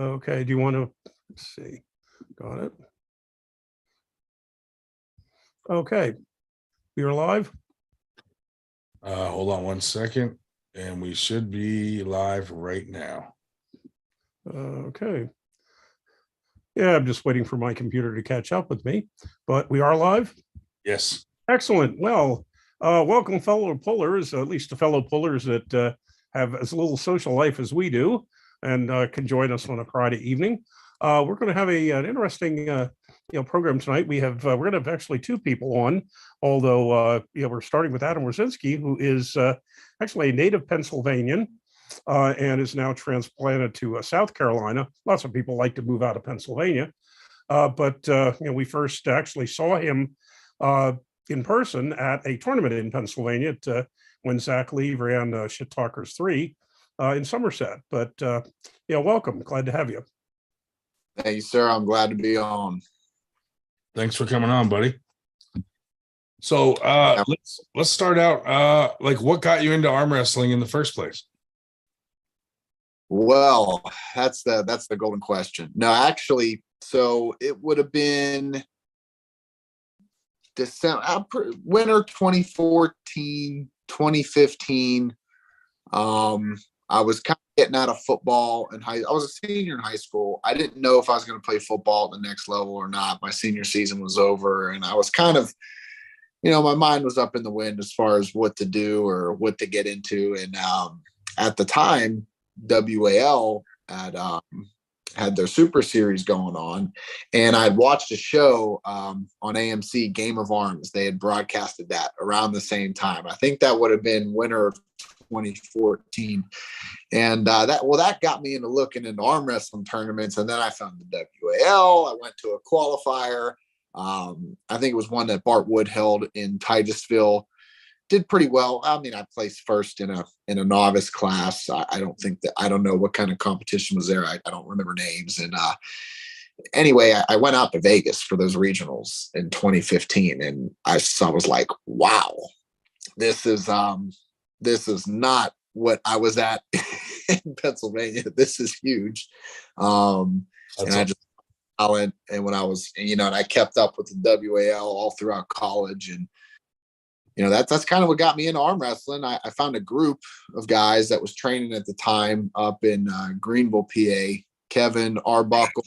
Okay, do you want to, let's see, got it. Okay, we are live. Hold on 1 second, and we should be live right now. Okay. Yeah, I'm just waiting for my computer to catch up with me, but we are live. Yes. Excellent. Well, welcome, fellow pullers, at least the fellow pullers that have as little social life as we do and can join us on a Friday evening. We're going to have an interesting program tonight. We're going to have actually two people on, although we're starting with Adam Wawrzynski, who is actually a native Pennsylvanian and is now transplanted to South Carolina. Lots of people like to move out of Pennsylvania, but we first actually saw him in person at a tournament in Pennsylvania when Zach Lee ran Shit Talkers 3 in Somerset. But welcome. Glad to have you. Thank you, sir. I'm glad to be on. Thanks for coming on, buddy. So let's start out. What got you into arm wrestling in the first place? Well, that's the golden question. No, actually, so it would have been December, winter 2014, 2015. I was kind of getting out of football I was a senior in high school. I didn't know if I was going to play football at the next level or not. My senior season was over, and I was kind of, my mind was up in the wind as far as what to do or what to get into. And at the time, WAL had their Super Series going on, and I'd watched a show on AMC, Game of Arms. They had broadcasted that around the same time. I think that would have been winter of 2014, and that got me into looking into arm wrestling tournaments. And then I found the WAL. I went to a qualifier. I think it was one that Bart Wood held in Titusville. Did pretty well. I mean, I placed first in a novice class. I don't know what kind of competition was there. I don't remember names. And anyway, I went out to Vegas for those regionals in 2015, and I was like, wow, this is not what I was at in Pennsylvania. This is huge. And when I was, and I kept up with the WAL all throughout college, and that's kind of what got me into arm wrestling. I found a group of guys that was training at the time up in Greenville, PA, Kevin Arbuckle.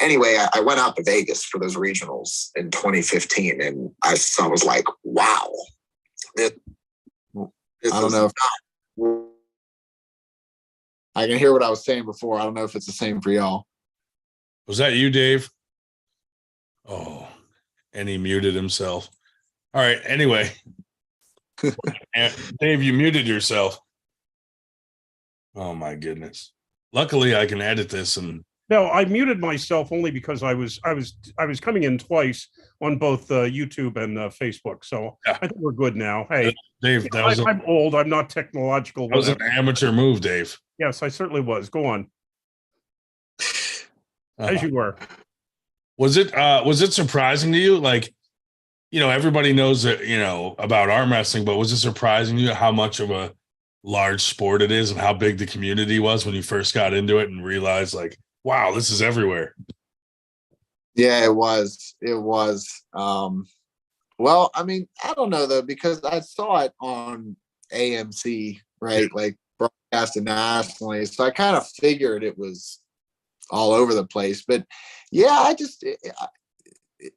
Anyway, I went out to Vegas for those regionals in 2015, and I was like, wow. I don't know if I can hear what I was saying before. I don't know if it's the same for y'all. Was that you, Dave? Oh, and he muted himself. All right. Anyway, Dave, you muted yourself. Oh my goodness. Luckily, I can edit this. And no, I muted myself only because I was coming in twice on both YouTube and Facebook. So yeah. I think we're good now. Hey, Dave, I'm old. I'm not technological. That was an amateur move, Dave. Yes, I certainly was. Go on. As you were. Was it surprising to you? Everybody knows that, about arm wrestling, but was it surprising to you how much of a large sport it is and how big the community was when you first got into it and realized wow, this is everywhere? Yeah, it was. Well, I mean, I don't know though, because I saw it on AMC, right? Like broadcasted nationally. So I kind of figured it was all over the place, but yeah,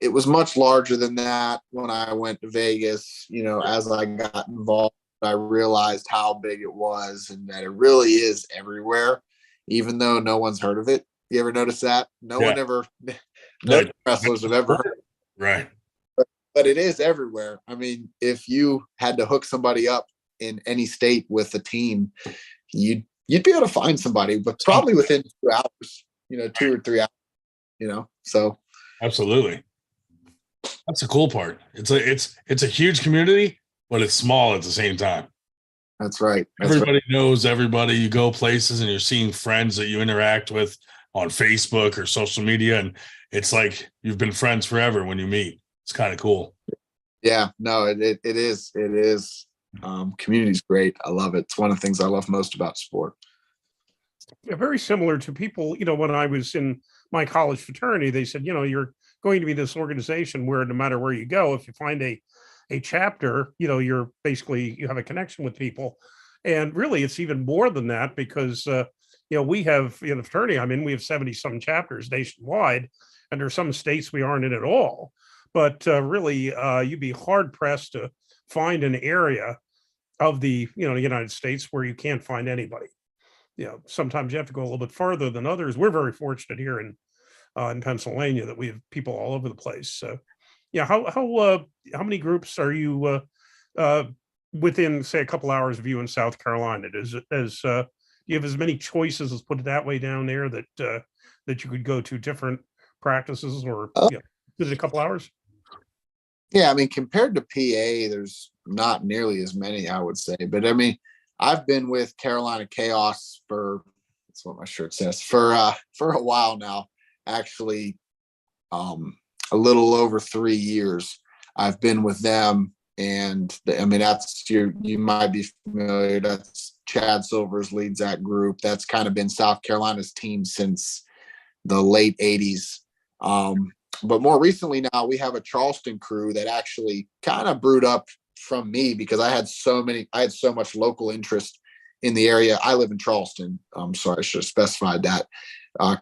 it was much larger than that when I went to Vegas. As I got involved, I realized how big it was and that it really is everywhere, even though no one's heard of it. You ever notice that? No wrestlers have ever heard of it. Right. But it is everywhere. I mean, if you had to hook somebody up in any state with a team, you'd be able to find somebody, but probably within 2 hours, 2 or 3 hours, so. Absolutely. That's the cool part. It's a huge community, but it's small at the same time. That's right. Everybody knows everybody. You go places and you're seeing friends that you interact with on Facebook or social media, and it's like you've been friends forever when you meet. It's kind of cool. Yeah, no, it is. It is. Community's great. I love it. It's one of the things I love most about sport. Yeah, very similar to people, when I was in my college fraternity, they said, you're going to be this organization where no matter where you go, if you find a chapter, you're basically, you have a connection with people. And really, it's even more than that because, we have, in the fraternity I'm in, we have 70 some chapters nationwide, and there's some states we aren't in at all. But really, you'd be hard pressed to find an area of the, the United States where you can't find anybody. Sometimes you have to go a little bit farther than others. We're very fortunate here in Pennsylvania that we have people all over the place. So, yeah, how many groups are you within, say, a couple hours of you in South Carolina? Does it as you have as many choices, let's put it that way, down there that you could go to different practices or within a couple hours? Yeah, I mean, compared to PA, there's not nearly as many, I would say. But I mean, I've been with Carolina Chaos that's what my shirt says, for a while now. Actually, a little over 3 years. I've been with them, and I mean, you might be familiar. That's Chad Silvers leads that group. That's kind of been South Carolina's team since the late 80s. But more recently now, we have a Charleston crew that actually kind of brewed up from me because I had so much local interest in the area. I live in Charleston. So I should have specified that.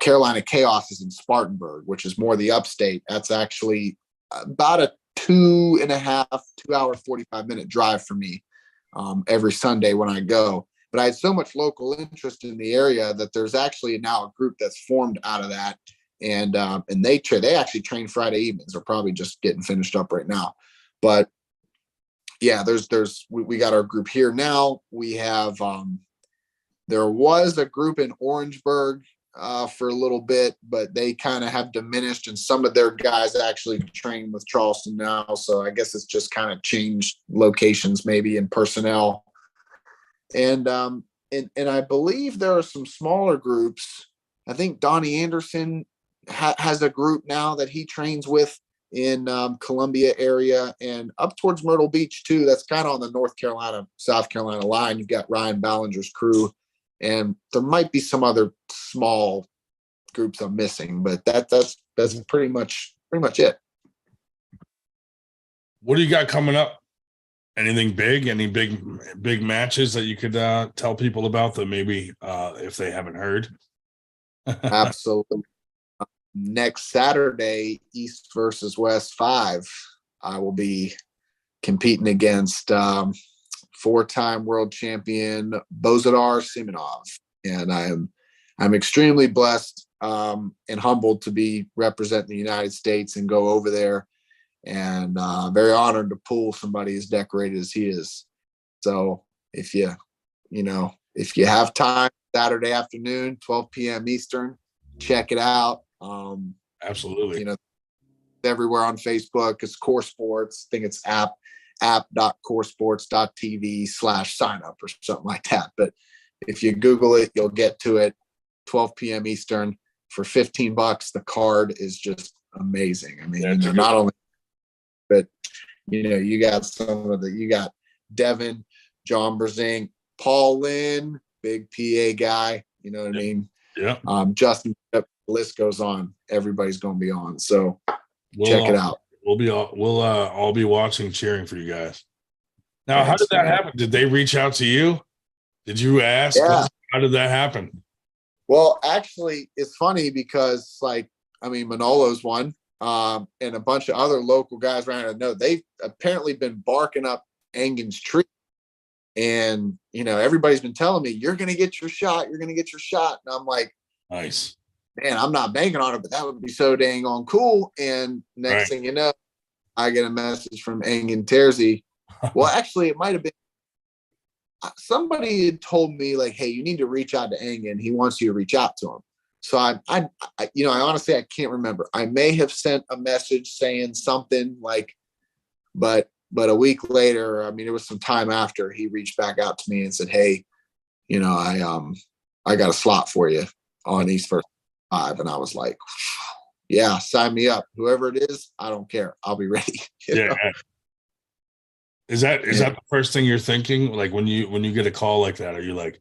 Carolina Chaos is in Spartanburg, which is more the upstate. That's actually about a 2.5 hour, 45-minute drive for me every Sunday when I go. But I had so much local interest in the area that there's actually now a group that's formed out of that. And they actually train Friday evenings. They're probably just getting finished up right now. But yeah, we got our group here now. We have there was a group in Orangeburg for a little bit, but they kind of have diminished, and some of their guys actually train with Charleston now. So I guess it's just kind of changed locations, maybe in personnel. And I believe there are some smaller groups. I think Donnie Anderson has a group now that he trains with in Columbia area and up towards Myrtle Beach too. That's kind of on the North Carolina, South Carolina line. You've got Ryan Ballinger's crew, and there might be some other small groups I'm missing, but that's pretty much it. What do you got coming up? Anything big? Any big matches that you could tell people about that maybe if they haven't heard? Absolutely. Next Saturday, East versus West 5, I will be competing against 4-time world champion Bozidar Simonov, and I'm extremely blessed and humbled to be representing the United States and go over there, and very honored to pull somebody as decorated as he is. So if you have time, Saturday afternoon, 12 p.m. Eastern, check it out. Absolutely. Everywhere on Facebook, it's Core Sports. I think it's app.coresports.tv/signup or something like that. But if you Google it, you'll get to it. 12 p.m. Eastern for $15. The card is just amazing. I mean, not only, but you got you got Devin, John Berzink, Paul Lynn, big PA guy. You know what I mean? Yeah. Justin, the list goes on. Everybody's going to be on. So check it out. We'll all be watching, cheering for you guys. Now, Thanks, how did that man. happen? Did they reach out to you? Did you ask? Yeah. How did that happen? Well, actually, it's funny because, Manolo's one, and a bunch of other local guys around. I know they've apparently been barking up Engen's tree. And, everybody's been telling me, you're going to get your shot. You're going to get your shot. And I'm like, nice. Man, I'm not banking on it, but that would be so dang on cool. And next thing you know, I get a message from Engen Terzi. Well, actually, it might have been somebody had told me, like, hey, you need to reach out to Engen. He wants you to reach out to him. So I honestly, I can't remember. I may have sent a message saying something like, but a week later, it was some time after, he reached back out to me and said, hey, I got a slot for you on East First 5. And I was like, yeah, sign me up. Whoever it is, I don't care. I'll be ready. Yeah. Know? Is that the first thing you're thinking? Like when you get a call like that, are you like,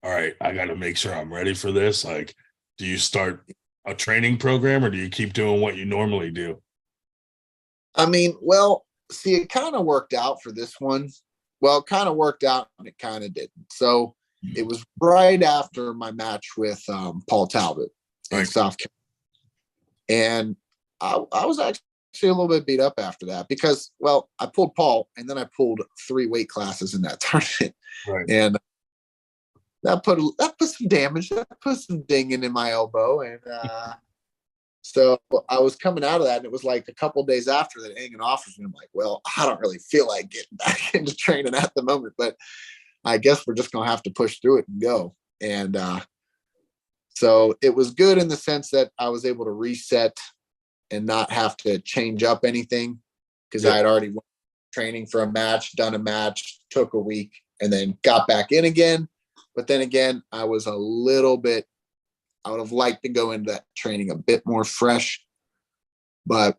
all right, I got to make sure I'm ready for this? Like, do you start a training program or do you keep doing what you normally do? I mean, well, see, it kind of worked out for this one. Well, it kind of worked out and it kind of didn't. So it was right after my match with Paul Talbot in Right. South Carolina. And I was actually a little bit beat up after that because, well, I pulled Paul and then I pulled 3 weight classes in that tournament. Right. And that put some damage, that put some dinging in my elbow. And so I was coming out of that, and it was like a couple of days after that hanging off of me. I'm like, well, I don't really feel like getting back into training at the moment, but I guess we're just going to have to push through it and go. And so it was good in the sense that I was able to reset and not have to change up anything because I had already went training for a match, done a match, took a week, and then got back in again. But then again, I was a little bit, I would have liked to go into that training a bit more fresh. But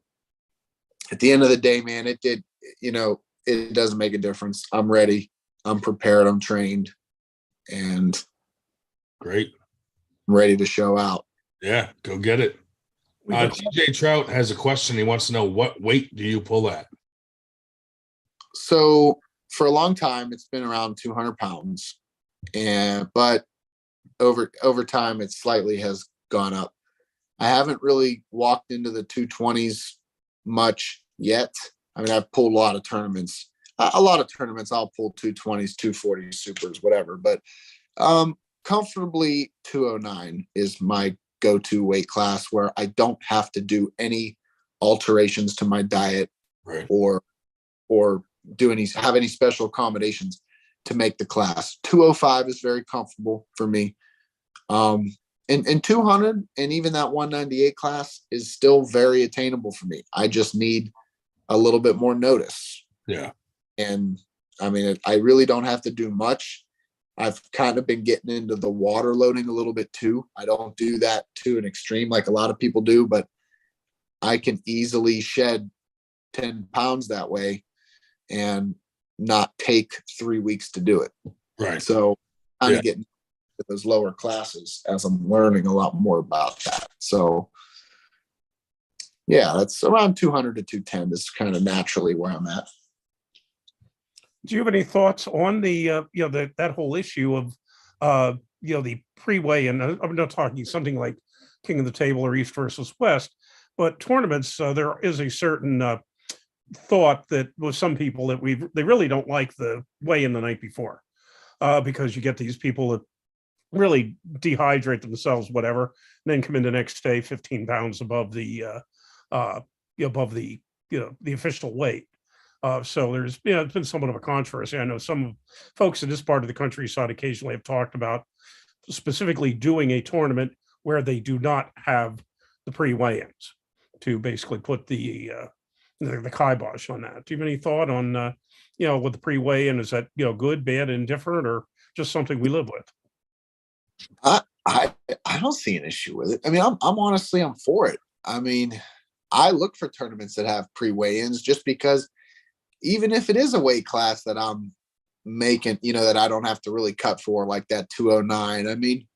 at the end of the day, man, it did, it doesn't make a difference. I'm ready. I'm prepared. I'm trained. And Great. I'm ready to show out. Yeah, go get it. TJ Trout has a question. He wants to know, what weight do you pull at? So for a long time, it's been around 200 pounds. But over time, it slightly has gone up. I haven't really walked into the 220s much yet. I mean, I've pulled a lot of tournaments. I'll pull 220s, 240s, supers, whatever. But comfortably 209 is my go-to weight class where I don't have to do any alterations to my diet, right, or have any special accommodations to make the class. 205 is very comfortable for me. And 200 and even that 198 class is still very attainable for me. I just need a little bit more notice. Yeah. And I mean, I really don't have to do much. I've kind of been getting into the water loading a little bit too. I don't do that to an extreme like a lot of people do, but I can easily shed 10 pounds that way and not take 3 weeks to do it. Right. So I'm getting to those lower classes as I'm learning a lot more about that. So yeah, that's around 200 to 210 is kind of naturally where I'm at. Do you have any thoughts on the that whole issue of the pre-weigh? And I'm not talking something like King of the Table or East versus West, but tournaments. There is a certain thought that with some people that they really don't like the weigh-in the night before because you get these people that really dehydrate themselves, whatever, and then come in the next day 15 pounds above the the official weight. So there's it's been somewhat of a controversy. I know some folks in this part of the countryside occasionally have talked about specifically doing a tournament where they do not have the pre-weigh-ins to basically put the kibosh on that. Do you have any thought on with the pre-weigh-in? Is that good, bad, indifferent, or just something we live with? I don't see an issue with it. I mean, I'm honestly, I'm for it. I mean, I look for tournaments that have pre-weigh-ins just because even if it is a weight class that I'm making, that I don't have to really cut for, like that 209. I mean,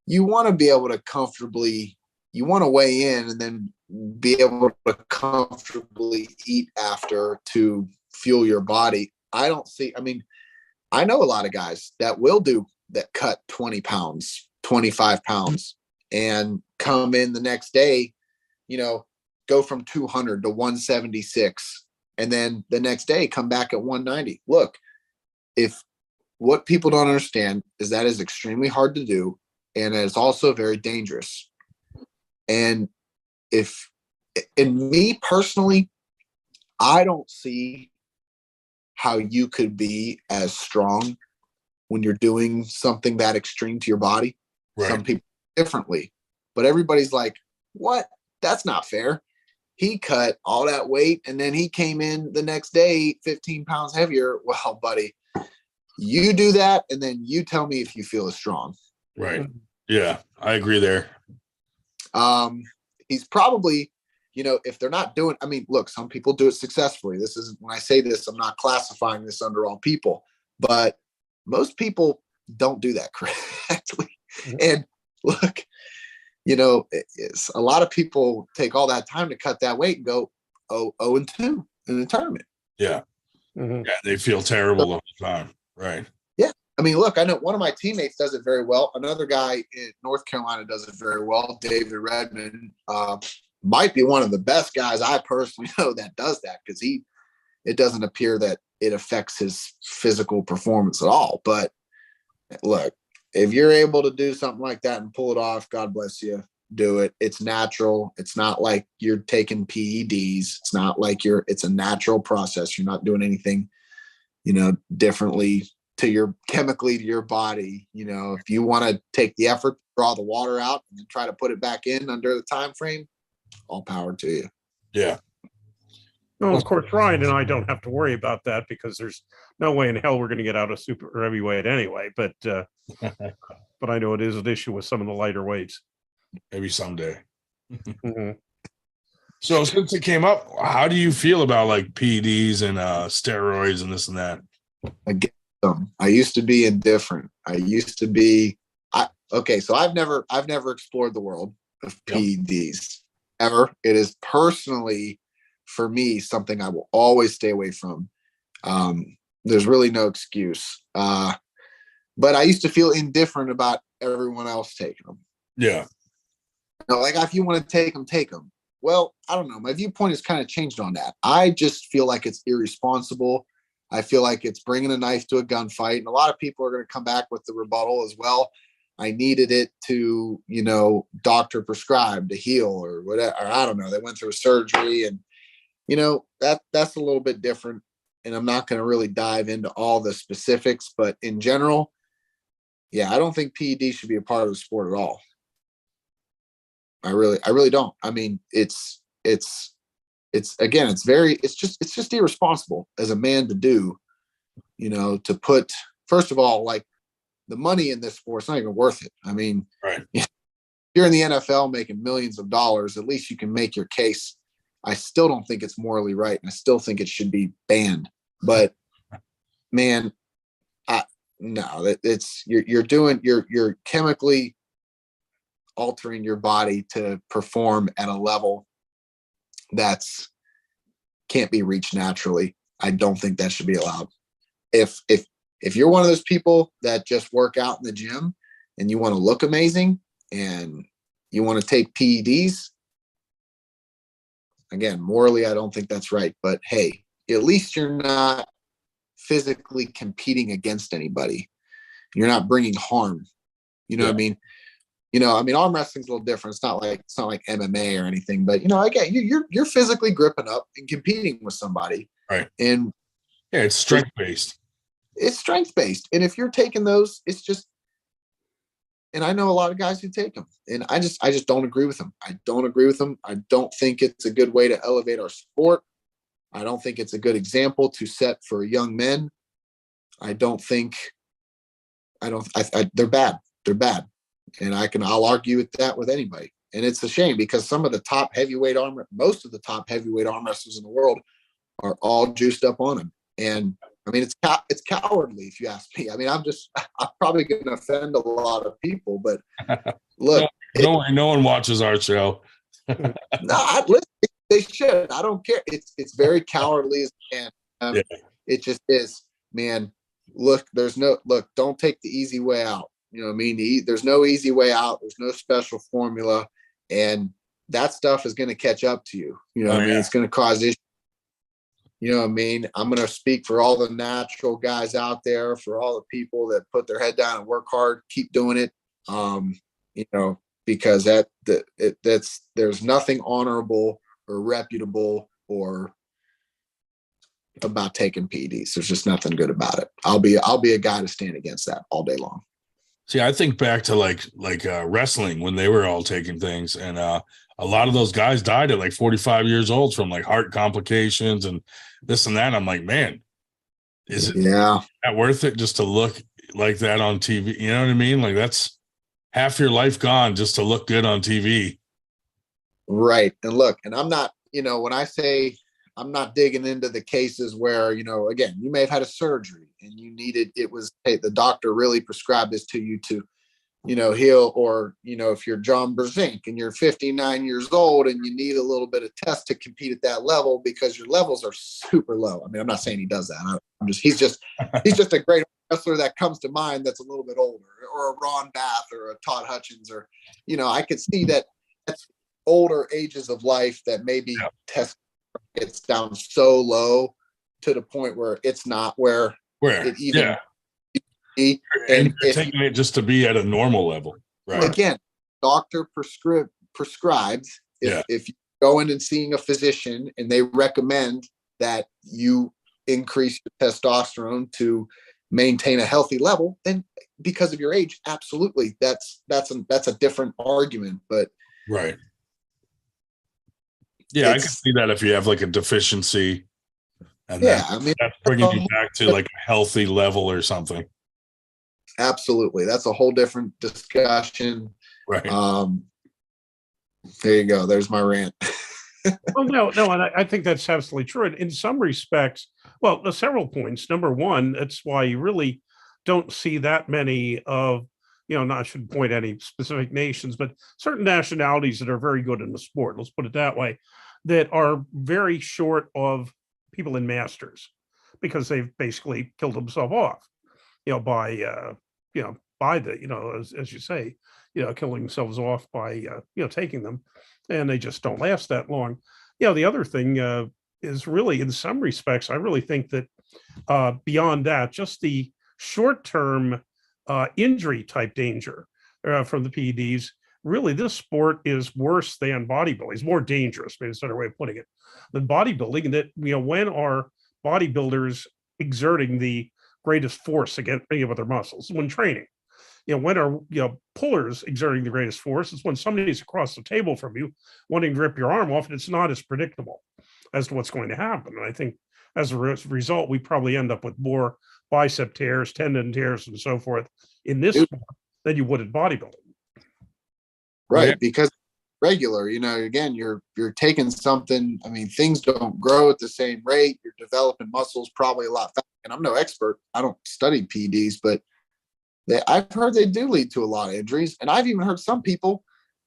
you want to be able to comfortably, you want to weigh in and then be able to comfortably eat after to fuel your body. I know a lot of guys that cut 20 pounds, 25 pounds and come in the next day, go from 200 to 176. And then the next day come back at 190. Look, what people don't understand is that is extremely hard to do. And it's also very dangerous. And in me personally, I don't see how you could be as strong when you're doing something that extreme to your body. Right. Some people differently, but everybody's like, what? That's not fair. He cut all that weight and then he came in the next day 15 pounds heavier. Well, buddy, you do that and then you tell me if you feel as strong. Right. Yeah, I agree there. He's probably, if they're not doing, I mean, look, some people do it successfully. This is, when I say this, I'm not classifying this under all people, but most people don't do that correctly. And look, it's a lot of people take all that time to cut that weight and go 0-2 in the tournament. Yeah. Yeah, they feel terrible the whole time. Right. Yeah. I mean, look, I know one of my teammates does it very well. Another guy in North Carolina does it very well. David Redmond might be one of the best guys I personally know that does that, because it doesn't appear that it affects his physical performance at all. But look, if you're able to do something like that and pull it off, God bless you. Do it. It's natural. It's not like you're taking PEDs. It's not like it's a natural process. You're not doing anything, differently chemically to your body. If you want to take the effort to draw the water out and then try to put it back in under the time frame, all power to you. Yeah. No, of course, Ryan and I don't have to worry about that, because there's no way in hell we're going to get out of super heavyweight anyway. But I know it is an issue with some of the lighter weights. Maybe someday. So since it came up, how do you feel about like PEDs and steroids and this and that? Against them. I used to be indifferent. So I've never explored the world of PEDs ever. It is personally, for me, something I will always stay away from. There's really no excuse. But I used to feel indifferent about everyone else taking them. Yeah. Like, if you want to take them, take them. Well, I don't know. My viewpoint has kind of changed on that. I just feel like it's irresponsible. I feel like it's bringing a knife to a gunfight. And a lot of people are going to come back with the rebuttal as well. I needed it to, doctor prescribed to heal or whatever. Or I don't know. They went through a surgery, and, that's a little bit different. And I'm not going to really dive into all the specifics, but in general, yeah, I don't think PED should be a part of the sport at all. I really don't. I mean, it's just irresponsible as a man to do, to put, first of all, like, the money in this sport, it's not even worth it. I mean, right. You're in the NFL making millions of dollars, at least you can make your case. I still don't think it's morally right, and I still think it should be banned. But man, you're chemically altering your body to perform at a level that's can't be reached naturally. I don't think that should be allowed. If you're one of those people that just work out in the gym and you want to look amazing and you want to take PEDs, again, morally, I don't think that's right. But hey, at least you're not physically competing against anybody. You're not bringing harm. What I mean? Arm wrestling's a little different. It's not like MMA or anything, but again, you're physically gripping up and competing with somebody. Right. And yeah, it's strength based. It's strength based. And if you're taking those, it's just, and I know a lot of guys who take them, and I just don't agree with them. I don't agree with them. I don't think it's a good way to elevate our sport. I don't think it's a good example to set for young men. They're bad. They're bad. And I'll argue with that with anybody. And it's a shame, because most of the top heavyweight arm wrestlers in the world are all juiced up on them. And I mean, it's cowardly, if you ask me. I mean, I'm probably going to offend a lot of people, but look, no one watches our show. Listen, they should. I don't care. It's very cowardly as man. It just is, man. Look, don't take the easy way out. There's no easy way out. There's no special formula, and that stuff is going to catch up to you. It's going to cause issues. I'm going to speak for all the natural guys out there, for all the people that put their head down and work hard, keep doing it. Because there's nothing honorable or reputable or about taking PEDs. There's just nothing good about it. I'll be a guy to stand against that all day long. See, I think back to like wrestling when they were all taking things, and a lot of those guys died at like 45 years old from like heart complications and this and that. I'm like, man, is it that worth it just to look like that on TV? You know what I mean? Like, that's half your life gone just to look good on TV. Right. And look, and I'm not, when I say I'm not digging into the cases where, again, you may have had a surgery and hey, the doctor really prescribed this to you to, heal, or, if you're John Brzezinski and you're 59 years old and you need a little bit of test to compete at that level because your levels are super low. I mean, I'm not saying he does that. He's just a great wrestler that comes to mind that's a little bit older, or a Ron Bath or a Todd Hutchins, or, I could see that that's older ages of life that maybe test gets down so low to the point where it's not where it even be. And you're taking it just to be at a normal level, right? Again, doctor prescribes. If you go in and seeing a physician and they recommend that you increase your testosterone to maintain a healthy level, then because of your age, absolutely, that's a different argument. But right. Yeah, I can see that if you have like a deficiency, and that's bringing you back to like a healthy level or something. Absolutely, that's a whole different discussion. Right. There you go. There's my rant. Well, no, and I think that's absolutely true. In some respects, well, there's several points. Number one, that's why you really don't see that many of, I shouldn't point any specific nations, but certain nationalities that are very good in the sport, let's put it that way, that are very short of people in masters because they've basically killed themselves off, by the, as you say, killing themselves off by, taking them, and they just don't last that long. The other thing is really, in some respects, I really think that beyond that, just the short-term injury type danger from the PEDs, really this sport is worse than bodybuilding. It's more dangerous, maybe it's a better way of putting it, than bodybuilding. That, when are bodybuilders exerting the greatest force against any of their muscles? When training. When are pullers exerting the greatest force? It's when somebody's across the table from you wanting to rip your arm off, and it's not as predictable as to what's going to happen. And I think as a result, we probably end up with more bicep tears, tendon tears, and so forth in this sport than you would in bodybuilding. Right, because regular, again, you're taking something. I mean, things don't grow at the same rate. You're developing muscles probably a lot faster. And I'm no expert. I don't study PEDs, but I've heard they do lead to a lot of injuries. And I've even heard some people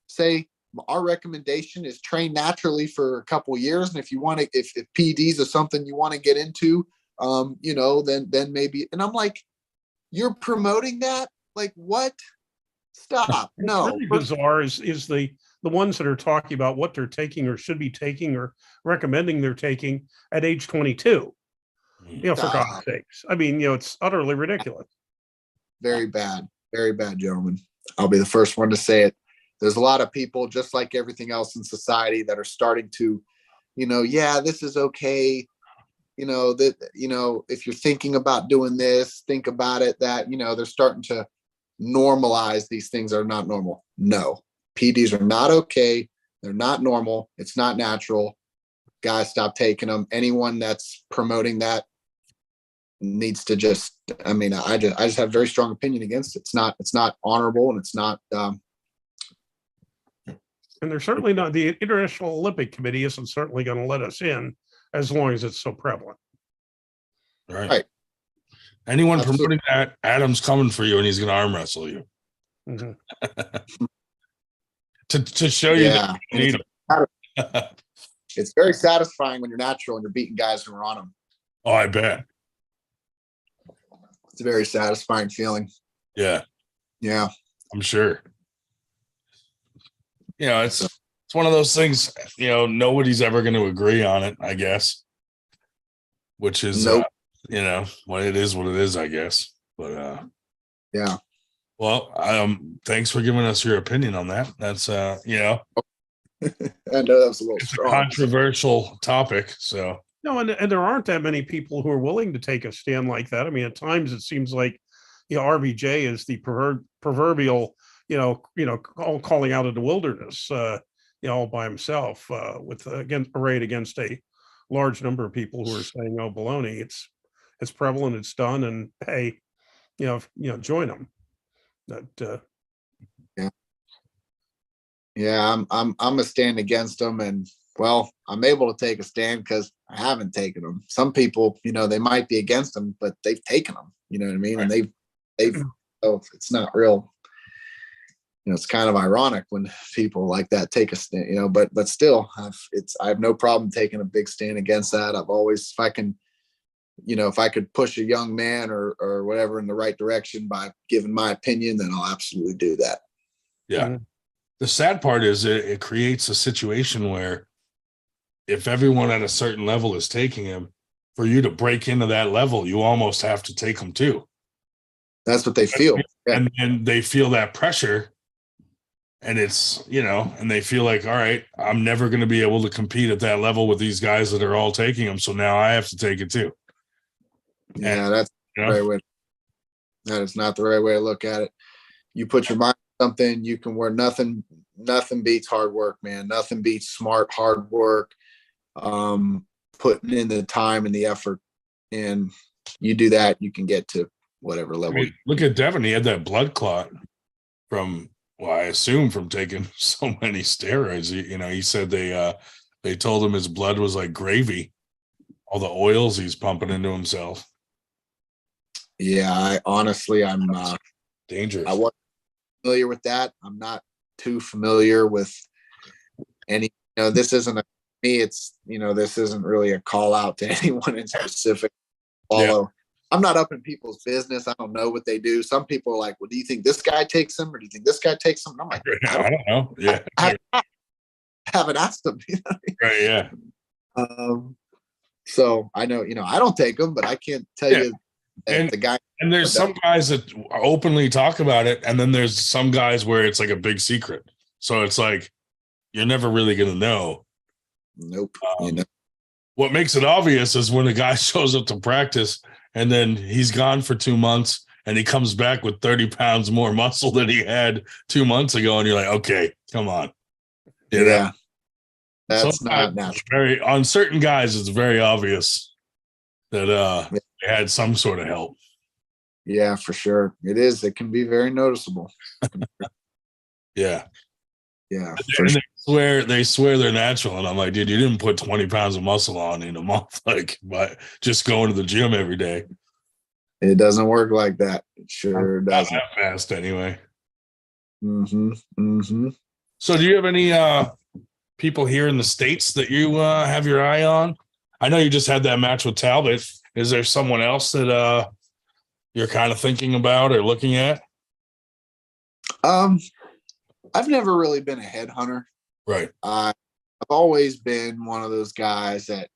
say our recommendation is train naturally for a couple of years. And if you want to, if PEDs is something you want to get into, then maybe. And I'm like, you're promoting that? Like, what? Stop. No. What's really bizarre is the ones that are talking about what they're taking or should be taking or recommending they're taking at age 22. For God's sakes. I mean, it's utterly ridiculous. Very bad, gentlemen. I'll be the first one to say it. There's a lot of people, just like everything else in society, that are starting to, this is okay. If you're thinking about doing this, think about it, that, they're starting to normalize these things that are not normal. No, PEDs are not okay. They're not normal. It's not natural. Guys, stop taking them. Anyone that's promoting that needs to just, I just have a very strong opinion against it. It's not honorable, and it's not. And they're certainly not, the International Olympic Committee isn't certainly going to let us in as long as it's so prevalent. Right. Anyone promoting that, Adam's coming for you, and he's going to arm wrestle you. Mm-hmm. to show you that you need him. It's very satisfying when you're natural and you're beating guys who are on them. Oh, I bet. It's a very satisfying feeling. Yeah. I'm sure. It's one of those things, nobody's ever going to agree on it, I guess, which is, what it is, I guess. But, yeah. Well, thanks for giving us your opinion on that. That's, I know that was a little strong. Controversial topic. So, no, and there aren't that many people who are willing to take a stand like that. I mean, at times it seems like, RVJ is the proverbial, all calling out of the wilderness, all by himself, with arrayed against a large number of people who are saying, "Oh, baloney." It's prevalent. It's done, and hey, join them. That. Yeah, I'm a stand against them, and I'm able to take a stand because I haven't taken them. Some people, they might be against them, but they've taken them. You know what I mean? Right. And they've. So it's not real. It's kind of ironic when people like that take a stand. But still, I have no problem taking a big stand against that. I've always, if I could push a young man or whatever in the right direction by giving my opinion, then I'll absolutely do that. Yeah. Mm-hmm. The sad part is it creates a situation where if everyone at a certain level is taking him, for you to break into that level, you almost have to take him too. That's what they feel. Yeah. And they feel that pressure. And it's, and they feel like, all right, I'm never going to be able to compete at that level with these guys that are all taking them. So now I have to take it too. Yeah, that's the right way. That is not the right way to look at it. You put your mind on something, you can wear nothing beats hard work, man. Nothing beats smart, hard work, putting in the time and the effort. And you do that, you can get to whatever level. Look at Devin. He had that blood clot from, I assume from taking so many steroids. He said they told him his blood was like gravy, all the oils he's pumping into himself. Yeah, I'm dangerous. I wasn't familiar with that. I'm not too familiar with any, this isn't this isn't really a call out to anyone in specific. Follow. Yeah. I'm not up in people's business. I don't know what they do. Some people are like, well, do you think this guy takes them or do you think this guy takes them? And I'm like, I don't know. Yeah. I haven't asked them. Right. Yeah. So I know, I don't take them, but I can't tell you and the guy. And there's some guys that openly talk about it. And then there's some guys where it's like a big secret. So it's like, you're never really going to know. Nope. What makes it obvious is when a guy shows up to practice and then he's gone for 2 months and he comes back with 30 pounds more muscle than he had 2 months ago. And you're like, okay, come on. Yeah. That's not natural. On certain guys, it's very obvious that they had some sort of help. Yeah, for sure. It is. It can be very noticeable. Yeah. Yeah. They swear they're natural. And I'm like, dude, you didn't put 20 pounds of muscle on in a month, by just going to the gym every day. It doesn't work like that. It sure doesn't. Not that fast anyway. Mm-hmm. Mm-hmm. So do you have any people here in the States that you have your eye on? I know you just had that match with Talbot. Is there someone else that you're kind of thinking about or looking at? I've never really been a headhunter. Right. I've always been one of those guys that,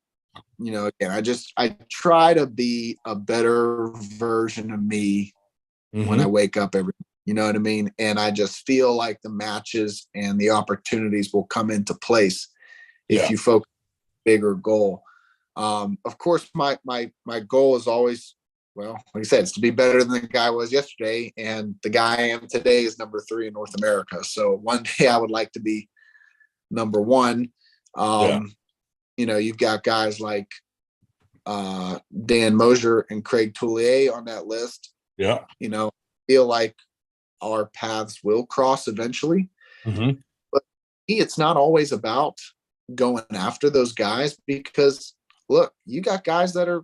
again, I try to be a better version of me when I wake up every, you know what I mean? And I just feel like the matches and the opportunities will come into place if you focus on a bigger goal. Of course, my goal is always, well, like I said, it's to be better than the guy I was yesterday. And the guy I am today is number 3 in North America. So one day I would like to be number 1. You've got guys like Dan Mosier and Craig Toulier on that list. Yeah. Feel like our paths will cross eventually. Mm-hmm. But it's not always about going after those guys because, look, you got guys that are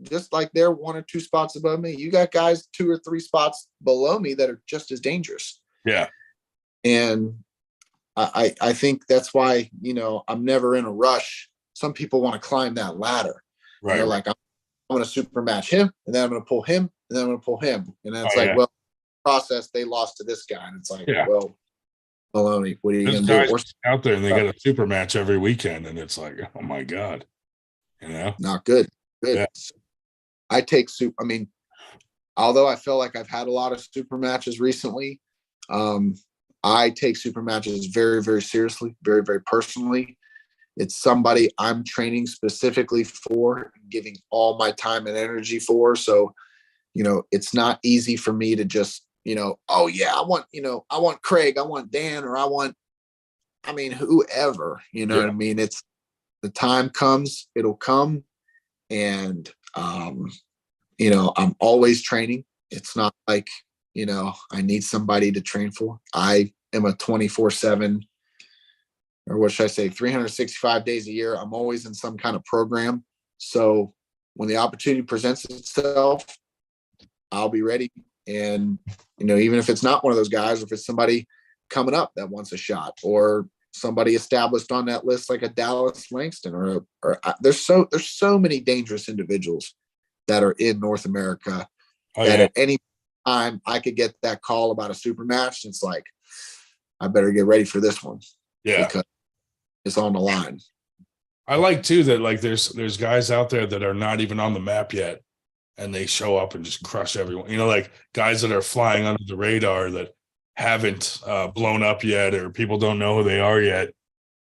just like they're 1 or 2 spots above me. You got guys 2 or 3 spots below me that are just as dangerous. Yeah. And I think that's why, I'm never in a rush. Some people want to climb that ladder. Right. They're like, I'm going to super match him and then I'm going to pull him and then I'm going to pull him. And then it's well, process, they lost to this guy. And it's like, well, baloney, what are you going to do? Out there and they got a super match every weekend. And it's like, oh my God, not good. Good. Yeah. I take although I feel like I've had a lot of super matches recently, I take super matches very, very seriously, very, very personally. It's somebody I'm training specifically for, giving all my time and energy for. So, it's not easy for me to just, oh yeah, I want Craig, I want Dan, or whoever, what I mean? It's the time comes, it'll come. And, I'm always training. It's not like, I need somebody to train for. I am a 24/7, or what should I say, 365 days a year. I'm always in some kind of program. So when the opportunity presents itself, I'll be ready. And, even if it's not one of those guys, if it's somebody coming up that wants a shot, or somebody established on that list, like a Dallas Langston, or there's so many dangerous individuals that are in North America that at any time I could get that call about a super match. It's like, I better get ready for this one. Yeah. Because it's on the line. I like too that like there's guys out there that are not even on the map yet, and they show up and just crush everyone. Like guys that are flying under the radar that haven't blown up yet, or people don't know who they are yet.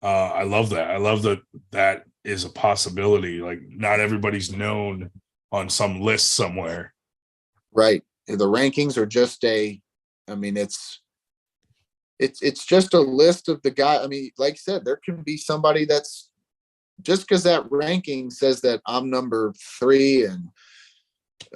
I love that. I love that is a possibility. Like not everybody's known on some list somewhere. Right. The rankings are just it's just a list of the guy. I mean, like I said, there can be somebody that's just because that ranking says that I'm number 3,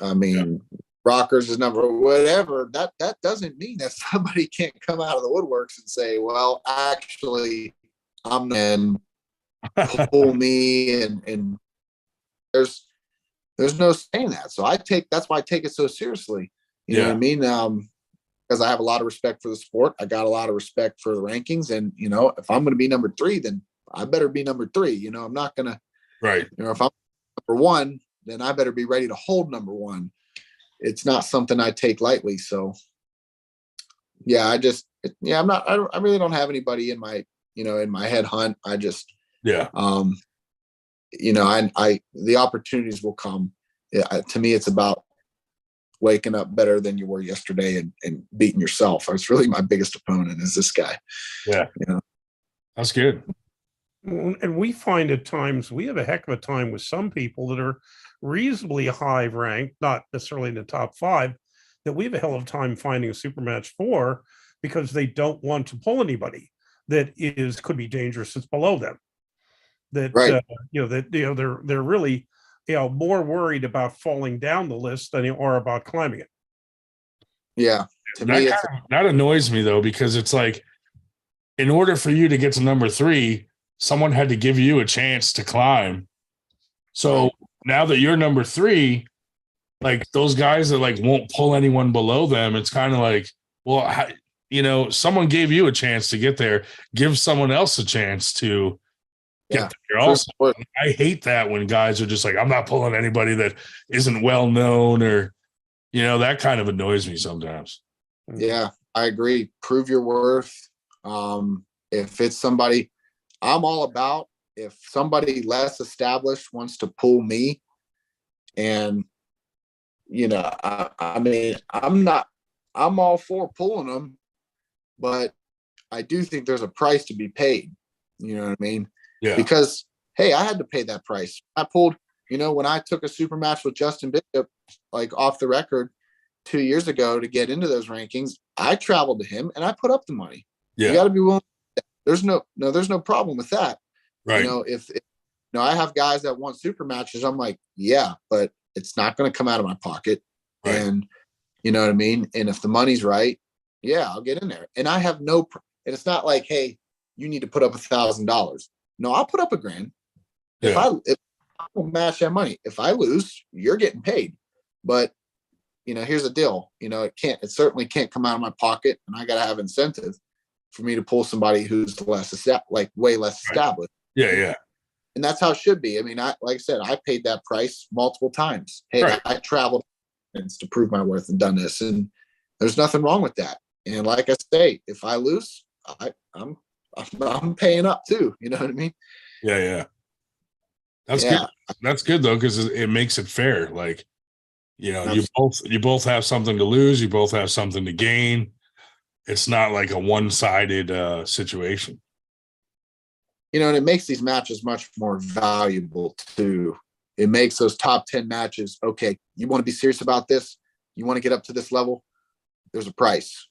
and Rockers is number whatever. That doesn't mean that somebody can't come out of the woodworks and say, well, actually, I'm and pull me, and there's no saying that. So that's why I take it so seriously. You know what I mean? Because I have a lot of respect for the sport. I got a lot of respect for the rankings. And, if I'm going to be number 3, then I better be number 3. I'm not going to, right. If I'm number 1, then I better be ready to hold number 1. It's not something I take lightly. So yeah, I really don't have anybody in my, in my head hunt. I just, the opportunities will come. To me, it's about waking up better than you were yesterday and beating yourself. I was really my biggest opponent is this guy. Yeah. That's good. And we find at times we have a heck of a time with some people that are reasonably high ranked, not necessarily in the top 5, that we have a hell of a time finding a super match for because they don't want to pull anybody that could be dangerous that's below them. That right. They're really more worried about falling down the list than they are about climbing it. Yeah. That annoys me though, because it's like, in order for you to get to number 3, someone had to give you a chance to climb. So now that you're number 3, like those guys that like won't pull anyone below them, it's kind of like, well, someone gave you a chance to get there. Give someone else a chance to get there also. I hate that when guys are just like, I'm not pulling anybody that isn't well known, or, that kind of annoys me sometimes. Yeah, I agree. Prove your worth. If it's somebody, I'm all about, if somebody less established wants to pull me, and I'm all for pulling them, but I do think there's a price to be paid. You know what I mean? Yeah. Because hey, I had to pay that price. I pulled, when I took a super match with Justin Bishop, like off the record 2 years ago to get into those rankings, I traveled to him and I put up the money. Yeah. You got to be willing. There's no problem with that. Right. If I have guys that want super matches, I'm like, yeah, but it's not going to come out of my pocket. Right. And you know what I mean? And if the money's right, yeah, I'll get in there. And I have and it's not like, hey, you need to put up $1,000. No, I'll put up $1,000. Yeah. If I will match that money. If I lose, you're getting paid. But here's the deal. It certainly can't come out of my pocket, and I got to have incentive for me to pull somebody who's way less established. Yeah, yeah. And that's how it should be. I mean, like I said, I paid that price multiple times. Hey, right. I traveled to prove my worth and done this, and there's nothing wrong with that. And like I say, if I lose, I'm paying up too. You know what I mean? Yeah, yeah. That's good. That's good though, because it makes it fair. Like, you both have something to lose. You both have something to gain. It's not like a one-sided situation. And it makes these matches much more valuable too. It makes those top 10 matches. Okay, you want to be serious about this? You want to get up to this level? There's a price,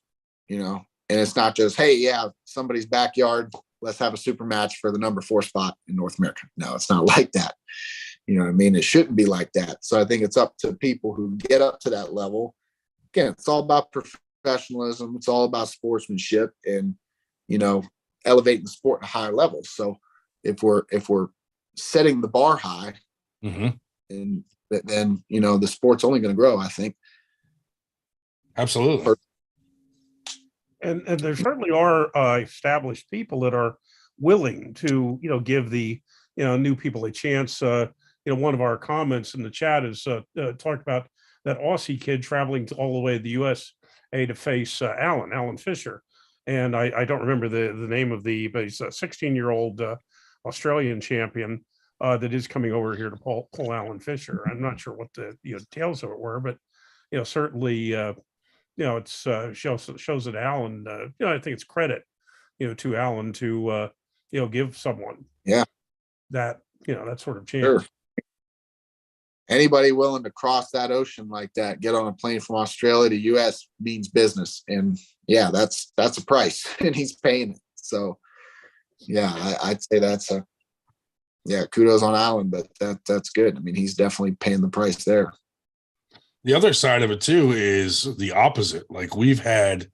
and it's not just, hey, yeah, somebody's backyard. Let's have a super match for the number 4 spot in North America. No, it's not like that. You know what I mean? It shouldn't be like that. So I think it's up to people who get up to that level. Again, it's all about professionalism. It's all about sportsmanship and, elevating the sport to higher levels. So if we're setting the bar high, Mm-hmm. And then, the sport's only going to grow, I think. Absolutely. And there certainly are established people that are willing to, give the, new people a chance. One of our comments in the chat is talked about that Aussie kid traveling all the way to the USA to face Alan Fisher. And I don't remember the name of but he's a 16-year-old Australian champion that is coming over here to pull Alan Fisher. I'm not sure what the details of it were, but certainly it's shows that Alan. I think it's credit to Alan to give someone that that sort of chance. Sure. Anybody willing to cross that ocean like that, get on a plane from Australia to US means business, and that's a price, and he's paying it. So I'd say that's kudos on Alan, but that's good. I mean, he's definitely paying the price there. The other side of it too is the opposite. Like, we've had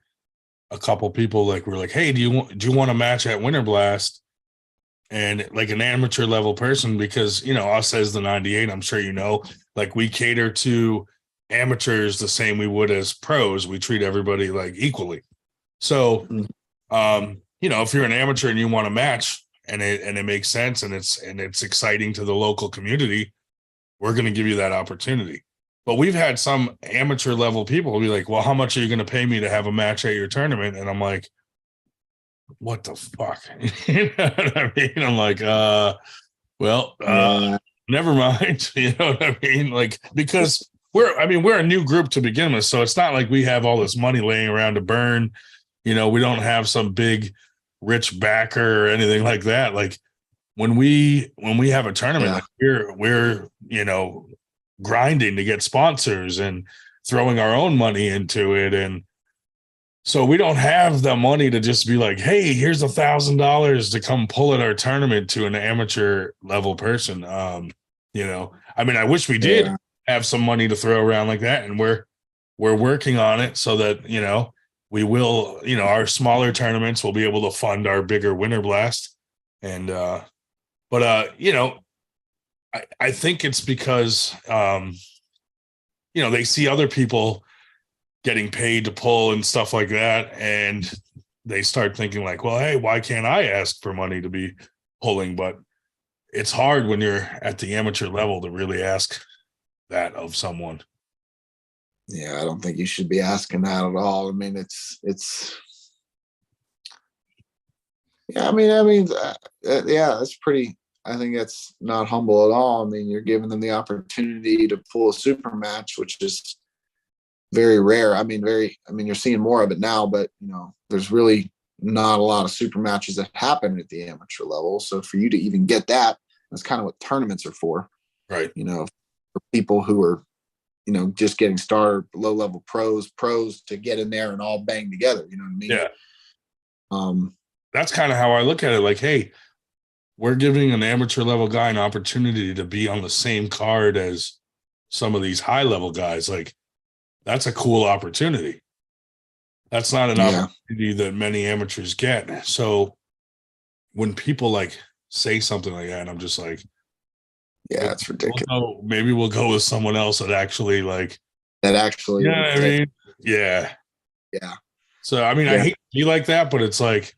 a couple people we're like, hey, do you want a match at Winter Blast? And like an amateur level person, because us as the 98, I'm sure we cater to amateurs the same we would as pros. We treat everybody equally. So if you're an amateur and you want a match and it makes sense and it's exciting to the local community, we're going to give you that opportunity. But we've had some amateur level people be like, well, how much are you going to pay me to have a match at your tournament? And I'm like, what the fuck? You know what I mean? I'm like, never mind. You know what I mean? Because we're a new group to begin with. So it's not like we have all this money laying around to burn. We don't have some big rich backer or anything like that. Like, when we have a tournament, we're grinding to get sponsors and throwing our own money into it. And so we don't have the money to just be like, hey, here's $1,000 to come pull at our tournament to an amateur level person. I wish we did have some money to throw around like that. And we're working on it so that, we will, our smaller tournaments will be able to fund our bigger Winter Blast. And, I think it's because, they see other people getting paid to pull and stuff like that. And they start thinking like, well, hey, why can't I ask for money to be pulling? But it's hard when you're at the amateur level to really ask that of someone. Yeah, I don't think you should be asking that at all. I mean, it's that's pretty, I think that's not humble at all. I mean, you're giving them the opportunity to pull a super match, which is very rare. You're seeing more of it now, but there's really not a lot of super matches that happen at the amateur level. So for you to even get that, that's kind of what tournaments are for. Right. For people who are, just getting started, low level pros to get in there and all bang together. You know what I mean? Yeah. That's kind of how I look at it. Like, hey, we're giving an amateur level guy an opportunity to be on the same card as some of these high level guys. Like, that's a cool opportunity. That's not an opportunity that many amateurs get. So when people say something like that, I'm just like, yeah, it's ridiculous. Maybe we'll go with someone else that actually you know what I mean? Yeah. Yeah. So, I hate to be like that, but it's like,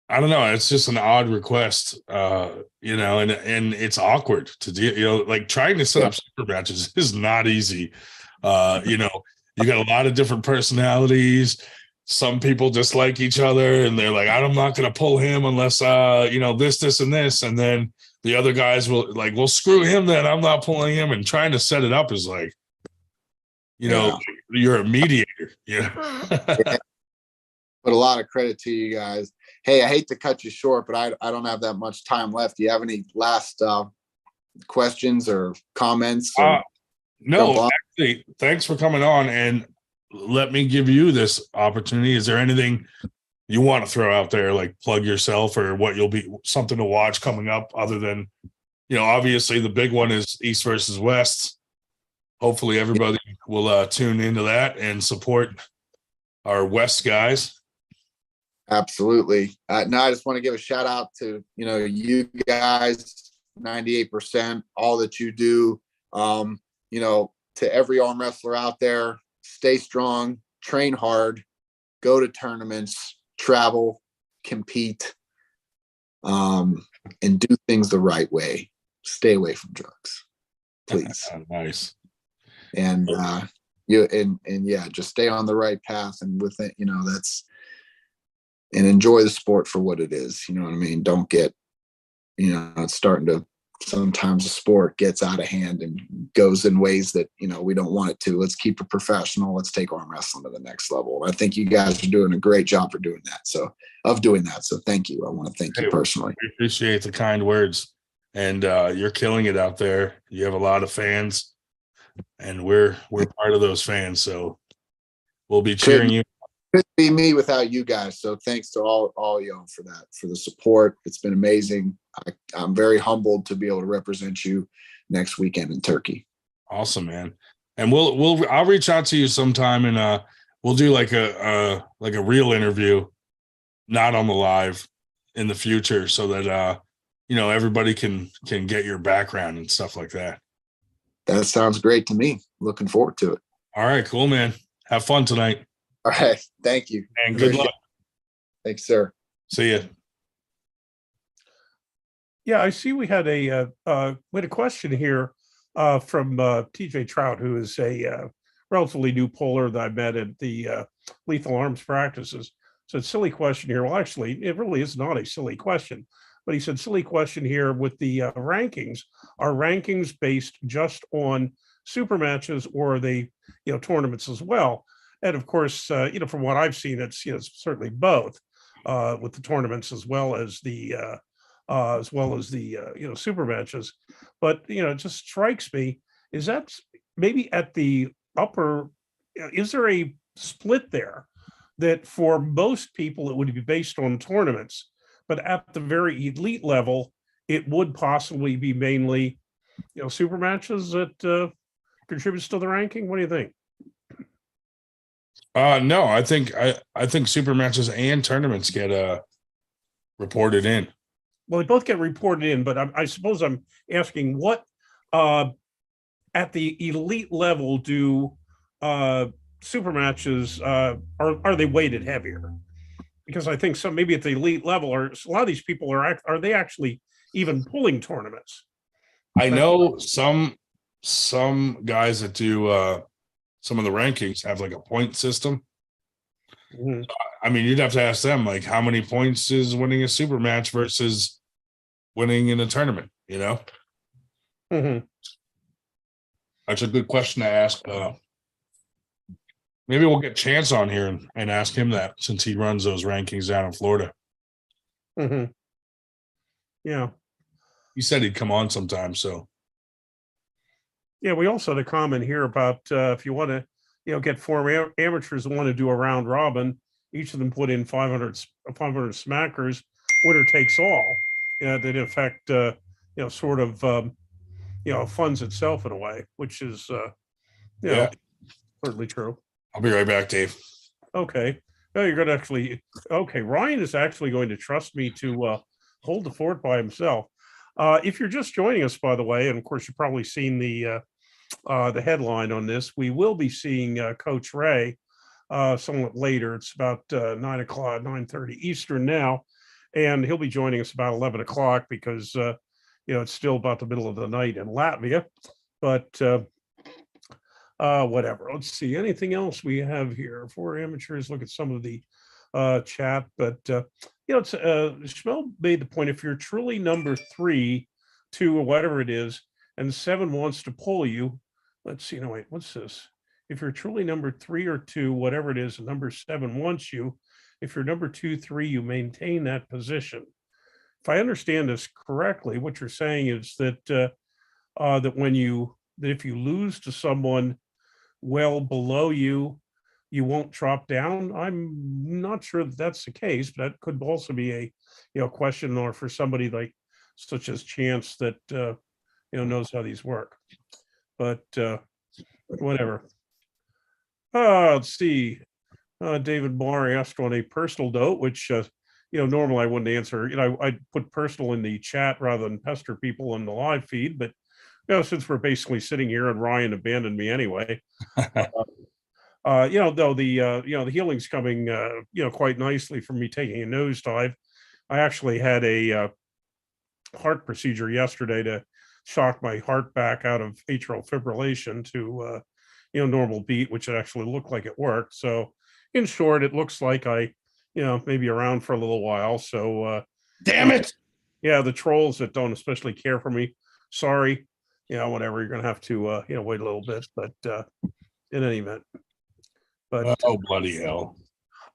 I don't know. It's just an odd request, and it's awkward to do, trying to set up super matches is not easy. You got a lot of different personalities. Some people dislike each other and they're like, I'm not going to pull him unless, this, and this. And then the other guys will well, screw him then. I'm not pulling him. And trying to set it up is like, you're a mediator. Yeah. But a lot of credit to you guys. Hey, I hate to cut you short, but I don't have that much time left. Do you have any last questions or comments? No, actually, thanks for coming on, and let me give you this opportunity. Is there anything you want to throw out there, like plug yourself or what you'll be something to watch coming up other than, obviously the big one is East versus West. Hopefully everybody will tune into that and support our West guys. Absolutely. No, I just want to give a shout out to, you guys 98%, all that you do. You know, to every arm wrestler out there, stay strong, train hard, go to tournaments, travel, compete, and do things the right way. Stay away from drugs, please. Nice. And yeah, just stay on the right path. And with it, you know, and enjoy the sport for what it is. You know what I mean? Don't get, you know, it's starting to, sometimes the sport gets out of hand and goes in ways that, you know, we don't want it to. Let's keep it professional. Let's take arm wrestling to the next level. I think you guys are doing a great job for doing that. So thank you. I want to thank you personally. We appreciate the kind words, and you're killing it out there. You have a lot of fans, and we're part of those fans. So we'll be cheering you. Couldn't be me without you guys. So thanks to all y'all for that, for the support. It's been amazing. I'm very humbled to be able to represent you next weekend in Turkey. Awesome, man. And I'll reach out to you sometime, and we'll do like a real interview, not on the live, in the future, so that you know, everybody can get your background and stuff like that. That sounds great to me. Looking forward to it. All right, cool, man. Have fun tonight. All right. Thank you. And good luck. Thanks, sir. See ya. Yeah, I see we had a question here from TJ Trout, who is a relatively new puller that I met at the Lethal Arms practices. So it's a silly question here. Well, actually, it really is not a silly question, but he said, silly question here with the rankings. Are rankings based just on super matches, or are they, you know, tournaments as well? And of course, you know, from what I've seen, it's, you know, it's certainly both with the tournaments as well as the you know, super matches. But, you know, it just strikes me, is that maybe at the upper, is there a split there that for most people it would be based on tournaments, but at the very elite level, it would possibly be mainly, you know, super matches that contributes to the ranking? What do you think? No, I think super matches and tournaments get reported in. Well, they both get reported in, but I suppose I'm asking what at the elite level do super matches are they weighted heavier? Because I think maybe at the elite level, or a lot of these people are they actually even pulling tournaments? I know some guys that do some of the rankings have like a point system. Mm-hmm. I mean, you'd have to ask them, like, how many points is winning a super match versus winning in a tournament, you know? Mm-hmm. That's a good question to ask. Maybe we'll get Chance on here and ask him that, since he runs those rankings down in Florida. Mm-hmm. Yeah. He said he'd come on sometime, so. Yeah, we also had a comment here about if you want to, you know, get four amateurs who want to do a round robin, each of them put in 500 smackers, winner takes all. You know, that in fact, you know, sort of, you know, funds itself in a way, which is, you know, certainly true. I'll be right back, Dave. Okay. No, you're going to actually, okay. Ryan is actually going to trust me to hold the fort by himself. If you're just joining us, by the way, and of course you've probably seen the headline on this, we will be seeing Coach Ray somewhat later. It's about 9:30 Eastern now, and he'll be joining us about 11 o'clock because you know, it's still about the middle of the night in Latvia. But whatever. Let's see. Anything else we have here for amateurs? Look at some of the chat, but you know, it's Schmel made the point, if you're truly number 3, 2, or whatever it is, and 7 wants to pull you, let's see, no, wait, what's this? If you're truly number 3 or 2, whatever it is, and number 7 wants you, if you're number 2, 3, you maintain that position. If I understand this correctly, what you're saying is that that if you lose to someone well below you, you won't drop down. I'm not sure that that's the case, but that could also be a, you know, question, or for somebody like such as Chance that you know, knows how these work. But whatever. Let's see. David Barr asked on a personal note, which you normally I wouldn't answer. I'd put personal in the chat rather than pester people in the live feed. But since we're basically sitting here and Ryan abandoned me anyway, though the healing's coming, quite nicely from me taking a nosedive. I actually had a heart procedure yesterday to shock my heart back out of atrial fibrillation to normal beat, which it actually looked like it worked. So in short, it looks like I maybe around for a little while. So damn it. Yeah, the trolls that don't especially care for me, sorry, whatever, you're gonna have to wait a little bit, but in any event. But oh, bloody hell.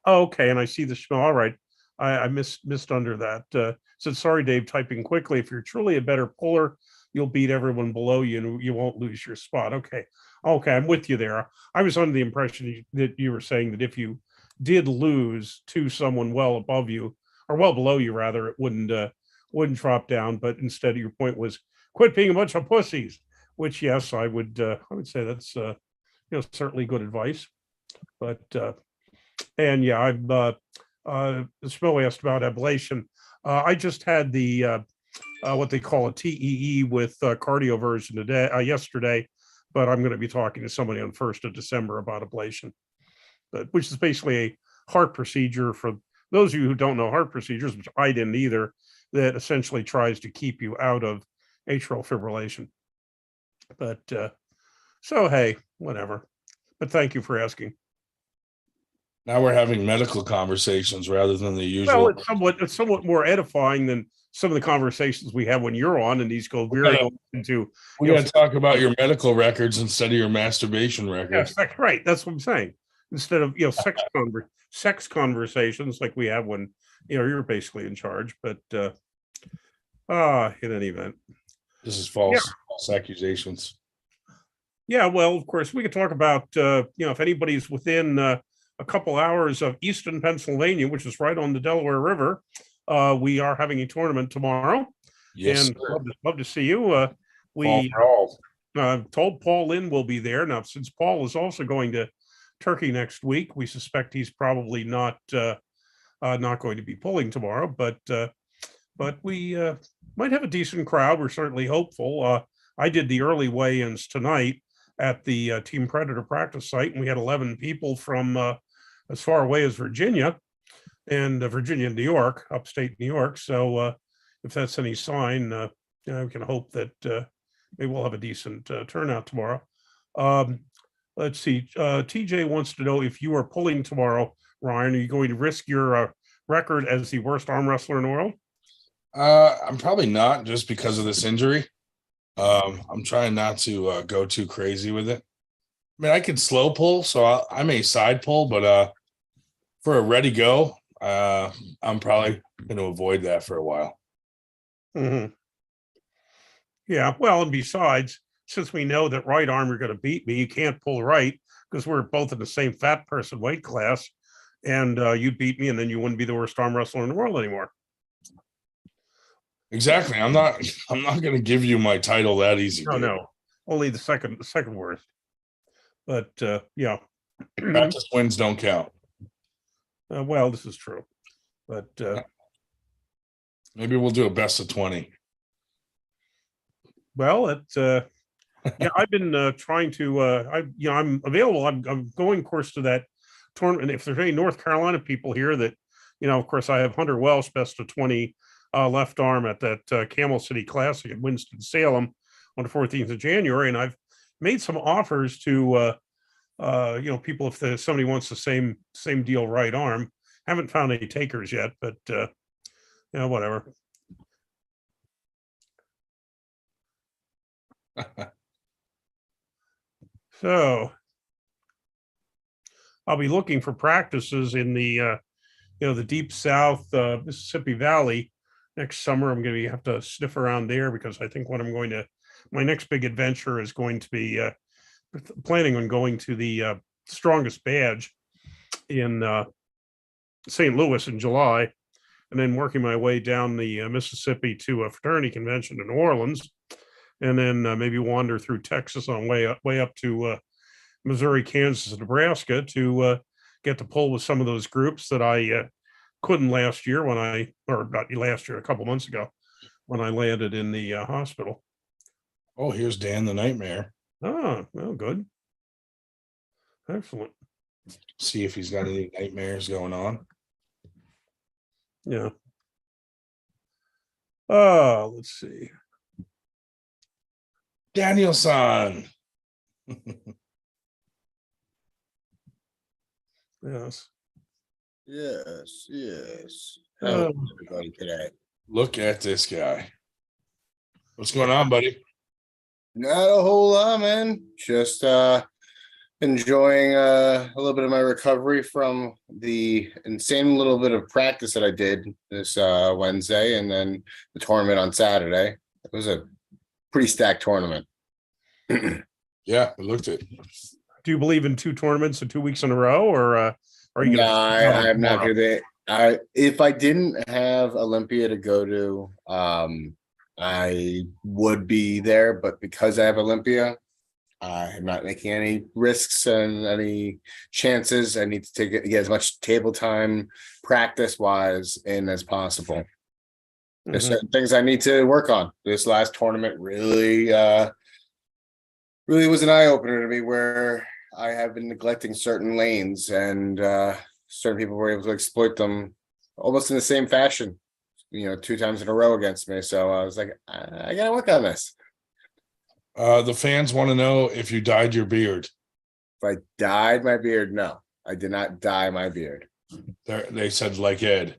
Okay, and I see the smell. All right. I missed under that. Said, sorry, Dave, typing quickly. If you're truly a better puller, you'll beat everyone below you and you won't lose your spot. Okay. I'm with you there. I was under the impression that you were saying that if you did lose to someone well above you, or well below you rather, it wouldn't drop down. But instead, your point was quit being a bunch of pussies, which yes, I would say that's certainly good advice. But and yeah, Smoe asked about ablation. I just had the what they call a TEE with cardioversion yesterday, but I'm going to be talking to somebody on 1st of December about ablation, which is basically a heart procedure for those of you who don't know heart procedures, which I didn't either, that essentially tries to keep you out of atrial fibrillation. But so, hey, whatever. But thank you for asking. Now we're having medical conversations rather than the usual. Well, it's somewhat more edifying than some of the conversations we have when you're on, and these go very into. We got to talk about your medical records instead of your masturbation records. Yeah, right. That's what I'm saying. Instead of sex conversations like we have when you're basically in charge. But in any event, this is false accusations. Yeah, well, of course, we could talk about if anybody's within a couple hours of Easton, Pennsylvania, which is right on the Delaware River. We are having a tournament tomorrow. Yes, and love to see you. We told Paul Lynn will be there. Now, since Paul is also going to Turkey next week, we suspect he's probably not going to be pulling tomorrow, but we might have a decent crowd. We're certainly hopeful. I did the early weigh-ins tonight at the Team Predator practice site, and we had 11 people from as far away as Virginia and Virginia and New York, upstate New York. So if that's any sign, we can hope that maybe we'll have a decent turnout tomorrow. Let's see. TJ wants to know if you are pulling tomorrow, Ryan, are you going to risk your record as the worst arm wrestler in the world? I'm probably not, just because of this injury. I'm trying not to go too crazy with it. I mean, I can slow pull, so I may side pull, but for a ready go, I'm probably going to avoid that for a while. Mm-hmm. Yeah, well, and besides, since we know that right arm you're going to beat me, you can't pull right because we're both in the same fat person weight class, and you beat me, and then you wouldn't be the worst arm wrestler in the world anymore. Exactly. I'm not going to give you my title that easy. No, only the second worst. But yeah, practice wins don't count. Well, this is true, but maybe we'll do a best of 20. Well, yeah, I've been trying to. I'm available. I'm going, of course, to that tournament. If there's any North Carolina people here that, of course, I have Hunter Welsh best of 20 left arm at that Camel City Classic at Winston-Salem on the 14th of January, and I've made some offers to people if somebody wants the same deal right arm. Haven't found any takers yet, but whatever. So I'll be looking for practices in the the deep South Mississippi Valley next summer. I'm going to have to sniff around there because I think my next big adventure is going to be planning on going to the Strongest Badge in St. Louis in July, and then working my way down the Mississippi to a fraternity convention in New Orleans, and then maybe wander through Texas on way up to Missouri, Kansas, and Nebraska to get to pull with some of those groups that I couldn't last year or not last year, a couple months ago when I landed in the hospital. Oh, here's Dan the Nightmare. Oh, well, good. Excellent. See if he's got any nightmares going on. Yeah. Let's see. Daniel-san. Yes. Yes. Uh, How everybody today? Look at this guy. What's going on, buddy? Not a whole lot, man. Just enjoying a little bit of my recovery from the insane little bit of practice that I did this Wednesday and then the tournament on Saturday. It was a pretty stacked tournament. Yeah, I looked at it. do you believe in 2 tournaments in 2 weeks in a row, or are you No, gonna I'm not gonna. If I didn't have Olympia to go to, I would be there. But because I have Olympia, I'm not making any risks and any chances. I need to get as much table time, practice wise, in as possible. There's certain things I need to work on. This last tournament really was an eye opener to me, where I have been neglecting certain lanes, and certain people were able to exploit them almost in the same fashion, 2 times in a row against me. So I was like, I gotta work on this. The fans want to know if you dyed your beard. If I dyed my beard, no, I did not dye my beard. They said like Ed.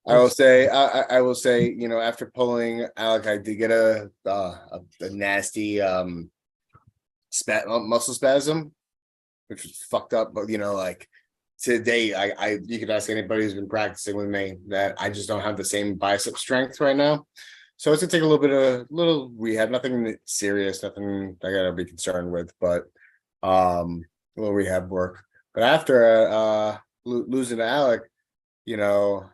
I will say, after pulling Alec, I did get a nasty muscle spasm, which was fucked up. But today, you could ask anybody who's been practicing with me that I just don't have the same bicep strength right now. So it's gonna take a little rehab, nothing serious, nothing I gotta be concerned with, but a little rehab work. But after losing to Alec, so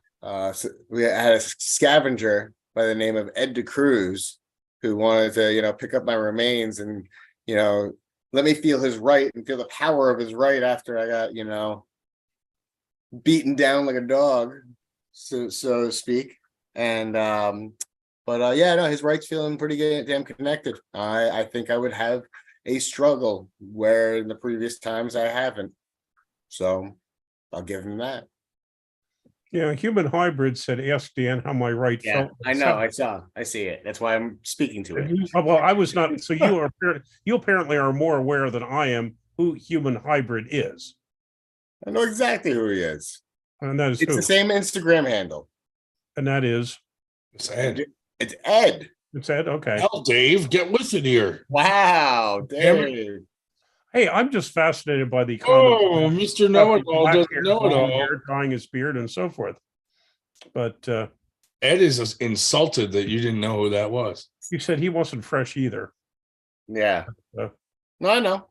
we had a scavenger by the name of Ed DeCruz who wanted to, pick up my remains and, let me feel his right and feel the power of his right after I got, beaten down like a dog, so to speak. And no, his right's feeling pretty damn connected. I think I would have a struggle where in the previous times I haven't. So I'll give him that. Yeah, Human Hybrid said, "Ask Dan how my right Yeah, felt." I know. I see it. That's why I'm speaking to it. Well, I was not. So you apparently are more aware than I am who Human Hybrid is, I know exactly who he is. and that is It's who, the same Instagram handle. and that is It's Ed. It's Ed. it's Ed. Okay. Hell, Dave, get with it here. Wow, Damn Dave. Hey, I'm just fascinated by the comment. Oh, Mr. Know-it-all doesn't know it all. Dyeing his beard and so forth. But Ed is insulted that you didn't know who that was. he said he wasn't fresh either. Yeah. Uh, No, I know.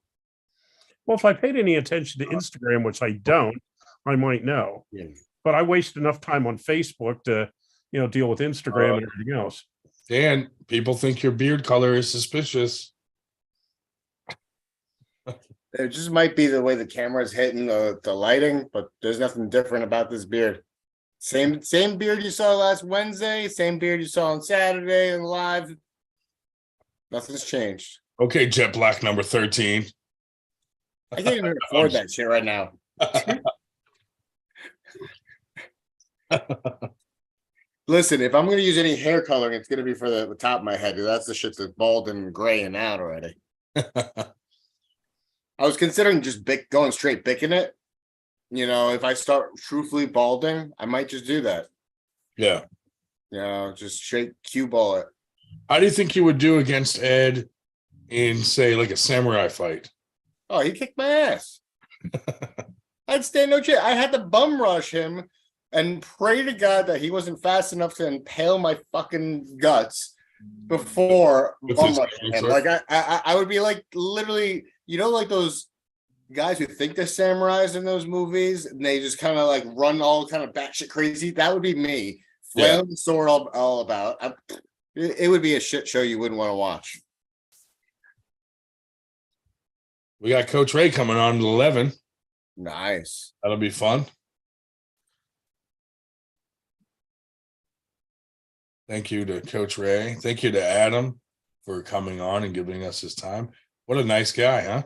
Well, if I paid any attention to Instagram, which I don't, I might know. Yeah. But I waste enough time on Facebook to, deal with Instagram and everything else. Dan, people think your beard color is suspicious. It just might be the way the camera's hitting the lighting, but there's nothing different about this beard. Same beard you saw last Wednesday, same beard you saw on Saturday and live. Nothing's changed. Okay, Jet Black number 13. I can't even afford that shit right now. Listen, if I'm going to use any hair coloring, it's going to be for the top of my head. That's the shit that's bald and graying out already. I was considering just going straight bicking it. If I start truthfully balding, I might just do that. Yeah. Just straight cue ball it. How do you think you would do against Ed in, say, like a samurai fight? Oh, he kicked my ass. I'd stand no chance. I had to bum rush him and pray to God that he wasn't fast enough to impale my fucking guts before bum rushing him. Like I would be like literally, like those guys who think they're samurais in those movies and they just kind of like run all kind of batshit crazy. That would be me, flailing the sword all about. It would be a shit show you wouldn't want to watch. We got Coach Ray coming on at 11. Nice. That'll be fun. Thank you to Coach Ray. Thank you to Adam for coming on and giving us his time. What a nice guy, huh?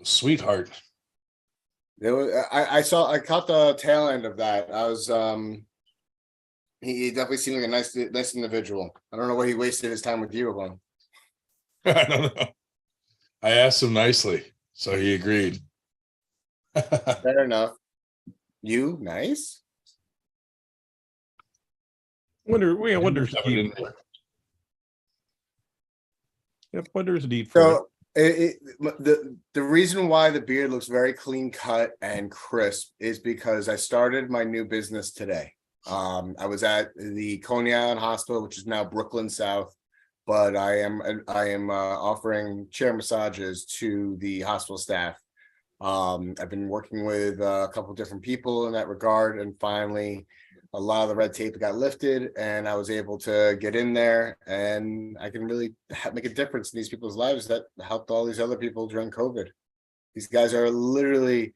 Sweetheart. There was, I caught the tail end of that. I was he definitely seemed like a nice individual. I don't know why he wasted his time with you alone. I don't know. I asked him nicely, so he agreed. Fair enough. You nice? Wonder Steve. Yep, wonders deep for So the reason why the beard looks very clean cut and crisp is because I started my new business today. I was at the Coney Island Hospital, which is now Brooklyn South, but I am offering chair massages to the hospital staff. I've been working with a couple different people in that regard, and finally a lot of the red tape got lifted and I was able to get in there, and I can really make a difference in these people's lives that helped all these other people during COVID. These guys are literally,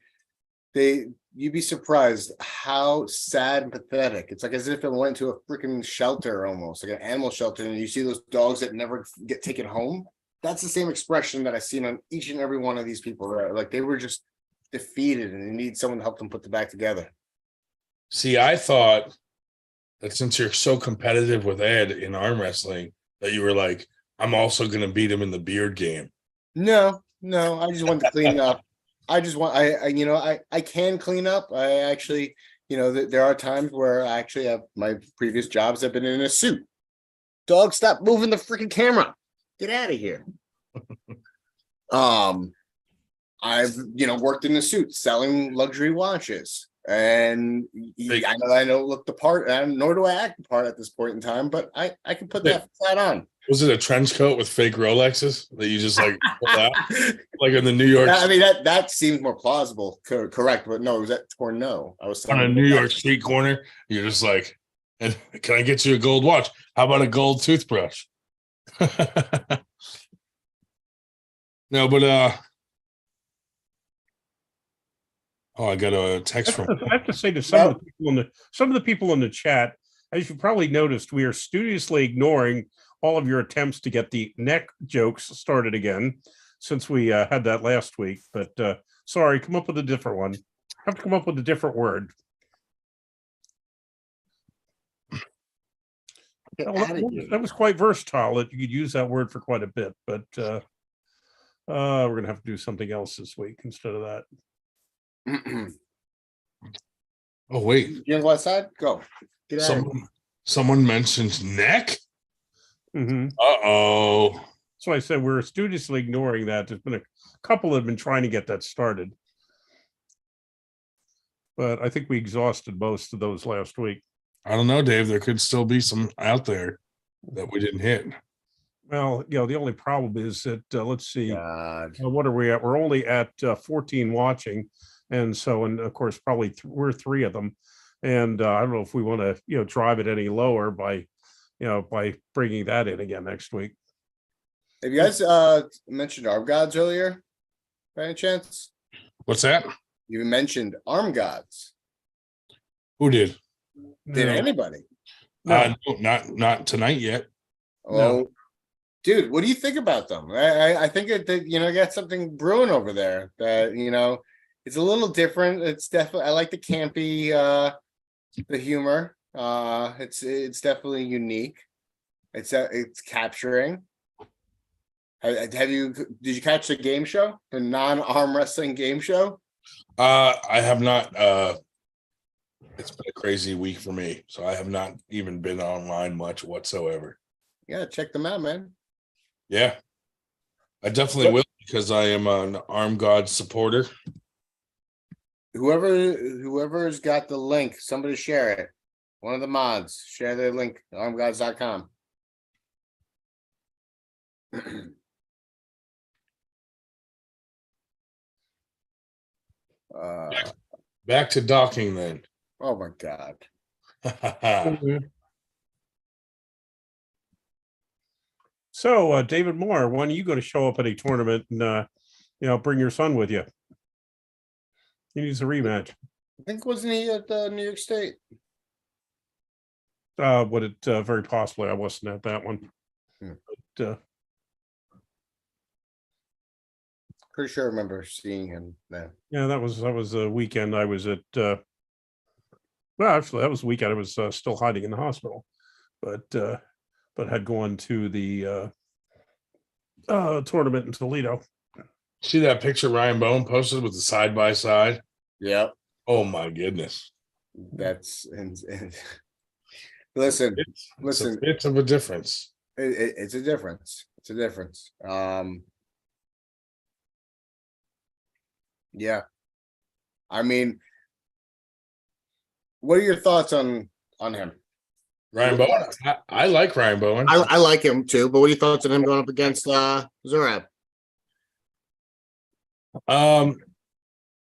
you'd be surprised how sad and pathetic. It's like as if it went to a freaking shelter, almost like an animal shelter, and you see those dogs that never get taken home. That's the same expression that I've seen on each and every one of these people. Right? Like they were just defeated and they need someone to help them put them back together. See, I thought that since you're so competitive with Ed in arm wrestling, that you were like, I'm also going to beat him in the beard game. No, I just want to clean up. I just want, I can clean up. I actually, there are times where I actually have my previous jobs have been in a suit. Dog, stop moving the freaking camera. Get out of here. I've, worked in a suit selling luxury watches. And I don't look the part, and nor do I act the part at this point in time, but I can put that flat on. Was it a trench coat with fake Rolexes that you just like pulled out? Like in the New York? I mean, that seems more plausible, correct, but no, it was that or no. I was on a New York street corner. You're just like, can I get you a gold watch? How about a gold toothbrush? No, but oh, I got a text from. I have to say to some of the people in the chat, as you probably noticed, we are studiously ignoring all of your attempts to get the neck jokes started again, since we had that last week. But sorry, come up with a different one. Have to come up with a different word. That was quite versatile. That you could use that word for quite a bit, but we're gonna have to do something else this week instead of that. Oh wait, you on the left side? Go. Get out. Someone mentioned neck. Mm-hmm. Uh-oh. So I said we're studiously ignoring that. There's been a couple that have been trying to get that started, but I think we exhausted most of those last week. I don't know, Dave. There could still be some out there that we didn't hit. Well, the only problem is that let's see, God. what are we at? We're only at 14 watching, and so, and of course, probably we're three of them, and I don't know if we want to, drive it any lower by bringing that in again next week. Have you guys mentioned arm gods earlier, by any chance? What's that? You mentioned arm gods. Who did? Did anybody? No. Not tonight yet. Oh, No. Dude, what do you think about them? I think that got something brewing over there. That it's a little different. It's definitely, I like the campy, the humor. It's definitely unique. It's capturing. Did you catch the game show, the non-arm wrestling game show? I have not. It's been a crazy week for me, so I have not even been online much whatsoever. Yeah, check them out, man. Yeah, I definitely will, because I am an Arm God supporter. Whoever's got the link, somebody share it. One of the mods, share their link, armgods.com. Back to docking then. Oh my God. So, David Moore, when are you going to show up at a tournament and bring your son with you. He needs a rematch. I think wasn't he at New York State? Would it very possibly? I wasn't at that one. But, Pretty sure I remember seeing him then. yeah, that was a weekend I was at. Well, actually, that was the weekend I was still hiding in the hospital, but had gone to the tournament in Toledo. See that picture Ryan Bowen posted with the side by side? Yep. Oh my goodness. That's and listen. It's of a difference. It's a difference. It's a difference. Yeah. I mean, what are your thoughts on him? Ryan Bowen. I like Ryan Bowen. I like him too, but what are your thoughts on him going up against Zurab?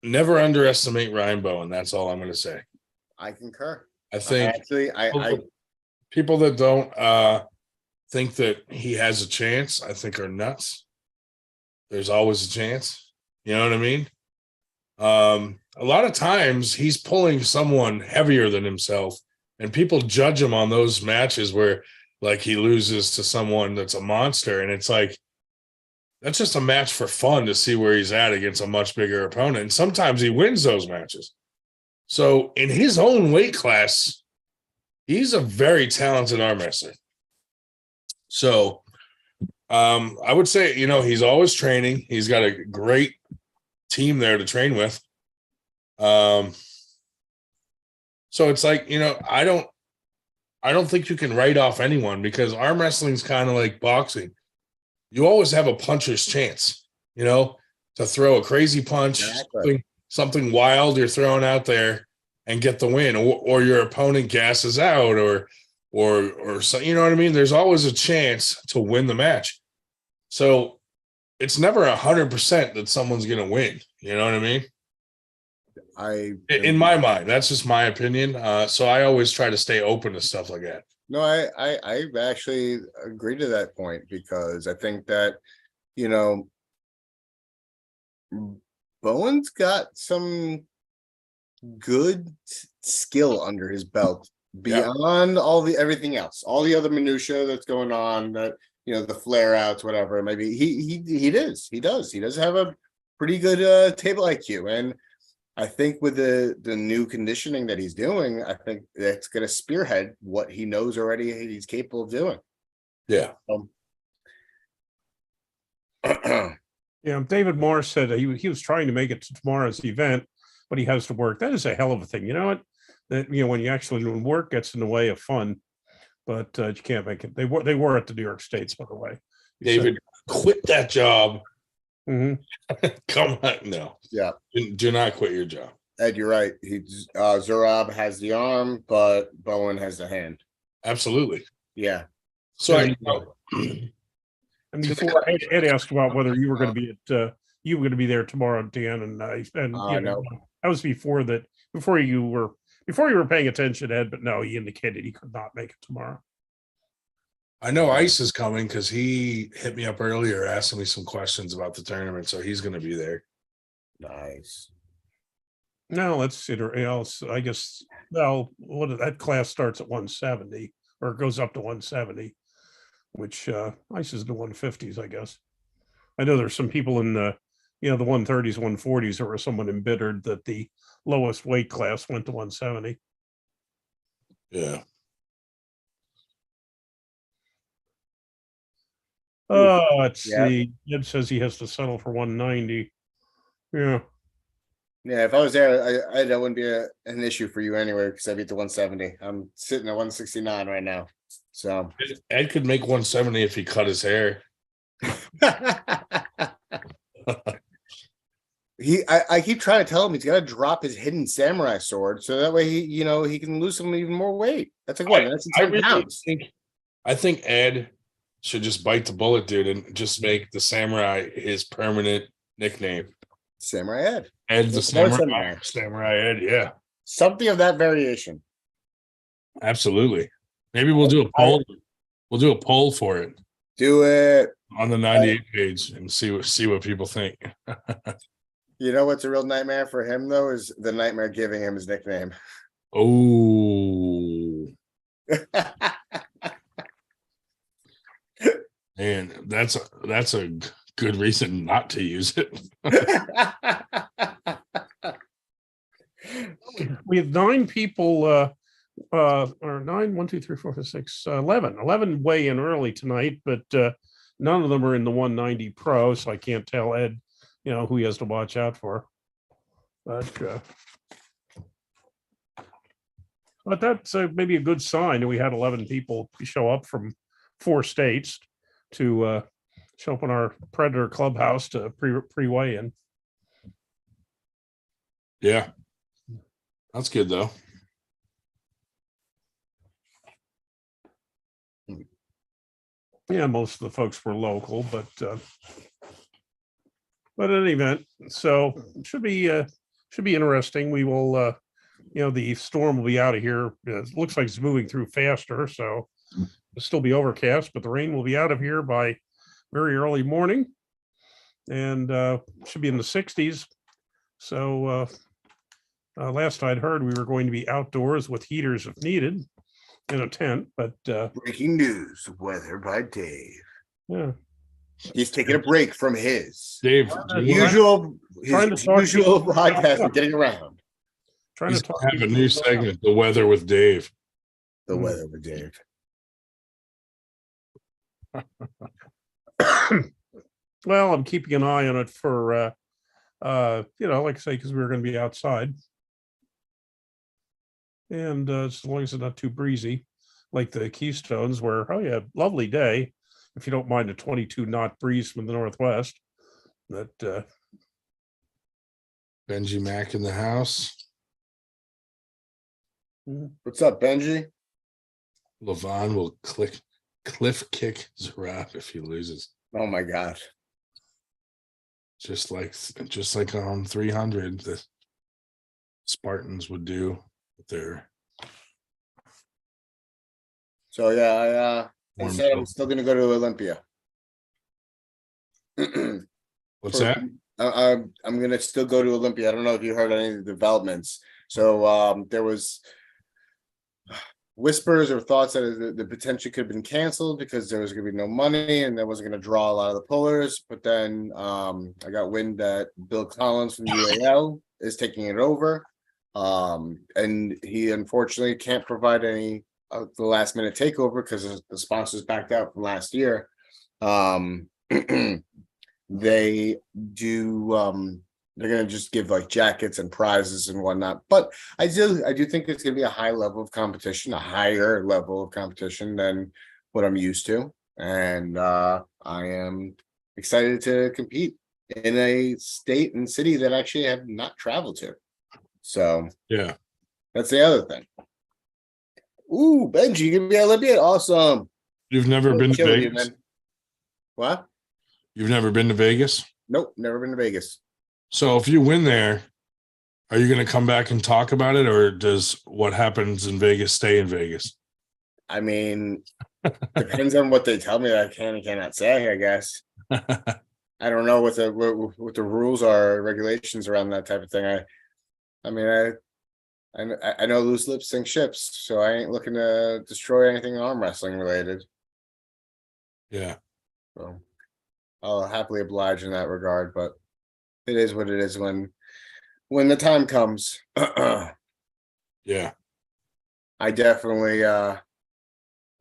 Never underestimate Ryan Bowen. That's all I'm going to say. I concur. I think I people that don't think that he has a chance, I think are nuts. There's always a chance. You know what I mean? A lot of times he's pulling someone heavier than himself, and people judge him on those matches where like he loses to someone that's a monster, and it's like that's just a match for fun to see where he's at against a much bigger opponent. And sometimes he wins those matches. So in his own weight class, he's a very talented arm wrestler. So I would say, he's always training. He's got a great team there to train with. So it's like, I don't think you can write off anyone, because arm wrestling is kind of like boxing. You always have a puncher's chance, to throw a crazy punch, something wild you're throwing out there and get the win, or your opponent gasses out, or so, you know what I mean? There's always a chance to win the match. So it's never 100% that someone's going to win. You know what I mean? In my mind, that's just my opinion. So I always try to stay open to stuff like that. No, I actually agree to that point, because I think that, Bowen's got some good skill under his belt beyond everything else, all the other minutia that's going on, that, the flare outs, whatever. Maybe he does have a pretty good table IQ. And I think with the new conditioning that he's doing, I think that's going to spearhead what he knows already he's capable of doing. Yeah. Yeah, David Morris said he was trying to make it to tomorrow's event, but he has to work. That is a hell of a thing. You know what? That when work gets in the way of fun, but you can't make it. They were at the New York States, by the way. David, quit that job. Mm-hmm. Come on, no. Yeah. Do not quit your job. Ed, you're right. Zurab has the arm, but Bowen has the hand. Absolutely. Yeah. So and before Ed asked about whether you were going to be there tomorrow, Dan, and no. That was before you were paying attention, Ed. But no, he indicated he could not make it tomorrow. I know Ice is coming because he hit me up earlier asking me some questions about the tournament, so he's going to be there. Nice. No, let's see. Else, I guess. Well, that class starts at 170, or it goes up to 170, which Ice is in the 150s, I guess. I know there's some people in the 130s, 140s, who were somewhat embittered that the lowest weight class went to 170. Yeah. Let's see. Ed says he has to settle for 190. Yeah. Yeah, if I was there, that wouldn't be an issue for you anyway, because I'd be at the 170. I'm sitting at 169 right now. So Ed could make 170 if he cut his hair. I keep trying to tell him he's got to drop his hidden samurai sword, so that way he can lose some even more weight. That's like what? That's 10 pounds. I think Ed should just bite the bullet, dude, and just make the samurai his permanent nickname. Samurai Ed. Ed's the samurai. Samurai Ed, yeah. Something of that variation. Absolutely. Maybe we'll do a poll. We'll do a poll for it. Do it. on the 98 page and see what people think. You know what's a real nightmare for him though is the nightmare giving him his nickname. Oh, and that's a good reason not to use it. We have 9 people, or 9, 1, 2, 3, 4, 5, 6, 11 weigh in early tonight, but none of them are in the 190 Pro, so I can't tell Ed, who he has to watch out for. But that's maybe a good sign that we had 11 people show up from 4 states to show up in our Predator Clubhouse to pre-weigh in. Yeah, that's good though. Yeah, most of the folks were local, but in any event, so it should be interesting. We will, the storm will be out of here. It looks like it's moving through faster, so it'll still be overcast, but the rain will be out of here by very early morning, and should be in the 60s. So last I'd heard, we were going to be outdoors with heaters if needed in a tent, but Breaking news, weather by Dave. yeah. He's taking a break from his Dave, Trying to talk to usual you. podcast of getting around. Trying he's to talk gonna have a new segment, The Weather with Dave. The weather with Dave. Well, I'm keeping an eye on it for like I say, because we were going to be outside, and as long as it's not too breezy, like the Keystones, where lovely day, if you don't mind a 22 knot breeze from the northwest. That Benji Mack in the house. What's up, Benji? Levon will cliff kick Zarab if he loses. Oh my God. Just like on 300, the Spartans would do with their. So yeah, I Warm said I'm tone. still gonna go to Olympia. What's that? I'm gonna still go to Olympia. I don't know if you heard any of the developments. So there was whispers or thoughts that the potential could have been canceled because there was going to be no money and that wasn't going to draw a lot of the pullers. But then I got wind that Bill Collins from UAL is taking it over. And he unfortunately can't provide any of the last minute takeover because the sponsors backed out from last year. They do they're gonna just give like jackets and prizes and whatnot. But I do think it's gonna be a high level of competition, a higher level of competition than what I'm used to. And I am excited to compete in a state and city that actually have not traveled to. So Yeah. that's the other thing. Ooh, Benji, you gonna be at Olympia? Awesome. You've never been to Chilling Vegas? you, man. What? You've never been to Vegas? Nope, never been to Vegas. So if you win there, are you going to come back and talk about it, or does what happens in Vegas stay in Vegas? I mean, depends on what they tell me that I can and cannot say, I guess. I don't know what the rules are, regulations around that type of thing. I know loose lips sink ships, so I ain't looking to destroy anything arm wrestling related. Yeah. So I'll happily oblige in that regard, but it is what it is when the time comes. Yeah. I definitely I'm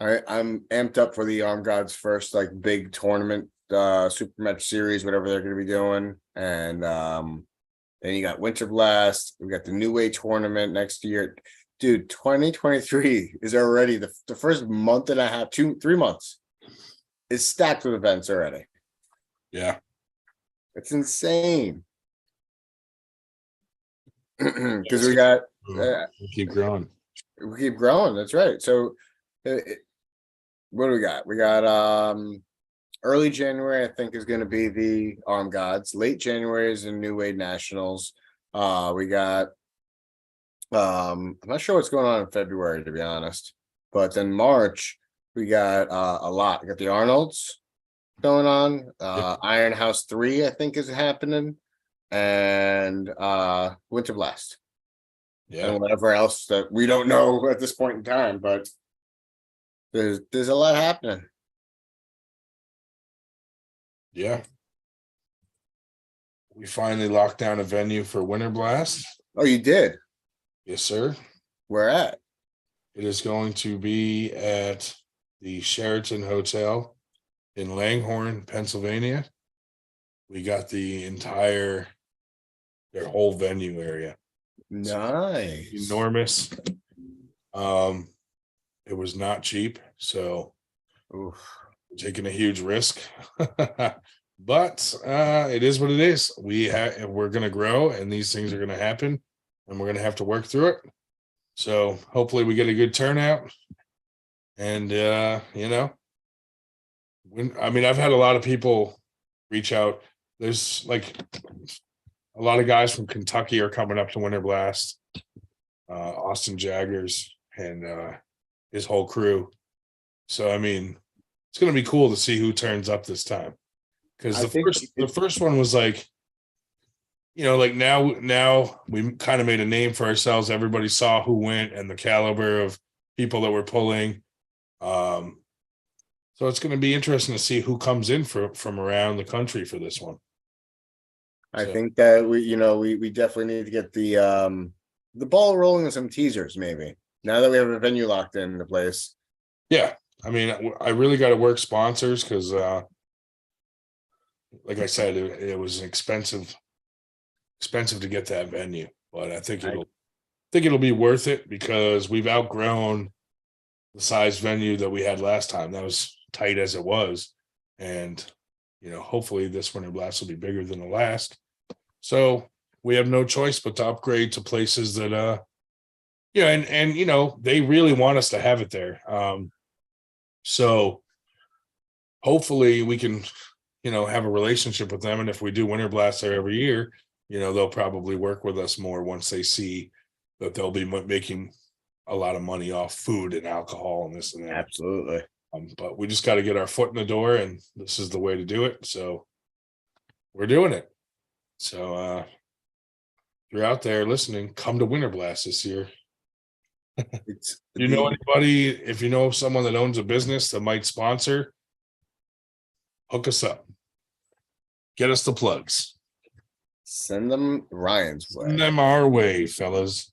amped up for the Arm Gods first like big tournament, super match series, whatever they're gonna be doing. And then you got Winter Blast, we got the New Way tournament next year. Dude, 2023 is already the first month and a half, 3 months is stacked with events already. Yeah. It's insane. Because we got We keep growing. we keep growing. That's right. So what do we got? We got early January, I think, is going to be the Arm Gods. Late January is the New Way Nationals. We got I'm not sure what's going on in February, to be honest. But then March, we got a lot. We got the Arnolds, going on. Iron House 3, I think, is happening, and Winter Blast, Yeah. and whatever else that we don't know at this point in time. But there's a lot happening. Yeah. We finally locked down a venue for Winter Blast. Oh, you did? Yes, sir. Where at? It is going to be at the Sheraton Hotel in Langhorne, Pennsylvania. We got their whole venue area. Nice. Enormous. It was not cheap, so Oof. taking a huge risk. But it is what it is. We're gonna grow, and these things are gonna happen, and we're gonna have to work through it. So hopefully we get a good turnout. And I've had a lot of people reach out. There's like a lot of guys from Kentucky are coming up to Winter Blast. Austin Jaggers and his whole crew. So I mean, it's gonna be cool to see who turns up this time. Because the first one was like, like now we kind of made a name for ourselves. Everybody saw who went and the caliber of people that were pulling. So it's going to be interesting to see who comes in from around the country for this one. I think that we definitely need to get the ball rolling with some teasers, maybe. Now that we have a venue locked in the place. Yeah, I mean, I really got to work sponsors because, like I said, it was expensive to get that venue, but I think it'll be worth it because we've outgrown the size venue that we had last time. That was tight as it was, and hopefully this Winter Blast will be bigger than the last. So we have no choice but to upgrade to places that and they really want us to have it there. So hopefully we can have a relationship with them, and if we do Winter Blast there every year, they'll probably work with us more once they see that they'll be making a lot of money off food and alcohol and this and that. Absolutely. But we just got to get our foot in the door, and this is the way to do it. So we're doing it. So if you're out there listening, come to Winter Blast this year. Anybody, if you know someone that owns a business that might sponsor, hook us up. Get us the plugs. Send them Ryan's way. Send them our way, fellas.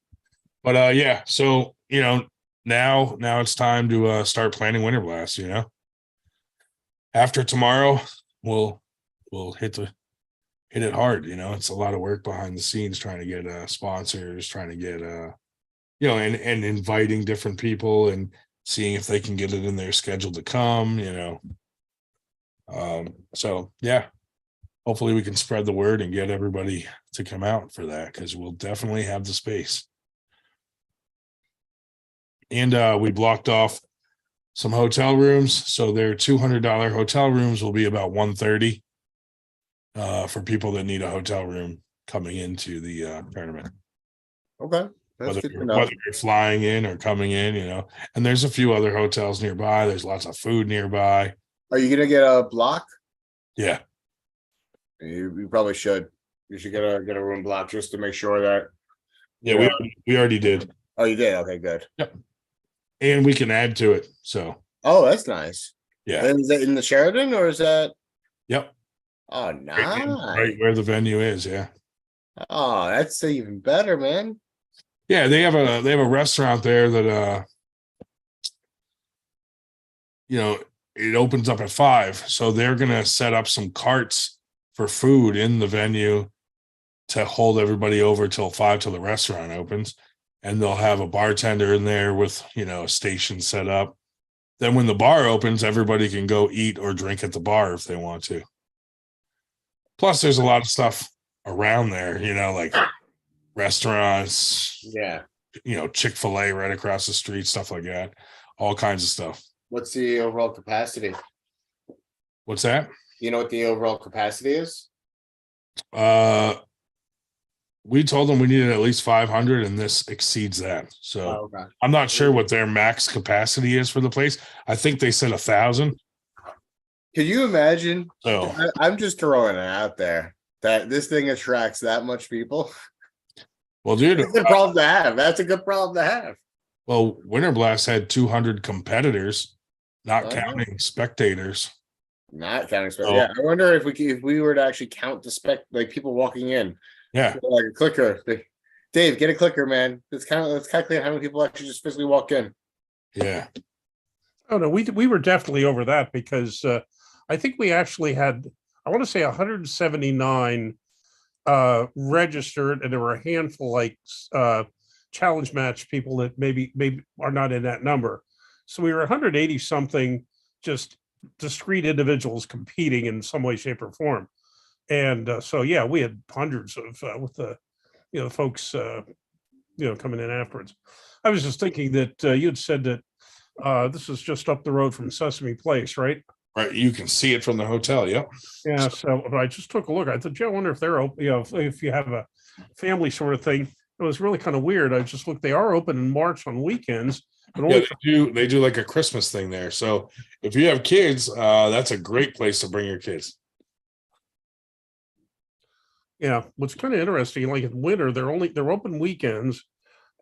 But yeah, so now it's time to start planning Winter Blast. After tomorrow, we'll hit it hard. It's a lot of work behind the scenes trying to get sponsors, trying to get and inviting different people and seeing if they can get it in their schedule to come. So yeah, hopefully we can spread the word and get everybody to come out for that, because we'll definitely have the space. And we blocked off some hotel rooms, so their $200 hotel rooms will be about $130 for people that need a hotel room coming into the tournament. Okay, whether you're flying in or coming in, and there's a few other hotels nearby. There's lots of food nearby. Are you gonna get a block? Yeah, you probably should. You should get a room block just to make sure that. Yeah, we already did. Oh, you did? Okay, good. Yep. And we can add to it. So. Oh, that's nice. Yeah. And is that in the Sheraton or is that? Yep. Oh, nice. Right where the venue is. Yeah. Oh, that's even better, man. Yeah, they have a restaurant there that it opens up at 5, so they're gonna set up some carts for food in the venue to hold everybody over till 5 till the restaurant opens, and they'll have a bartender in there with a station set up. Then when the bar opens, everybody can go eat or drink at the bar if they want to. Plus, there's a lot of stuff around there, like restaurants. Yeah. Chick-fil-A right across the street, stuff like that. All kinds of stuff. What's the overall capacity? What's that? You know what the overall capacity is? We told them we needed at least 500, and this exceeds that. So okay. I'm not sure what their max capacity is for the place. I think they said 1,000. Can you imagine? So, I'm just throwing it out there that this thing attracts that much people. well, dude, It's a good problem to have. That's a good problem to have. well, Winter Blast had 200 competitors, not I know. counting spectators. Not counting spec. Oh. Yeah, I wonder if we were to actually count the like people walking in, Yeah. like a clicker. Dave, get a clicker, man. Let's calculate how many people actually just physically walk in. Yeah. Oh no, we were definitely over that because I think we actually had, I want to say 179 registered, and there were a handful like challenge match people that maybe are not in that number. So we were 180 something just discrete individuals competing in some way, shape, or form. And so yeah, we had hundreds of with the folks coming in afterwards. I was just thinking that you'd said that this is just up the road from Sesame Place, right? Right. You can see it from the hotel. Yep. Yeah. So but I just took a look. I thought, I wonder if they're open, if you have a family sort of thing. It was really kind of weird. I just looked, they are open in March on weekends, but only Yeah, they do like a Christmas thing there. So if you have kids, that's a great place to bring your kids. yeah. What's kind of interesting, like in winter, they're open weekends,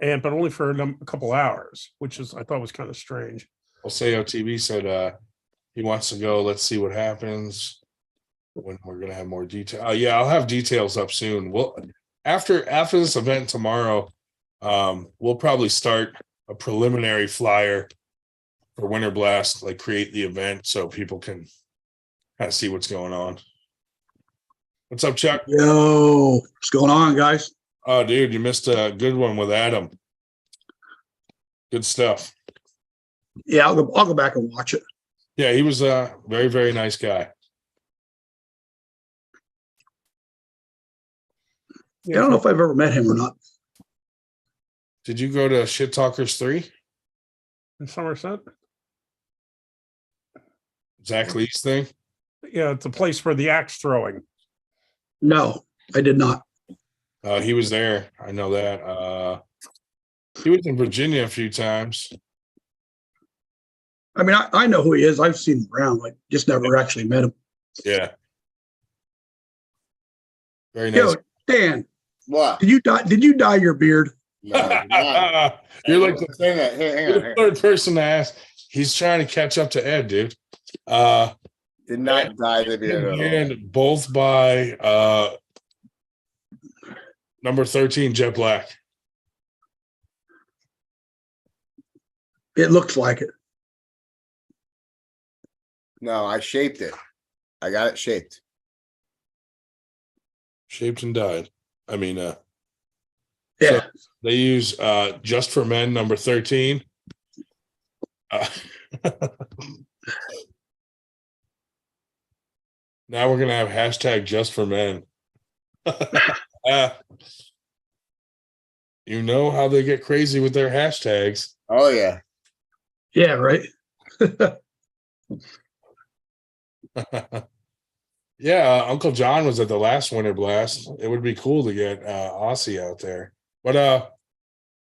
but only for a couple hours, which is I thought was kind of strange. Well, Sayo TV said he wants to go. Let's see what happens when we're gonna have more detail. Yeah, I'll have details up soon. Well, after this event tomorrow, we'll probably start a preliminary flyer for Winter Blast, like create the event so people can kind of see what's going on. What's up, Chuck? Yo, what's going on, guys? Oh, dude, you missed a good one with Adam. Good stuff. Yeah, I'll go back and watch it. Yeah, he was a very, very nice guy. Yeah, I don't know if I've ever met him or not. Did you go to Shit Talkers 3? In Somerset. Zach Lee's thing? Yeah, it's a place for the axe throwing. No, I did not. He was there. I know that. He was in Virginia a few times. I mean, I know who he is. I've seen him around. I just never actually met him. Yeah. Very nice. Yo, Dan, What? did you dye your beard? No, not. You're like the, Hang on, hang you're on, the hang on. third person to ask. He's trying to catch up to Ed, dude. Did not dye the beard at all. And both by number 13, Jet Black. It looks like it. No, I shaped it. I got it shaped. Shaped and dyed. I mean, Yeah. So they use Just for Men number 13. Now we're gonna have hashtag Just for Men. You know how they get crazy with their hashtags. Oh yeah. Yeah, right. Yeah, Uncle John was at the last Winter Blast. It would be cool to get Aussie out there, but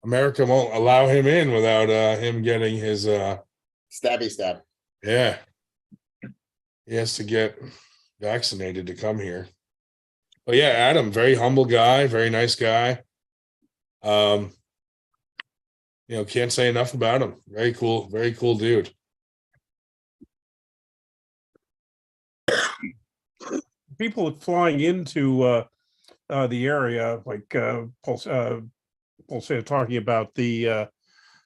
America won't allow him in without him getting his Stabby stab. yeah. He has to get vaccinated to come here. But yeah, Adam, very humble guy, very nice guy. Can't say enough about him. Very cool dude. People flying into the area, like Paul said, talking about the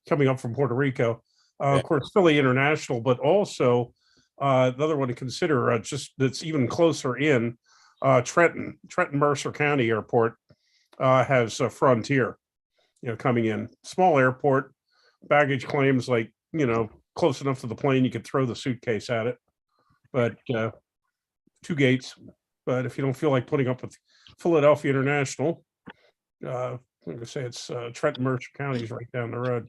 coming up from Puerto Rico. Of course, Philly International, but also the other one to consider, just that's even closer in, Trenton Mercer County Airport has Frontier, coming in. Small airport, baggage claims like, close enough to the plane you could throw the suitcase at it, but 2 gates. But if you don't feel like putting up with Philadelphia International, I'm going to say it's Trenton Mercer County is right down the road.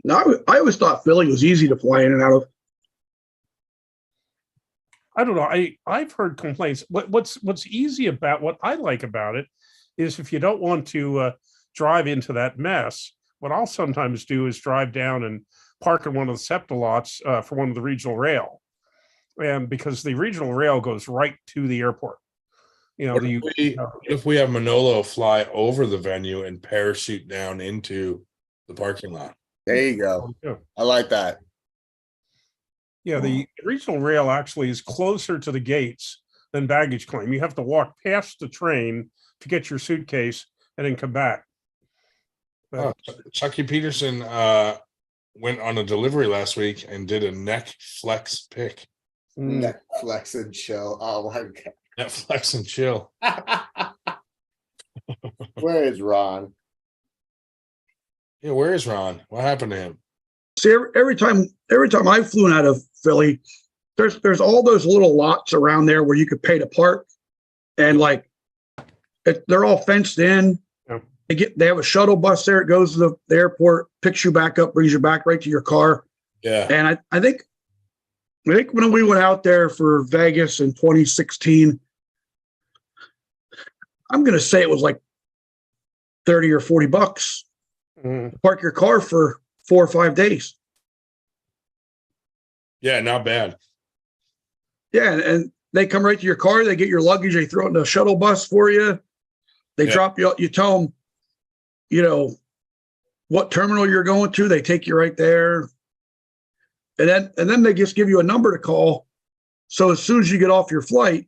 Now, I always thought Philly was easy to fly in and out of. I don't know. I've heard complaints. What's easy about what I like about it is if you don't want to drive into that mess, what I'll sometimes do is drive down and park in one of the SEPTA lots for one of the regional rail. and because the regional rail goes right to the airport. You know, What if we have Manolo fly over the venue and parachute down into the parking lot? There you go. I like that. Yeah, the regional rail actually is closer to the gates than baggage claim. You have to walk past the train to get your suitcase and then come back. But, Chucky Peterson went on a delivery last week and did a neck flex pick. Neck flex and chill. Oh my god. Neck flex and chill. Where is Ron? Yeah, where is Ron? What happened to him? See, every time I've flown out of Philly, there's all those little lots around there where you could pay to park, and like they're all fenced in. Yeah. They have a shuttle bus there. It goes to the airport, picks you back up, brings you back right to your car. Yeah. And I think when we went out there for Vegas in 2016, I'm going to say it was like $30 or $40 to park your car for 4 or 5 days. Yeah, not bad. Yeah, and they come right to your car. They get your luggage. They throw it in a shuttle bus for you. They drop you. You tell them, you know, what terminal you're going to. They take you right there, and then they just give you a number to call. So as soon as you get off your flight,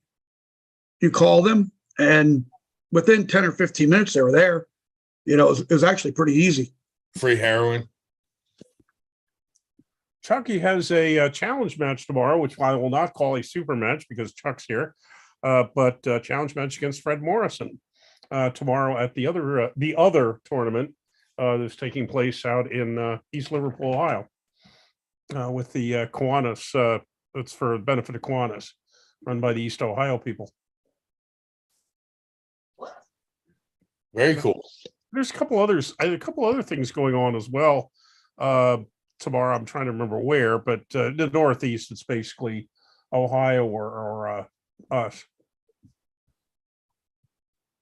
you call them, and within 10 or 15 minutes, they were there. You know, it was actually pretty easy. Free heroin. Chucky has a challenge match tomorrow, which I will not call a super match because Chuck's here, but challenge match against Fred Morrison tomorrow at the other tournament that's taking place out in East Liverpool, Ohio, with the Kiwanis. It's for the benefit of Kiwanis, run by the East Ohio people. Very cool. There's a couple other things going on as well. Tomorrow, I'm trying to remember where, but the Northeast, it's basically Ohio or us.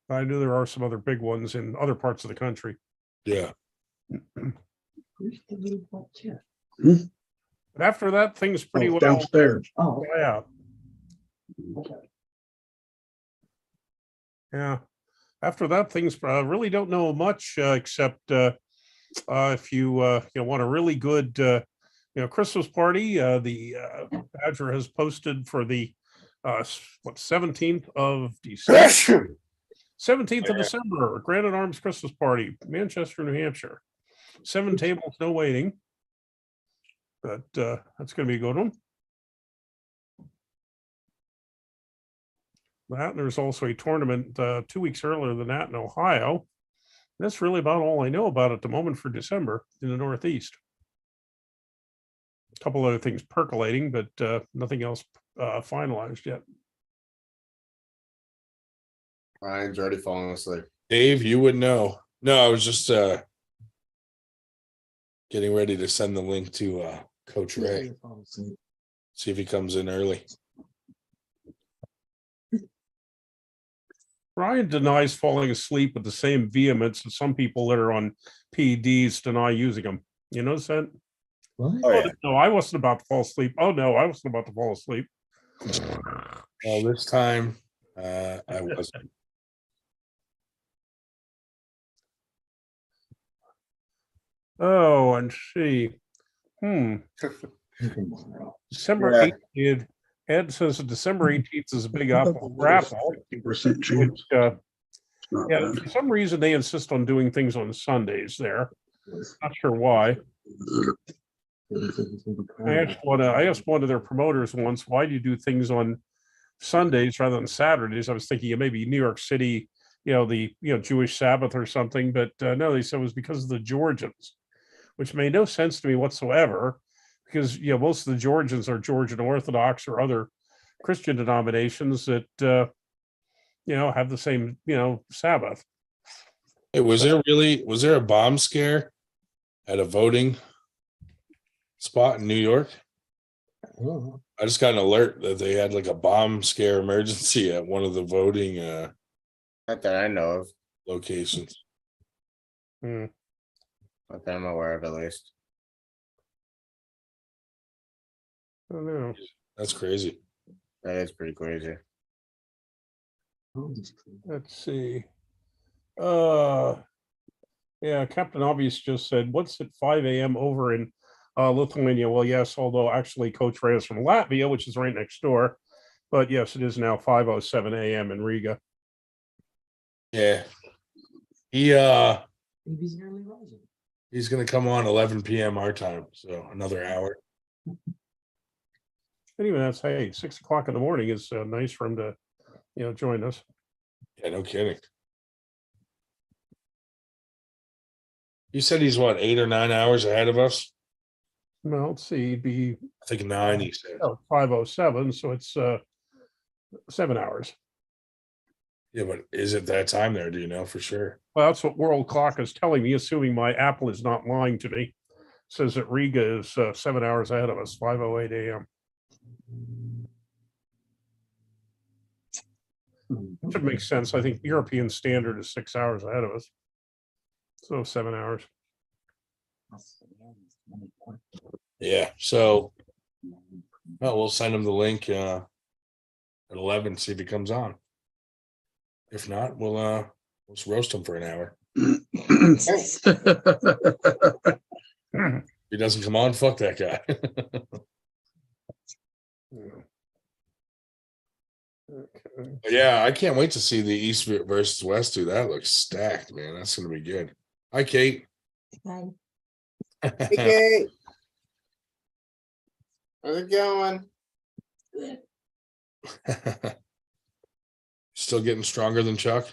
I knew there are some other big ones in other parts of the country. Yeah. But after that, things pretty well downstairs. Oh, yeah. Yeah. After that, things really don't know much except if you want a really good Christmas party. The Badger has posted for the 17th of December. 17th of December, Granite Arms Christmas Party, Manchester, New Hampshire. 7 tables, no waiting. But that's going to be a good one. That, and there's also a tournament 2 weeks earlier than that in Ohio. That's really about all I know about at the moment for December in the Northeast. A couple other things percolating, but nothing else finalized yet. Ryan's already falling asleep. Dave, you would know. No, I was just getting ready to send the link to Coach Ray. See if he comes in early. Ryan denies falling asleep with the same vehemence as some people that are on PEDs deny using them. You notice that? Oh, yeah. No, I wasn't about to fall asleep. Oh, no, I wasn't about to fall asleep. Well, this time I wasn't. Oh, and see. December 18th. Ed says that December 18th is a big apple raffle. 50% chance. Which, Not yeah, bad. for some reason they insist on doing things on Sundays there. Not sure why. I asked one of their promoters once, why do you do things on Sundays rather than Saturdays? I was thinking maybe New York City, the Jewish Sabbath or something, but no, they said it was because of the Georgians, which made no sense to me whatsoever, because most of the Georgians are Georgian Orthodox or other Christian denominations that have the same Sabbath. Hey, was there a bomb scare at a voting spot in New York? I just got an alert that they had like a bomb scare emergency at one of the voting Not that I know of. locations. Not that I'm aware of, at least. I don't know. That's crazy. That is pretty crazy. Let's see. Yeah, Captain Obvious just said, what's at 5 a.m. over in Lithuania? Well, yes, although actually Coach Ray is from Latvia, which is right next door. But yes, it is now 5:07 a.m. in Riga. Yeah. He's gonna come on 11 p.m. our time, so another hour. Anyway, that's 6 o'clock in the morning is nice for him to, join us. Yeah, no kidding. You said he's what, 8 or 9 hours ahead of us? Well, let's see, it'd be I think 9, he said. 5:07, so it's 7 hours. Yeah, but is it that time there? Do you know for sure? Well, that's what World Clock is telling me, assuming my Apple is not lying to me. It says that Riga is 7 hours ahead of us, 5:08 a.m. Should make sense. I think European standard is 6 hours ahead of us. So 7 hours. Yeah. So we'll send him the link at 11, see if he comes on. If not, we'll just roast him for an hour. If he doesn't come on, fuck that guy. Okay. Yeah, I can't wait to see the East versus West, dude. That looks stacked, man. That's gonna be good. Hi, Kate. Hi. Hey, Kate. How's it going? Still getting stronger than Chuck?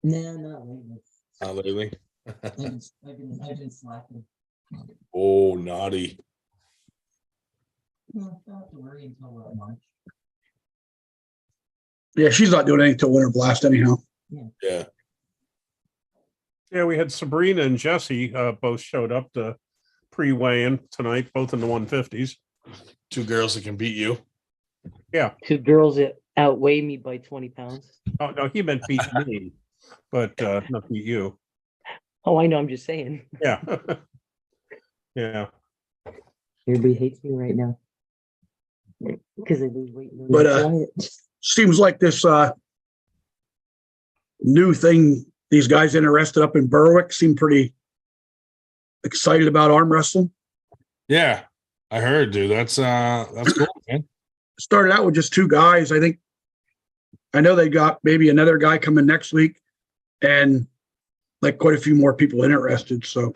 No, not lately. Not lately. I've been slacking. Oh, naughty. No, don't have to worry until March. Yeah, she's not doing anything till Winter Blast anyhow. Yeah. Yeah, we had Sabrina and Jesse both showed up to pre-weigh-in tonight, both in the 150s. 2 girls that can beat you. Two girls that outweigh me by 20 pounds. Oh, no, he meant beat me, but not beat you. Oh, I know. I'm just saying. Yeah. Yeah. Everybody hates me right now because I lose weight. But seems like this new thing, these guys interested up in Berwick seem pretty excited about arm wrestling. Yeah, I heard, dude. That's cool, man. Started out with just 2 guys. I know they got maybe another guy coming next week, and like quite a few more people interested. So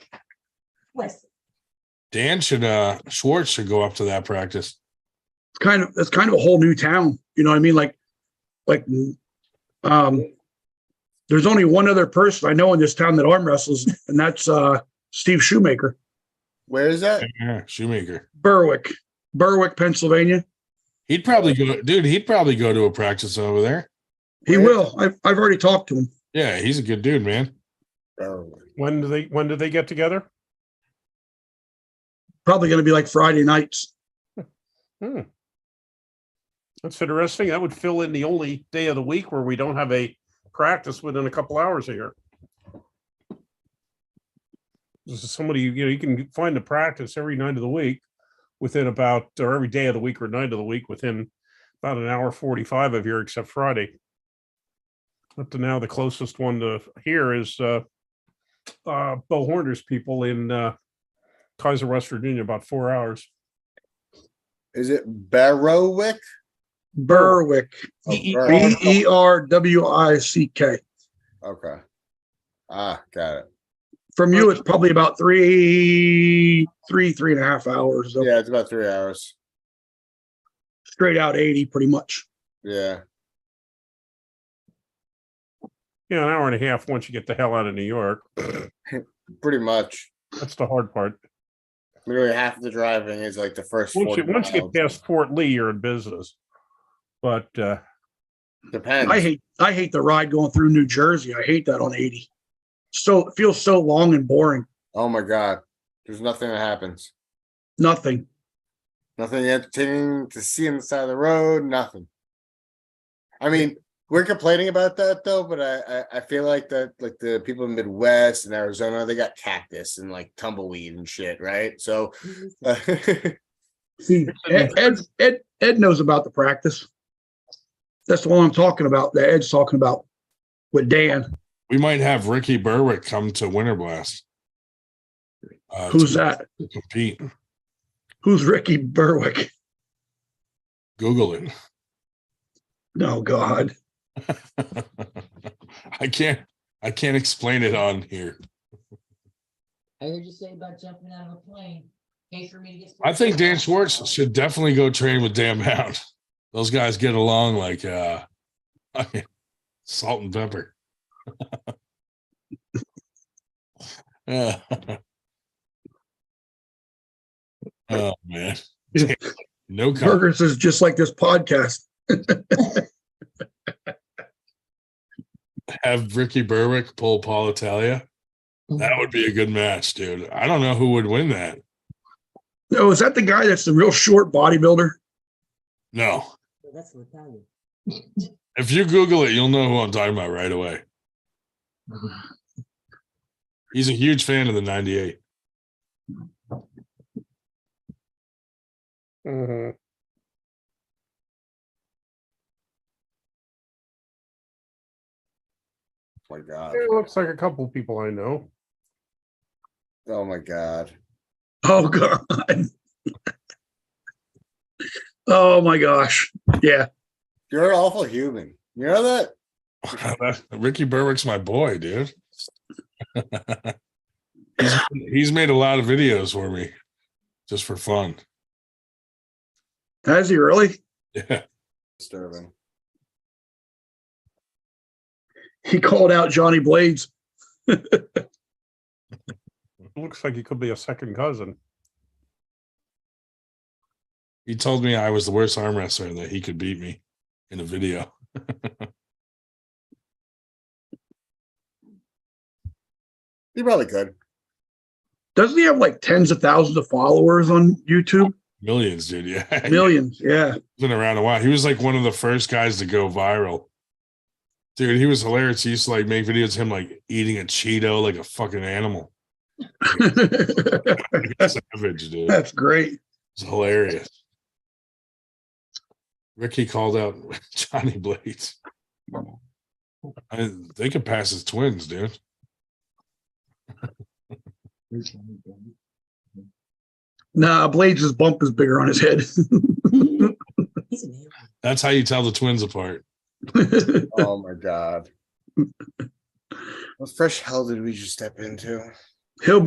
Dan Schwartz should go up to that practice. that's kind of a whole new town. You know what I mean? Like there's only one other person I know in this town that arm wrestles, and that's Steve Shoemaker. Where is that? Yeah, Shoemaker. Berwick, Pennsylvania. He'd probably go, dude. He'd probably go to a practice over there. He will. I've already talked to him. Yeah, he's a good dude, man. When do they get together? Probably going to be like Friday nights. That's interesting. That would fill in the only day of the week where we don't have a practice within a couple hours of here. This is somebody, you can find a practice every night of the week within or every day of the week or night of the week within about an hour 45 of here, except Friday. Up to now, the closest one to here is Bo Horner's people in Kaiser, West Virginia, about 4 hours. Is it Berwick? Berwick. Berwick. Okay. Got it. From you, it's probably about 3.5 hours. Yeah, it's about 3 hours. Straight out 80, pretty much. Yeah. An hour and a half once you get the hell out of New York. Pretty much. That's the hard part. Literally half of the driving is like the first. Once you get past Fort Lee, you're in business. But depends. I hate the ride going through New Jersey. I hate that on 80. So it feels so long and boring. Oh my God. There's nothing that happens. Nothing. Nothing entertaining to see on the side of the road. Nothing. I mean, we're complaining about that though, but I feel like that, like the people in the Midwest and Arizona, they got cactus and like tumbleweed and shit, right? So See, Ed knows about the practice. That's the one I'm talking about. That Ed's talking about with Dan. We might have Ricky Berwick come to Winter Blast. Who's that? to compete? Who's Ricky Berwick? Google it. No, God. I can't explain it on here. I heard you say about jumping out of a plane. Pay for me to get. I think Dan Schwartz should definitely go train with Dan Mount. Those guys get along like salt and pepper. Oh man. No comment. Burgers is just like this podcast. Have Ricky Berwick pull Paul Italia. That would be a good match, dude. I don't know who would win that. No, is that the guy that's the real short bodybuilder? No. That's Italian. If you Google it, you'll know who I'm talking about right away. He's a huge fan of the 98. Mhm. Oh my God. It looks like a couple people I know. Oh my God. Oh, God. Oh, my gosh. Yeah. You're an awful human. You know that? Ricky Berwick's my boy, dude. he's made a lot of videos for me just for fun. Has he really? Yeah. Disturbing. He called out Johnny Blades. Looks like he could be a second cousin. He told me I was the worst arm wrestler and that he could beat me in a video. He probably could. Doesn't he have like tens of thousands of followers on YouTube? Millions, dude. Yeah. Millions. Yeah. He's been around a while. He was like one of the first guys to go viral. Dude, he was hilarious. He used to like make videos of him like eating a Cheeto like a fucking animal. Savage, dude. That's great. It's hilarious. Ricky called out Johnny Blades. They could pass as twins, dude. Nah, Blades' bump is bigger on his head. That's how you tell the twins apart. Oh my God. What fresh hell did we just step into? He'll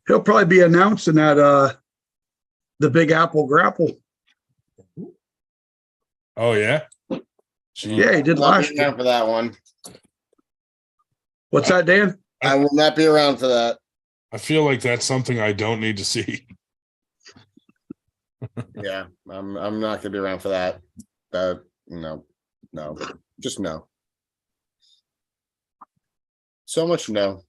probably be announcing that the Big Apple grapple. Oh yeah. Yeah, he did I'll last be year. around for that one. What's that, Dan? I will not be around for that. I feel like that's something I don't need to see. Yeah, I'm not gonna be around for that. No, just no. So much no.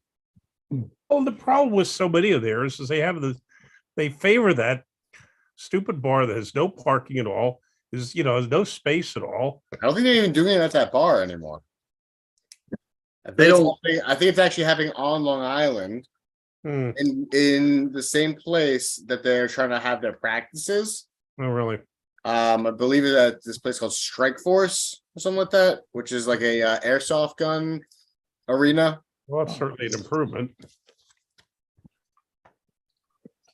Well, the problem with so many of theirs is they favor that stupid bar that has no parking at all, has no space at all. I don't think they're even doing it at that bar anymore. I They think, don't- I think it's actually happening on Long Island Hmm. in the same place that they're trying to have their practices. Oh, really? I believe it's at this place called Strike Force or something like that, which is like a airsoft gun arena. Well, that's certainly an improvement.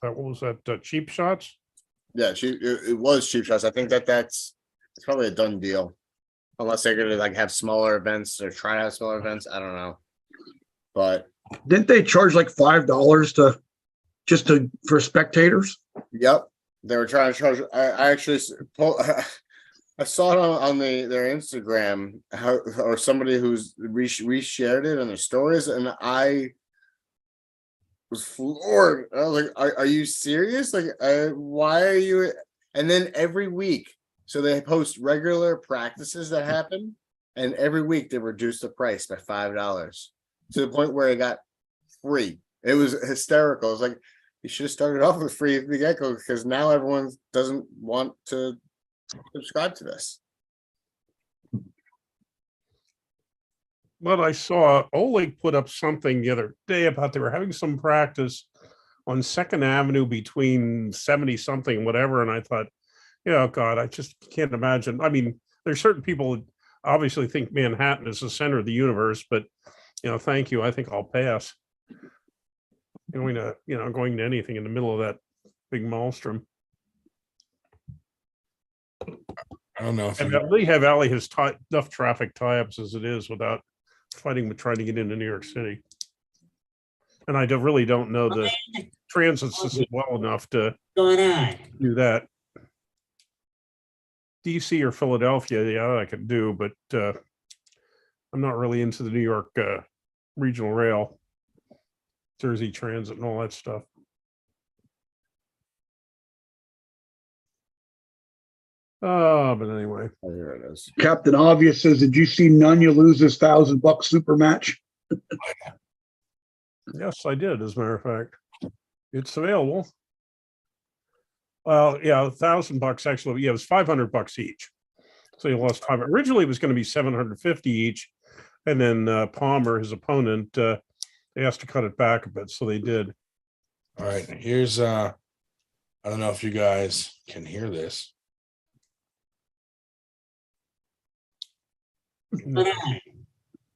What was that? Cheap Shots? Yeah, it was Cheap Shots. I think that's it's probably a done deal, unless they're gonna like have smaller events or try to have smaller events. I don't know, but Didn't they charge like $5 for spectators? yep, they were trying to charge. I actually I saw it on their Instagram or somebody who's reshared it on their stories, and I was floored. I was like, "Are you serious? Like, why are you?" And then every week, so they post regular practices that happen, and every week they reduce the price by $5 to the point where it got free. It was hysterical. It was like, you should have started off with free at the get-go, because now everyone doesn't want to subscribe to this. But I saw Oleg put up something the other day about they were having some practice on Second Avenue between 70 something, whatever. And I thought, yeah, oh God, I just can't imagine. I mean, there's certain people that obviously think Manhattan is the center of the universe, but thank you. I think I'll pass. Going to anything in the middle of that big maelstrom. I don't know if And you, Lehigh Valley has enough traffic tie-ups as it is without fighting with trying to get into New York City. And I really don't know the transit system well enough to What's going on? do that. DC or Philadelphia, yeah, I could do, but I'm not really into the New York regional rail, Jersey Transit, and all that stuff. But anyway, Oh, here it is. Captain Obvious says, "Did you see Nunya lose his $1,000 super match?" yes, I did. As a matter of fact, it's available. Well, yeah, $1,000 actually. Yeah, it was $500 each. So he lost five. Originally, it was going to be $750 each, and then Palmer, his opponent, they asked to cut it back a bit, so they did. all right, here's I don't know if you guys can hear this. What's going on?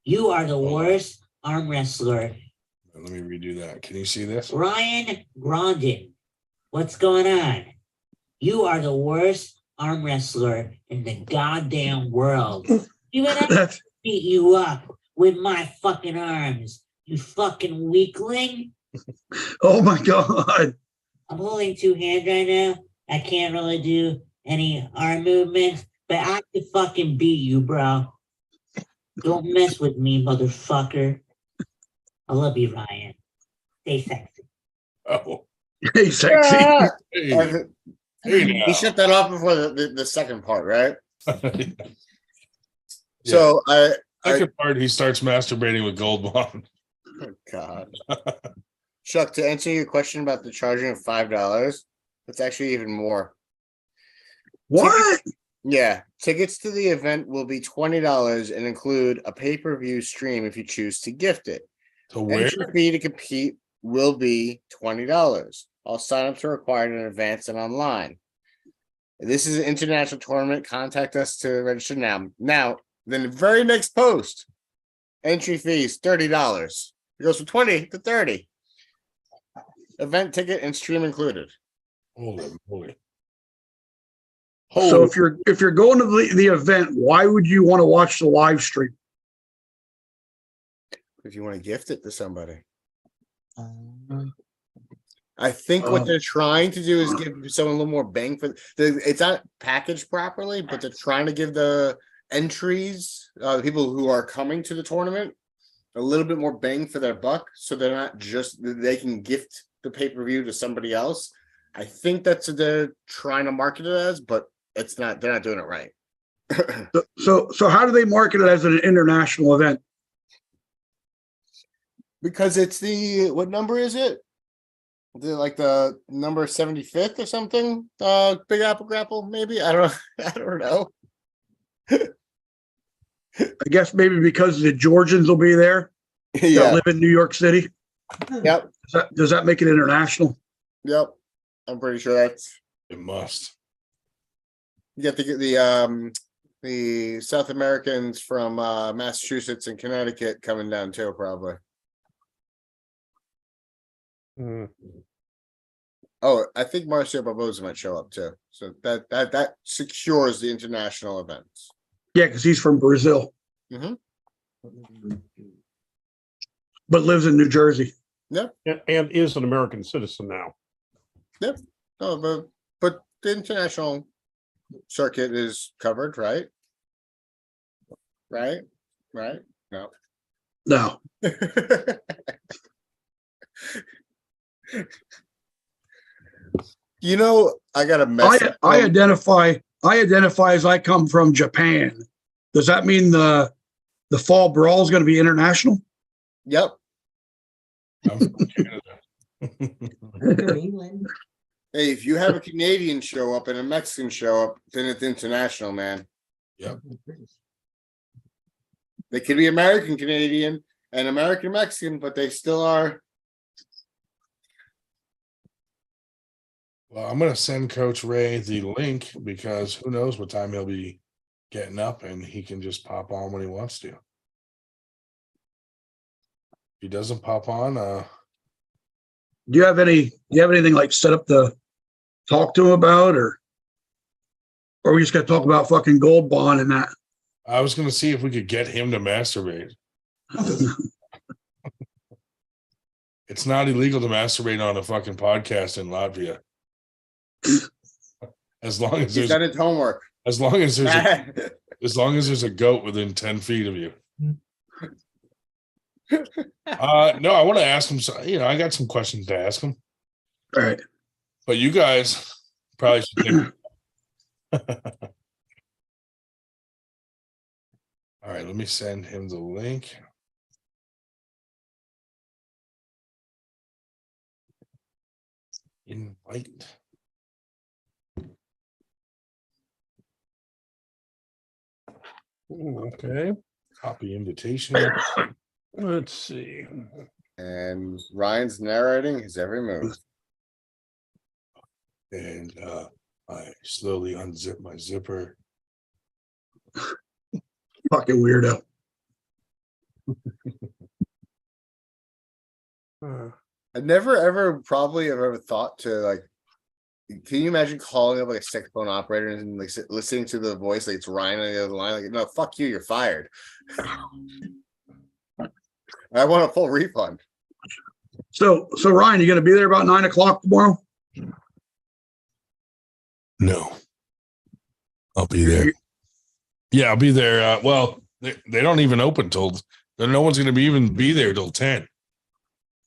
You are the worst arm wrestler. Let me redo that. Can you see this? Ryan Grondin. What's going on? You are the worst arm wrestler in the goddamn world. You gonna That's beat you up with my fucking arms, you fucking weakling. oh my God. I'm holding two hands right now. I can't really do any arm movements, but I can fucking beat you, bro. Don't mess with me, motherfucker. I love you, Ryan. Stay sexy. Oh, Hey, sexy. Yeah. hey, hey now. He shut that off before the second part, right? Yeah. So I Second part, he starts masturbating with Gold Bond. oh God. Chuck, to answer your question about the charging of $5, it's actually even more. What? Yeah, tickets to the event will be $20 and include a pay-per-view stream if you choose to gift it. To where? Entry fee to compete will be $20. All signups are required in advance and online. This is an international tournament. Contact us to register now. Now, then the very next post, entry fee is $30. It goes from 20 to 30. Event ticket and stream included. Holy moly. So if you're going to the event, why would you want to watch the live stream? If you want to gift it to somebody. I think what they're trying to do is give someone a little more bang for it's not packaged properly, but they're trying to give the entries, the people who are coming to the tournament, a little bit more bang for their buck, so they're not just they can gift the pay-per-view to somebody else. I think that's what they're trying to market it as, but it's not. They're not doing it right. So how do they market it as an international event? Because it's what number is it? Like the number 75th or something? Big Apple Grapple, maybe? I don't know. I guess maybe because the Georgians will be there that Yeah. live in New York City. Yep. Does that make it international? Yep. I'm pretty sure that's It must. you got the South Americans from Massachusetts and Connecticut coming down too, probably. Mm. Oh, I think Marcio Barboza might show up too. So that secures the international events. Yeah, because he's from Brazil, Mhm. but lives in New Jersey. And is an American citizen now. Oh, but the international circuit is covered, right? Right? No. No. You know, I got a message. I identify as I come from Japan. Does that mean the fall brawl is going to be international? Yep. I'm from Canada. England. Hey, if you have a Canadian show up and a Mexican show up, then it's international, man. They could be American Canadian and American Mexican, but they still are. Well, I'm going to send Coach Ray the link because who knows what time he'll be getting up, and he can just pop on when he wants to. If he doesn't pop on, Do you have anything like set up to talk to him about, or we just got to talk about fucking Gold Bond and that? I was going to see if we could get him to masturbate. It's not illegal to masturbate on a fucking podcast in Latvia. As long as He's there's done his homework. as long as there's a goat within 10 feet of you. No, I want to ask him. I got some questions to ask him. All right. But you guys probably should think. All right, let me send him the link. Invite. Okay. Copy invitation. Let's see. And Ryan's narrating his every move. And I slowly unzip my zipper. Fucking weirdo. I never ever probably have ever thought to like. Can you imagine calling up like a sex phone operator and like listening to the voice like it's Ryan on the other line? Like, no, fuck you, you're fired. I want a full refund. So Ryan, you gonna be there about 9 o'clock tomorrow? No, I'll be there. Yeah, I'll be there. Well, they don't even open till. No one's going to even be there till 10.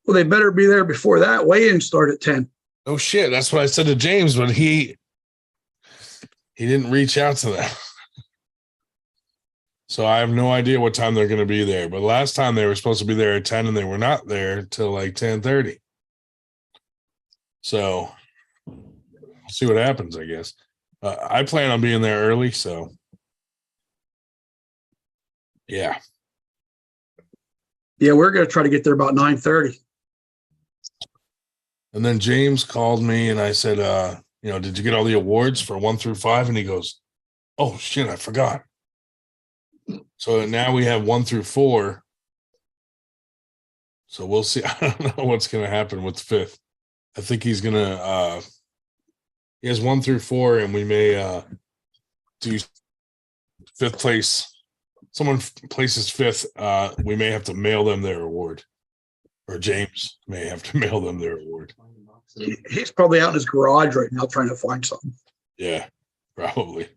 Well, they better be there before that. Weigh-in start at 10. Oh shit! That's what I said to James, but he didn't reach out to them. So I have no idea what time they're going to be there. But last time they were supposed to be there at 10, and they were not there till like 10:30. So we'll see what happens, I guess. I plan on being there early, so yeah. Yeah, we're gonna try to get there about 9:30. And then James called me and I said, did you get all the awards for 1 through 5? And he goes, oh shit, I forgot. So now we have 1 through 4. So we'll see. I don't know what's going to happen with the 5th. I think he's going to, he has 1 through 4, and we may do 5th place. Someone places 5th. We may have to mail them their award. Or James may have to mail them their award. He's probably out in his garage right now trying to find something. Yeah, probably.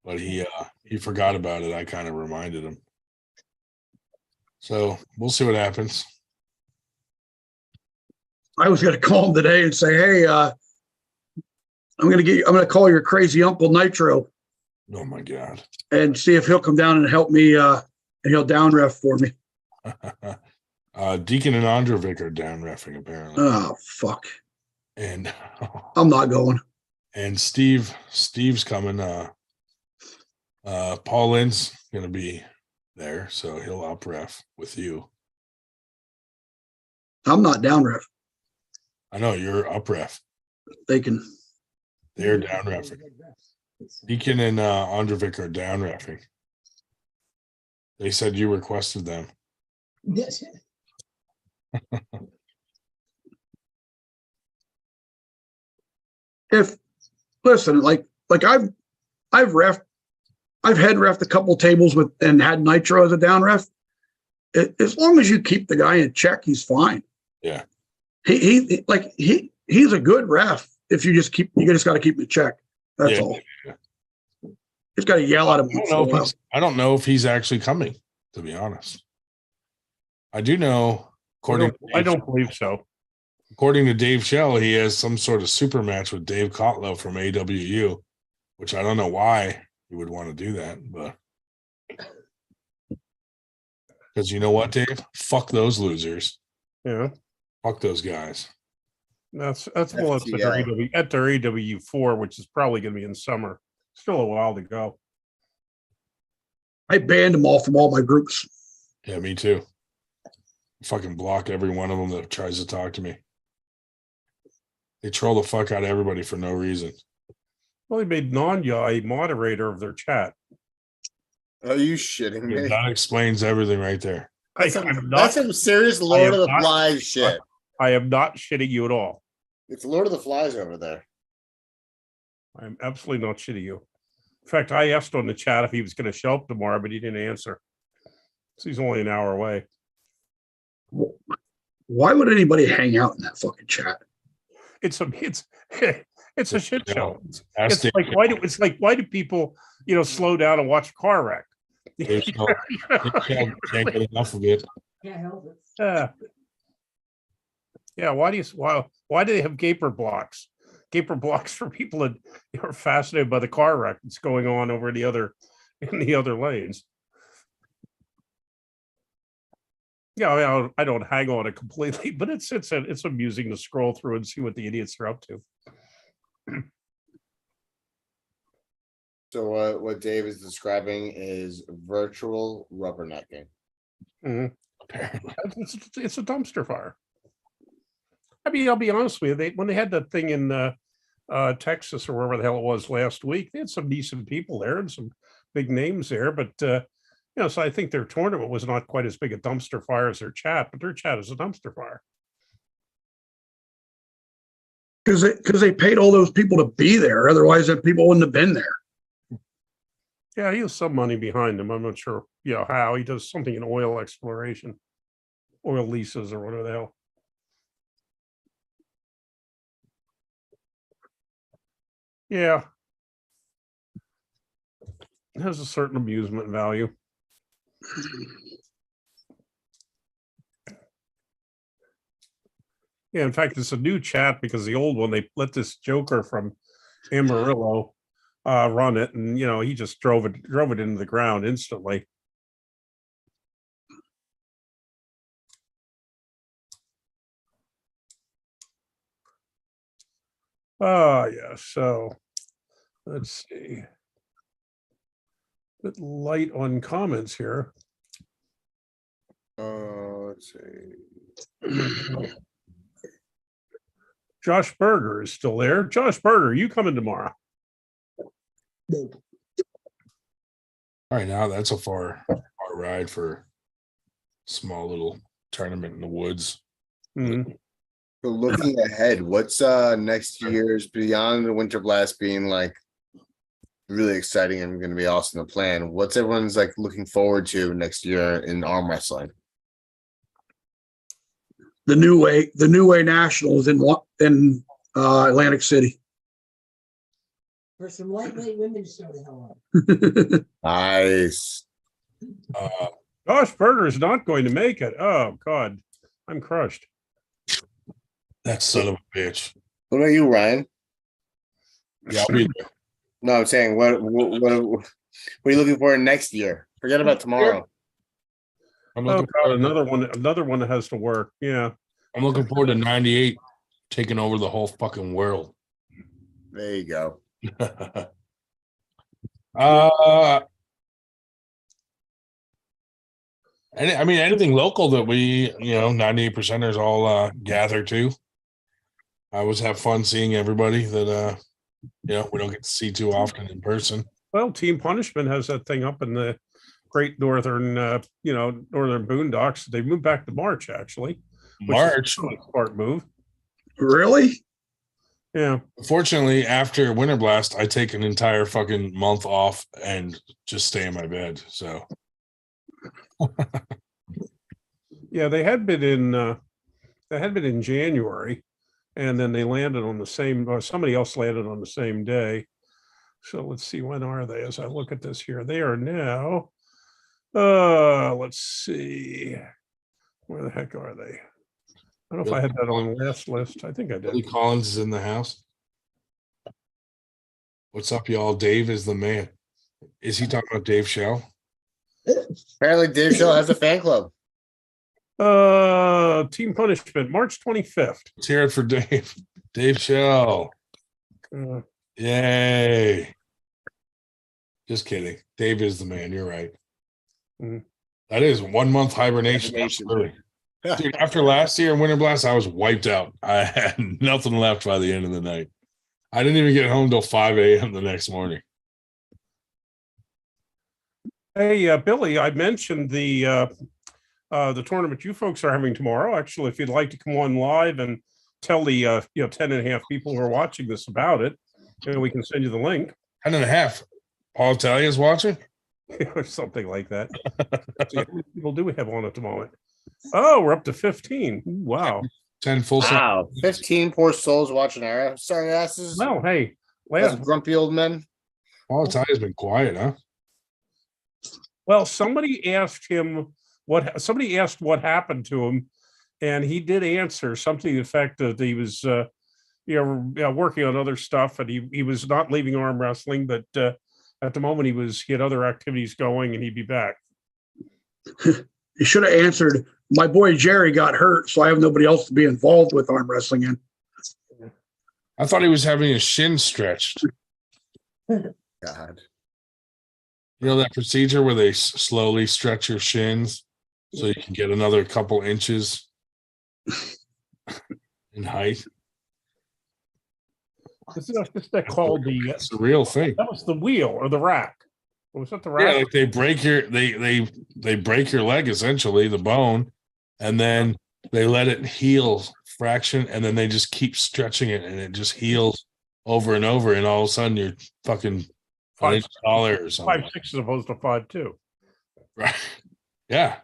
But he forgot about it. I kind of reminded him. So we'll see what happens. I was gonna call him today and say, hey, I'm gonna call your crazy Uncle Nitro Oh my God. and see if he'll come down and help me and he'll down ref for me. Deacon and Androvic are down reffing apparently. Oh fuck. And I'm not going. and Steve's coming. Paul Lynn's gonna be there, so he'll up ref with you. I'm not down ref. I know you're up ref. They're down reffing. Deacon and Androvic are down reffing. They said you requested them. Yes. Listen, like I've head refed a couple tables and had Nitro as a down ref. As long as you keep the guy in check, he's fine. Yeah. He's a good ref. If you just got to keep him in check. That's all. Yeah. Just got to yell at him. I don't know if he's actually coming, to be honest. I do know, I don't believe so. According to Dave Shell, he has some sort of super match with Dave Kotlow from AWU, which I don't know why he would want to do that, but because you know what, Dave? Fuck those losers. Yeah. Fuck those guys. That's at their AW4, which is probably going to be in summer. Still a while to go. I banned them all from all my groups. Yeah, me too. Fucking block every one of them that tries to talk to me. They troll the fuck out of everybody for no reason. Well, he made Nanya a moderator of their chat. Are you shitting me? That explains everything right there. That's I'm some, not- that's some serious I Lord am of the not- Flies shit. I am not shitting you at all. It's Lord of the Flies over there. I am absolutely not shitting you. In fact, I asked on the chat if he was going to show up tomorrow, but he didn't answer. So he's only an hour away. Why would anybody hang out in that fucking chat? It's a shit show. Ask It's like why do people slow down and watch a car wreck? Dave can't get enough of it. Yeah. Why do they have gaper blocks? Gaper blocks for people that are fascinated by the car wreck that's going on over in the other lanes. Yeah, I don't hang on it completely, but it's amusing to scroll through and see what the idiots are up to. So what Dave is describing is virtual rubbernecking. Mhm. It's a dumpster fire. I mean, I'll be honest with you. When they had that thing in Texas or wherever the hell it was last week, they had some decent people there and some big names there. But so I think their tournament was not quite as big a dumpster fire as their chat, but their chat is a dumpster fire. Because they paid all those people to be there. Otherwise, that people wouldn't have been there. Yeah, he has some money behind him. I'm not sure, how. He does something in oil exploration, oil leases or whatever the hell. Yeah. It has a certain amusement value. Yeah, in fact, it's a new chat because the old one, they let this joker from Amarillo run it, and he just drove it into the ground instantly. Oh yeah, so let's see. Bit light on comments here. Let's see. Josh Berger is still there. Josh Berger, you coming tomorrow? All right, now that's a far ride for a small little tournament in the woods. Mhm. So looking ahead, what's next year's beyond the Winter Blast being like really exciting and going to be awesome to plan? What's everyone's like looking forward to next year in arm wrestling? The New Way Nationals in Atlantic City. For some lightweight women to show the hell up. Nice. Josh Berger is not going to make it. Oh God, I'm crushed. That son of a bitch. What about you, Ryan? Yeah, I'll be there. No, I'm saying what are you looking for next year? Forget about tomorrow. I'm Oh looking God, forward another one that has to work. Yeah. I'm looking forward to 98 taking over the whole fucking world. There you go. I mean, anything local that we, 98%ers all gather to. I always have fun seeing everybody that, we don't get to see too often in person. Well, Team Punishment has that thing up in the Great Northern, Northern Boondocks. They moved back to March, actually. March. Which is a smart move. Really? Yeah. Fortunately, after Winter Blast, I take an entire fucking month off and just stay in my bed. So, yeah, they had been in January, and then they landed on the same, or somebody else landed on the same day. So let's see, when are they? As I look at this here, they are now. Let's see, where the heck are they? I don't know if I had that on the last list. I think I Billy did. Collins is in the house. What's up, y'all? Dave is the man. Is he talking about Dave Shell? Apparently, Dave Shaw has a fan club. Team Punishment, March 25th. Let's hear it for Dave. Dave Shell. Yay. Just kidding. Dave is the man. You're right. Mhm. That is 1 month hibernation. Hibernation. Absolutely. Dude, after last year in Winter Blast, I was wiped out. I had nothing left by the end of the night. I didn't even get home till 5 a.m. the next morning. Hey, Billy, I mentioned the tournament you folks are having tomorrow. Actually, if you'd like to come on live and tell the 10 and a half people who are watching this about it, we can send you the link. 10 and a half. Paul Italia's watching? Or something like that. See, how many people do we have on at the moment? Oh, we're up to 15. Wow. 10 full. Wow, 15 poor souls watching our sorry asses. Well, hey, Those grumpy old men. Paul Italia's been quiet, huh? well, somebody asked what happened to him, and he did answer something to the effect that he was working on other stuff, and he was not leaving arm wrestling, but at the moment he had other activities going, and he'd be back. You should have answered. My boy Jerry got hurt, so I have nobody else to be involved with arm wrestling in. I thought he was having his shin stretched. God. You know that procedure where they slowly stretch your shins so you can get another couple inches in height? This is that called the. It's a real thing. That was the wheel or the rack. Or was that the rack? Yeah, like they break they break your leg, essentially, the bone, and then they let it heal fraction, and then they just keep stretching it, and it just heals over and over, and all of a sudden you're fucking an inch taller or something. 5'6" as opposed to 5'2". Right. Yeah.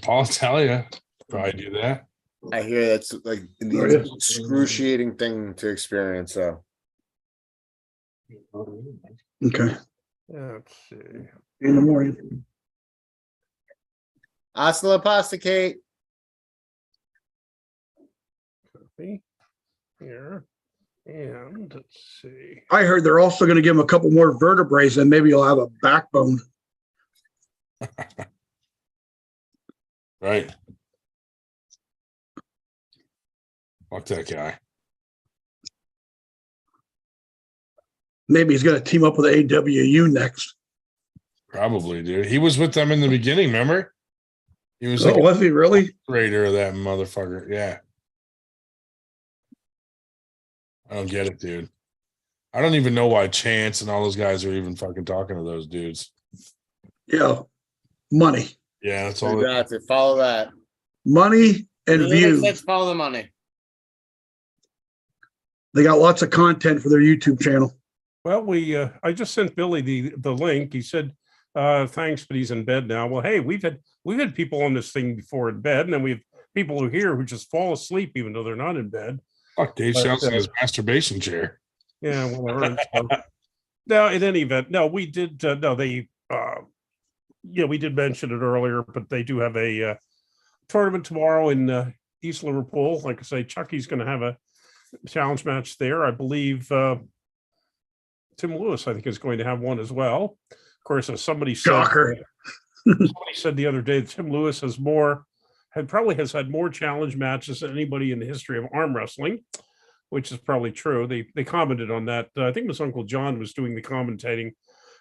Paul Italia probably do that. I hear that's like the excruciating thing to experience. So Okay. Let's see. In the morning. hasta la pasta, Kate. Copy here. And let's see. I heard they're also going to give him a couple more vertebrae, and maybe he'll have a backbone. Right. Fuck that guy. Maybe he's going to team up with AWU next. Probably, dude. He was with them in the beginning, remember? He was like was he really? Raider of that motherfucker. Yeah. I don't get it, dude. I don't even know why Chance and all those guys are even fucking talking to those dudes. Yeah. Money. Yeah, that's So all. you got to follow that. Money and views. Let's follow the money. They got lots of content for their YouTube channel. Well, I just sent Billy the link. He said, thanks, but he's in bed now. Well, hey, we've had people on this thing before in bed, and then we have people who here who just fall asleep even though they're not in bed. Fuck Dave Shouts in his masturbation chair. Yeah, whatever. Now, in any event, no, we did. We did mention it earlier, but they do have a tournament tomorrow in East Liverpool. Like I say, Chucky's going to have a challenge match there. I believe Tim Lewis, I think, is going to have one as well. Of course, as somebody said, somebody said the other day, that Tim Lewis has had more challenge matches than anybody in the history of arm wrestling, which is probably true. They commented on that. I think his Uncle John was doing the commentating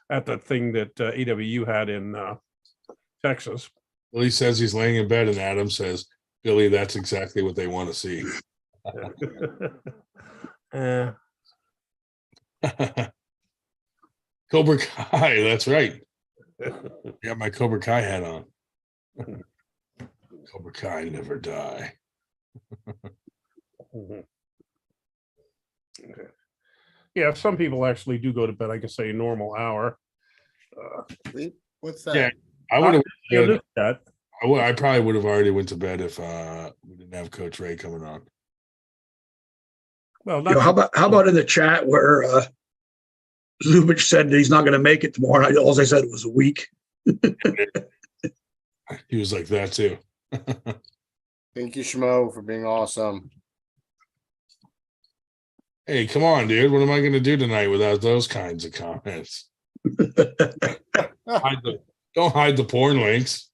at that thing that AWU had in Texas. Well, he says he's laying in bed, and Adam says, Billy, that's exactly what they want to see. Cobra Kai, that's right. Got my Cobra Kai hat on. Cobra Kai never die. Okay. Yeah, some people actually do go to bed, I guess, a normal hour. What's that? Yeah, I would have. That. I probably would have already went to bed if we didn't have Coach Ray coming on. Well, How about in the chat where Zubich said that he's not going to make it tomorrow? All I said was a week. He was like that too. Thank you, Shmo, for being awesome. Hey, come on, dude. What am I going to do tonight without those kinds of comments? Don't hide the porn links.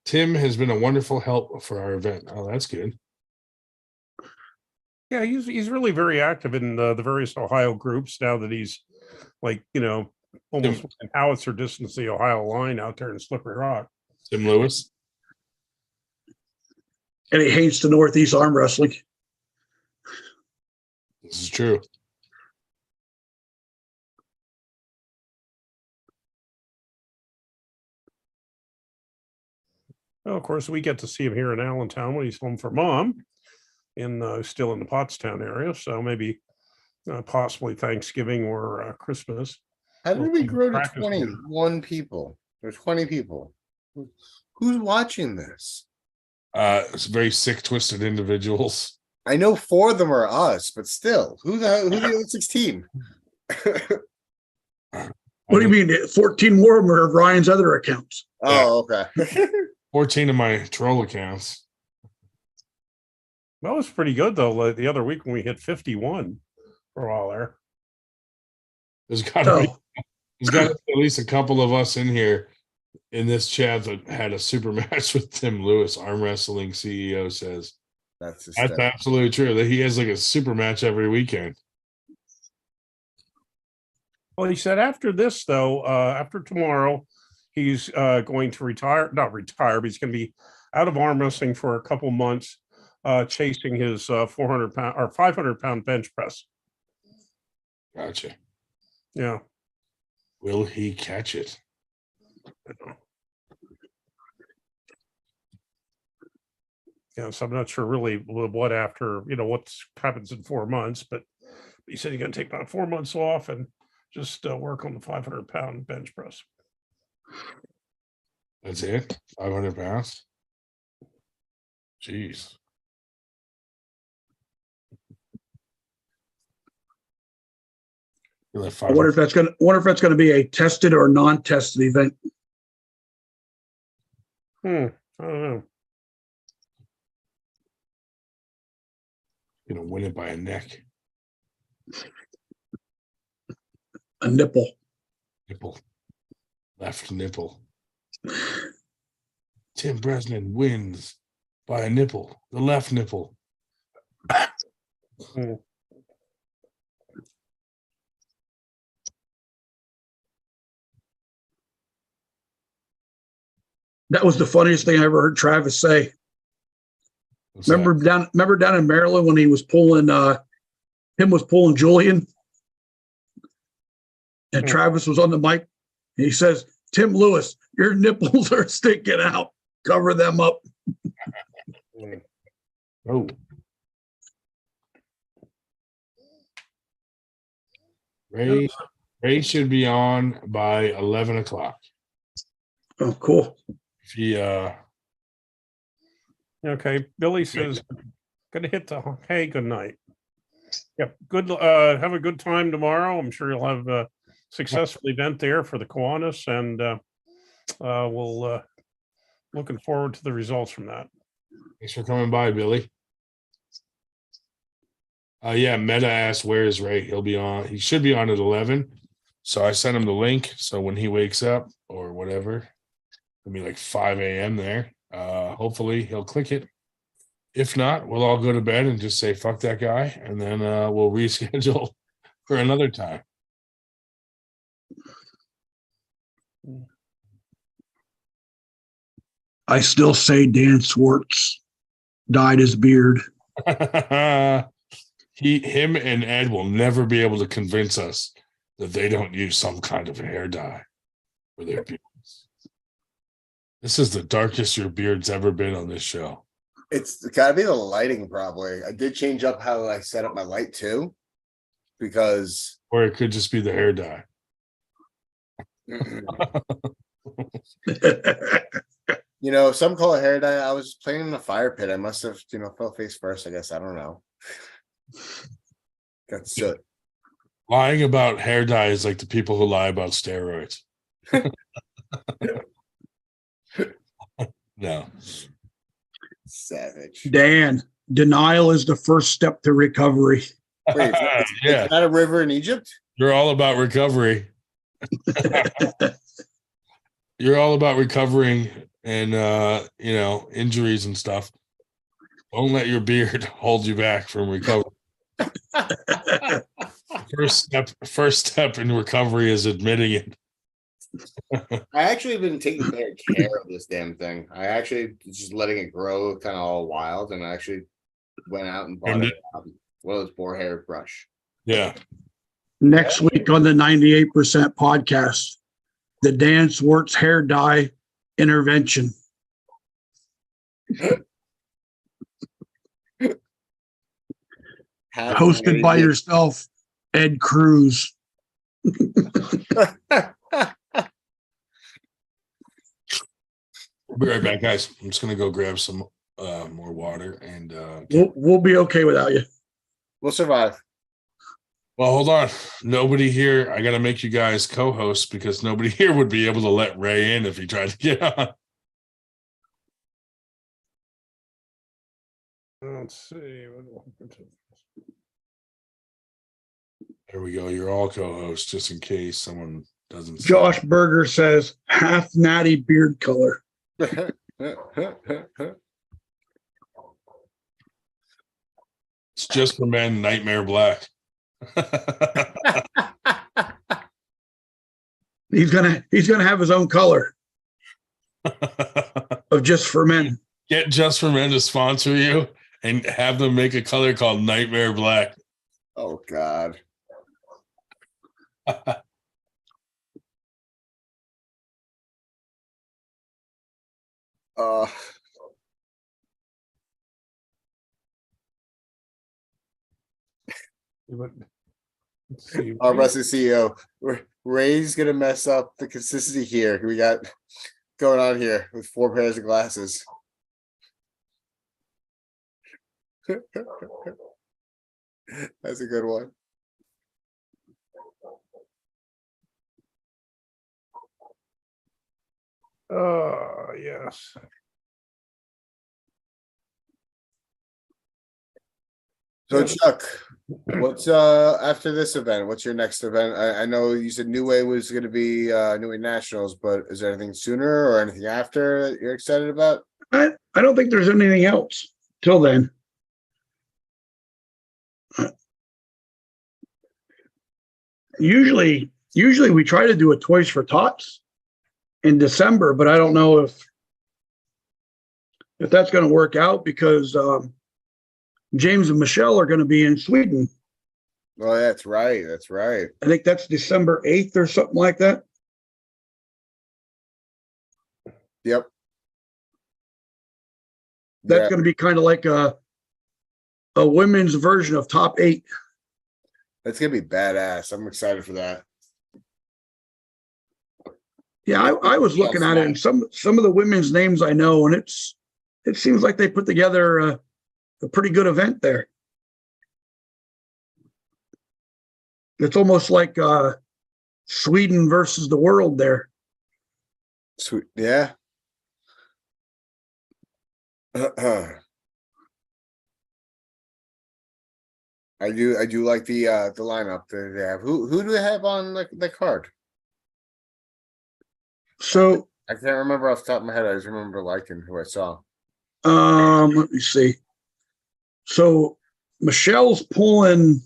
Tim has been a wonderful help for our event. Oh, that's good. Yeah, he's really very active in the various Ohio groups now that he's almost within howitzer distance of the Ohio line out there in Slippery Rock. Tim Lewis. And he hates the Northeast arm wrestling. This is true. Well, of course, we get to see him here in Allentown when he's home for mom, still in the Pottstown area. So maybe possibly Thanksgiving or Christmas. How did we grow to Practice 21 people? There's 20 people. Who's watching this? It's very sick, twisted individuals. I know 4 of them are us, but still, who's the other 16? What do you mean? 14 more of them are Ryan's other accounts. Oh, okay. 14 of my troll accounts. That was pretty good though. The other week when we hit 51 for a while there. There's got to be at least a couple of us in here in this chat that had a super match with Tim Lewis, arm wrestling CEO says. That's absolutely true. That he has like a super match every weekend. Well, he said after this, though, after tomorrow, he's going to retire, not retire, but he's going to be out of arm wrestling for a couple months, chasing his 400-pound or 500-pound bench press. Gotcha. Yeah. Will he catch it? Yeah, so I'm not sure really what after, what happens in 4 months, but he said he's going to take about 4 months off and just work on the 500-pound bench press. That's it? 500 pounds? Jeez. I wonder if that's going to be a tested or non-tested event. I don't know. Gonna win it by a neck. A nipple. Left nipple. Tim Bresnan wins by a nipple. The left nipple. That was the funniest thing I ever heard Travis say. Remember down in Maryland when he was pulling him was pulling Julian, and Travis was on the mic. And he says, "Tim Lewis, your nipples are sticking out. Cover them up." Oh. Ray should be on by 11 o'clock. Oh, cool. If he Okay, Billy says, "Gonna hit the hey, good night." Yep, good. Have a good time tomorrow. I'm sure you'll have a successful event there for the Kiwanis, and we'll looking forward to the results from that. Thanks for coming by, Billy. Yeah, Meta asked where is Ray. He'll be on. He should be on at 11. So I sent him the link. So when he wakes up or whatever, it'll be like 5 a.m. there. Hopefully he'll click it. If not, we'll all go to bed and just say fuck that guy, and then we'll reschedule for another time. I still say Dan Swartz dyed his beard. Him and Ed will never be able to convince us that they don't use some kind of hair dye for their beards. This is the darkest your beard's ever been on this show. It's got to be the lighting, probably. I did change up how I set up my light too, because or it could just be the hair dye. Some call it hair dye. I was playing in a fire pit. I must have, fell face first. I guess I don't know. Got soot. Lying about hair dye is like the people who lie about steroids. No. Savage. Dan, denial is the first step to recovery. Wait, is that a river in Egypt? You're all about recovery. You're all about recovering and injuries and stuff. Don't let your beard hold you back from recovery. First step in recovery is admitting it. I actually have been taking better care of this damn thing. I actually just letting it grow kind of all wild, and I actually went out and bought one of those boar hair brush. Yeah. Next week on the 98% podcast, the Dan Swartz hair dye intervention. Hosted by yourself, Ed Cruz. I'll be right back, guys. I'm just gonna go grab some more water and We'll be okay without you. We'll survive. well, hold on. Nobody here. I gotta make you guys co-hosts because nobody here would be able to let Ray in if he tried to get on. Let's see. There we go. You're all co-hosts just in case someone doesn't see. Josh Berger says half natty beard color. It's just for men, Nightmare Black. He's gonna have his own color of Just for Men. Get Just for Men to sponsor you and have them make a color called Nightmare Black. Oh God. Let's see. Armwrestling CEO. Ray's gonna mess up the consistency here. We got going on here with 4 pairs of glasses. That's a good one. Yes. So Chuck, what's after this event? What's your next event? I know you said New Way was going to be New Way Nationals, but is there anything sooner or anything after that you're excited about? I don't think there's anything else till then. Usually we try to do a Toys for Tots in December, but I don't know if that's going to work out because James and Michelle are going to be in Sweden. Oh, that's right. That's right. I think that's December 8th or something like that. Yep. That's going to be kind of like a women's version of Top 8. That's going to be badass. I'm excited for that. Yeah, I was looking at it, and some of the women's names I know, and it seems like they put together a pretty good event there. It's almost like Sweden versus the world there. Sweet, yeah. I do like the lineup that they have. Who do they have on the card? So I can't remember off the top of my head. I just remember liking who I saw. Let me see. So Michelle's pulling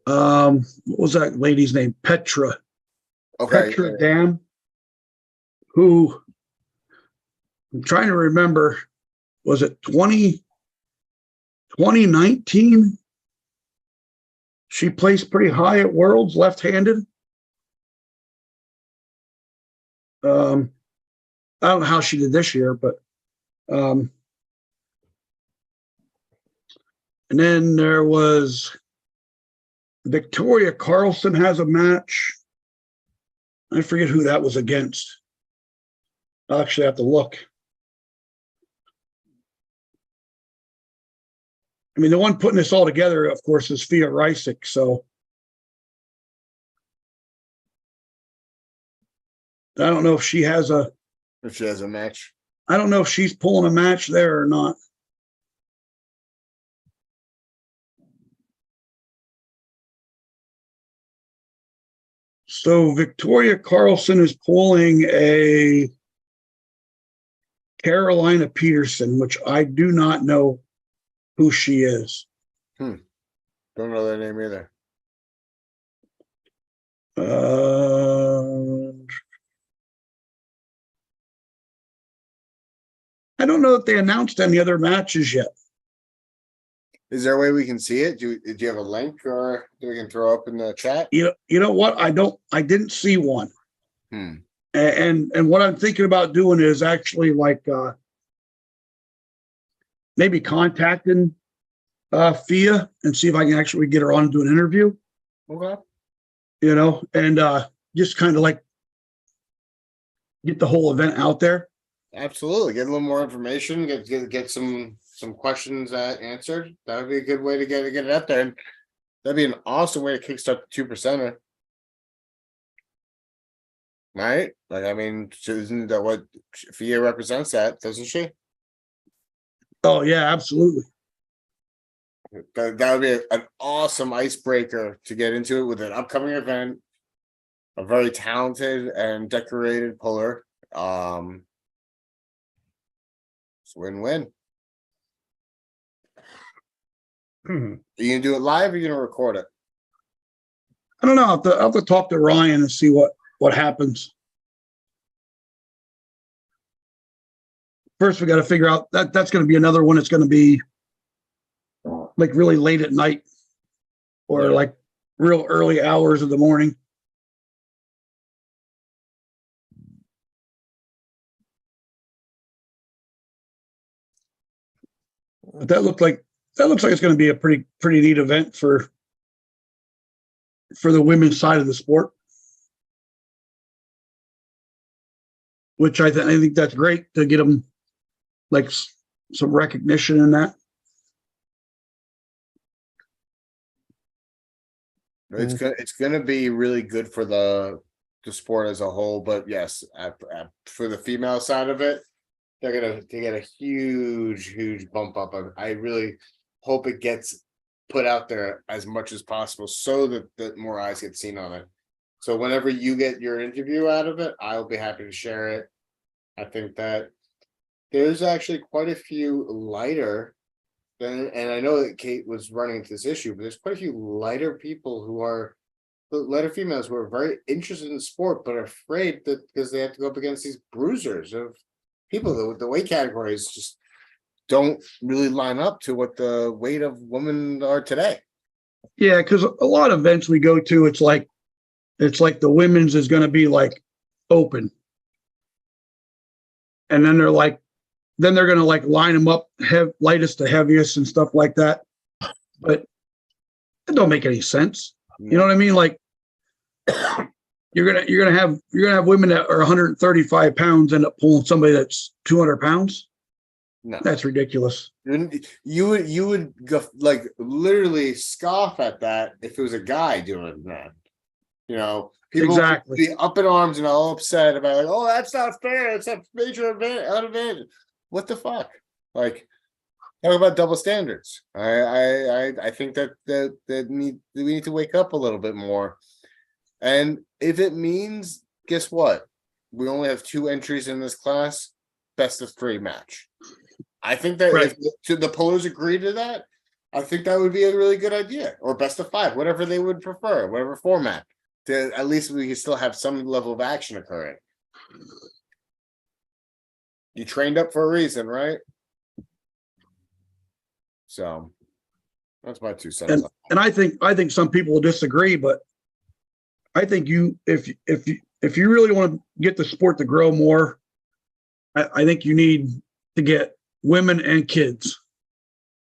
what was that lady's name? Petra. Okay. Petra Dam, who I'm trying to remember, was it 2019? She placed pretty high at Worlds, left-handed. I don't know how she did this year, but and then there was Victoria Carlson has a match. I forget who that was against. I'll actually have to look. I mean, the one putting this all together, of course, is Fia Rysick. So I don't know if she has a match. I don't know if she's pulling a match there or not. So Victoria Carlson is pulling a Carolina Peterson, which I do not know who she is. Don't know that name either. I don't know if they announced any other matches yet. Is there a way we can see it? Do you have a link or that we can throw up in the chat? You know what? I didn't see one. And what I'm thinking about doing is actually like maybe contacting Fia and see if I can actually get her on to do an interview. Okay. You know, and just kind of like get the whole event out there. Absolutely. Get a little more information, get some questions answered. That would be a good way to get it out there. And that'd be an awesome way to kickstart the 2%er. Right? Like, I mean, isn't that what Fia represents that, doesn't she? Oh yeah, absolutely. That would be an awesome icebreaker to get into it with an upcoming event. A very talented and decorated puller. It's win-win. Are you gonna do it live or are you gonna record it? I don't know. I'll have to talk to Ryan and see what happens. First, we got to figure out that's going to be another one. It's going to be like really late at night or like real early hours of the morning. But that looks like it's going to be a pretty neat event for the women's side of the sport, which I think that's great to get them like some recognition in that. It's gonna be really good for the sport as a whole, but yes, for the female side of it, they get a huge bump up. I really hope it gets put out there as much as possible so that more eyes get seen on it. So whenever you get your interview out of it, I'll be happy to share it. I think that there's actually quite a few lighter than, and I know that Kate was running into this issue, but there's quite a few lighter people lighter females who are very interested in the sport, but are afraid that because they have to go up against these bruisers of people, the weight categories just don't really line up to what the weight of women are today. Yeah, because a lot of events we go to, it's like the women's is going to be like open, and then they're going to like line them up lightest to heaviest and stuff like that. But it don't make any sense. You know what I mean? Like you're gonna have women that are 135 pounds end up pulling somebody that's 200 pounds. No, that's ridiculous. You would go, like literally scoff at that if it was a guy doing that. You know, people would be up in arms and all upset about like, oh, that's not fair. It's a major advantage. What the fuck? Like, talk about double standards. I think that we need to wake up a little bit more. And if it means, guess what? We only have 2 entries in this class, best of 3 match. I think that if the pullers agree to that, I think that would be a really good idea. Or best of 5, whatever they would prefer, whatever format. At least we can still have some level of action occurring. You trained up for a reason, right? So that's my 2 cents. And I think some people will disagree, but I think if you really want to get the sport to grow more, I think you need to get women and kids,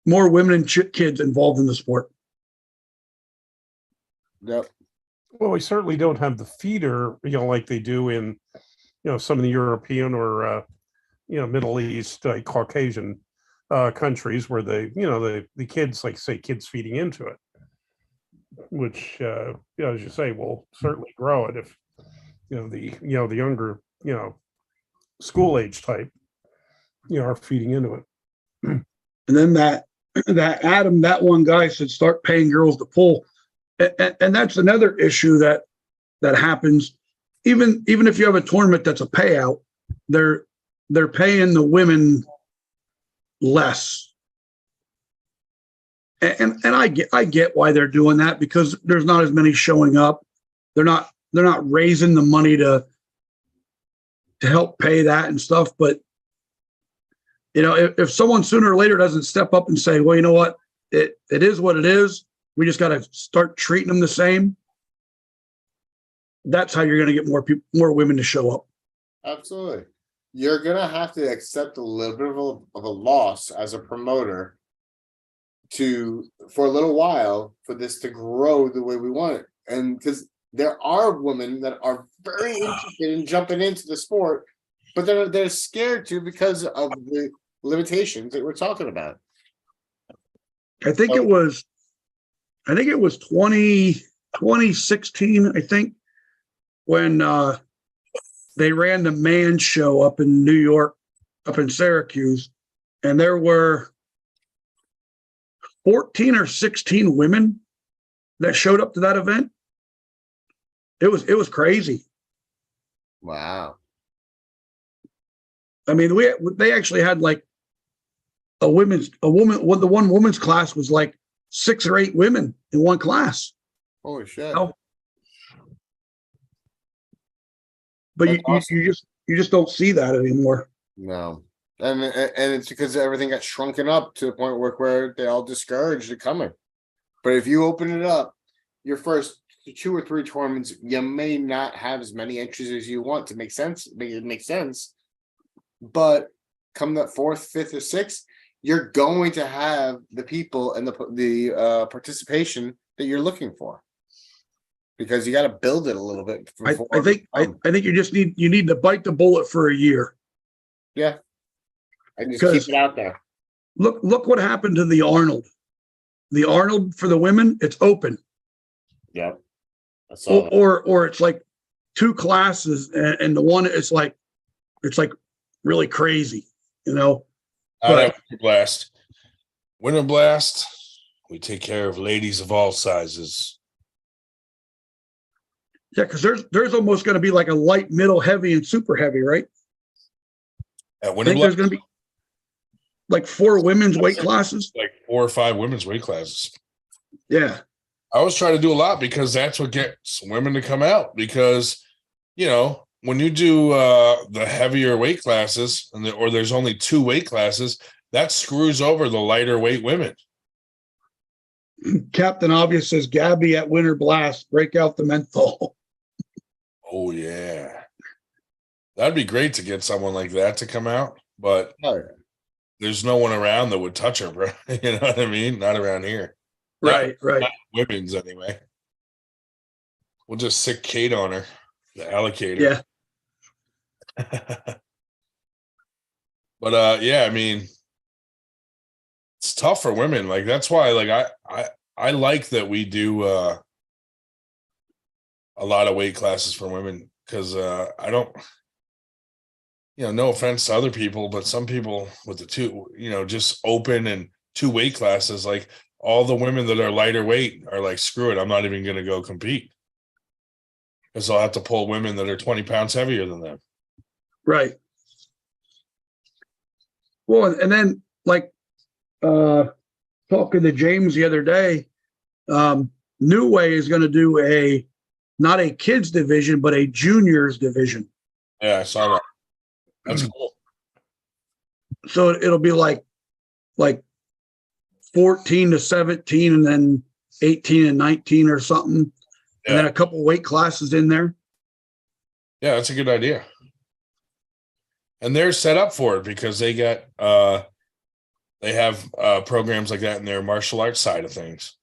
more women and kids involved in the sport. Yep. Well, we certainly don't have the feeder, like they do in, some of the European or, Middle East, Caucasian countries where the kids, like say, kids feeding into it, which, as you say, will certainly grow it if, the younger, school age type, are feeding into it. And then that Adam, that one guy said, start paying girls to pull. And that's another issue that happens. Even if you have a tournament that's a payout, they're paying the women less. And I get why they're doing that, because there's not as many showing up. they're not raising the money to help pay that and stuff. But you know, if someone sooner or later doesn't step up and say, well, you know what, it is what it is. We just got to start treating them the same. That's how you're going to get more women to show up. Absolutely. You're going to have to accept a little bit of a loss as a promoter for a little while for this to grow the way we want it. And because there are women that are very interested in jumping into the sport, but they're scared to because of the limitations that we're talking about. I think it was 2016, I think, when they ran the man show up in New York, up in Syracuse, and there were 14 or 16 women that showed up to that event. It was crazy. Wow. I mean, they actually had like the one woman's class was like 6 or 8 women in one class. Holy shit. You know? But you just don't see that anymore. No. And it's because everything got shrunken up to the point where they all discouraged it coming. But if you open it up, your first 2 or 3 tournaments, you may not have as many entries as you want to make it make sense. But come that 4th, 5th, or 6th, you're going to have the people and the participation that you're looking for, because you got to build it a little bit. I think you need to bite the bullet for a year. Yeah, and just keep it out there. Look what happened to the Arnold. The Arnold for the women, it's open. Yeah, I saw that. Or it's like 2 classes, and the one it's like really crazy, you know. Winter Blast. Winter Blast. We take care of ladies of all sizes. Yeah, because there's almost going to be like a light, middle, heavy, and super heavy, right? At Winter Blast, there's going to be like 4 women's weight classes. Like 4 or 5 women's weight classes. Yeah. I always try to do a lot because that's what gets women to come out. Because, you know, when you do the heavier weight classes or there's only 2 weight classes, that screws over the lighter weight women. Captain Obvious says, Gabby at Winter Blast, break out the menthol. Oh, yeah. That'd be great to get someone like that to come out. But there's no one around that would touch her, bro. You know what I mean? Not around here. Right. Not women's anyway. We'll just sick Kate on her, the alligator. Yeah. But yeah, I mean, it's tough for women. Like that's why, like I like that we do a lot of weight classes for women, because I don't, you know, no offense to other people, but some people with the 2, you know, just open and 2 weight classes, like all the women that are lighter weight are like, screw it, I'm not even going to go compete, because I'll have to pull women that are 20 pounds heavier than them. Right. Well, and then like talking to James the other day, New Way is going to do not a kids division, but a juniors division. Yeah, I saw that. That's cool. So it'll be like 14 to 17, and then 18 and 19 or something, and then a couple weight classes in there. Yeah, that's a good idea. And they're set up for it because they got they have programs like that in their martial arts side of things.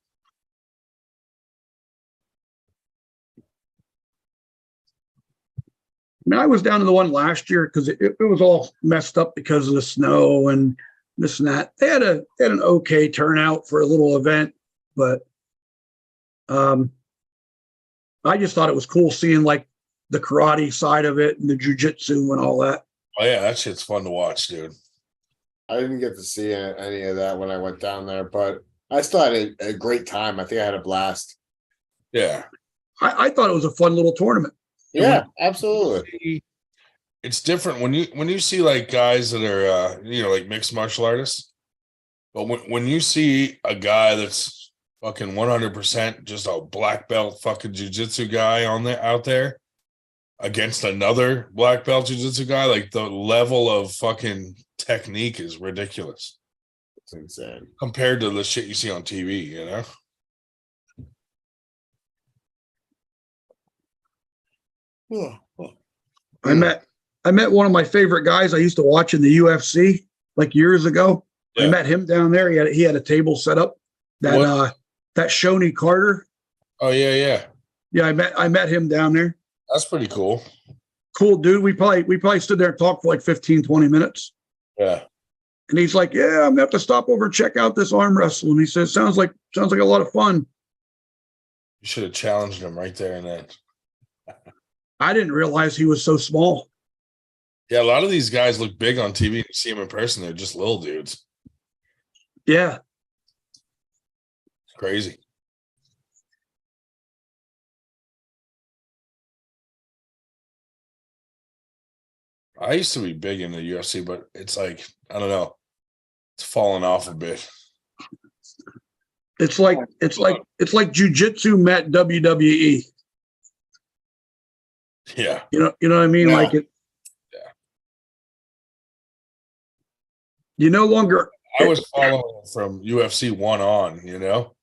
I mean, I was down to the one last year because it was all messed up because of the snow and this and that. They had an okay turnout for a little event, but I just thought it was cool seeing like the karate side of it and the jujitsu and all that. Oh yeah, that shit's fun to watch, dude. I didn't get to see any of that when I went down there, but I still had a great time. I think I had a blast. Yeah. I thought it was a fun little tournament. Yeah, absolutely. It's different when you see like guys that are you know, like mixed martial artists. But when you see a guy that's fucking 100% just a black belt fucking jujitsu guy out there against another black belt jujitsu guy. Like the level of fucking technique is ridiculous. It's insane. Compared to the shit you see on TV, you know? I met one of my favorite guys I used to watch in the UFC like years ago. Yeah. I met him down there. He had a table set up. That Shoney Carter. Oh yeah. Yeah, I met him down there. That's pretty cool. Cool dude. We probably stood there and talked for like 15, 20 minutes. Yeah. And he's like, yeah, I'm gonna have to stop over and check out this arm wrestling. He says, sounds like a lot of fun. You should have challenged him right there and then. I didn't realize he was so small. Yeah, a lot of these guys look big on TV. You see them in person, they're just little dudes. Yeah. Crazy. I used to be big in the UFC, but it's like, I don't know. It's fallen off a bit. It's like jujitsu met WWE. Yeah. You know what I mean? Yeah. Like it. Yeah. You no longer. I was following from UFC 1 on, you know?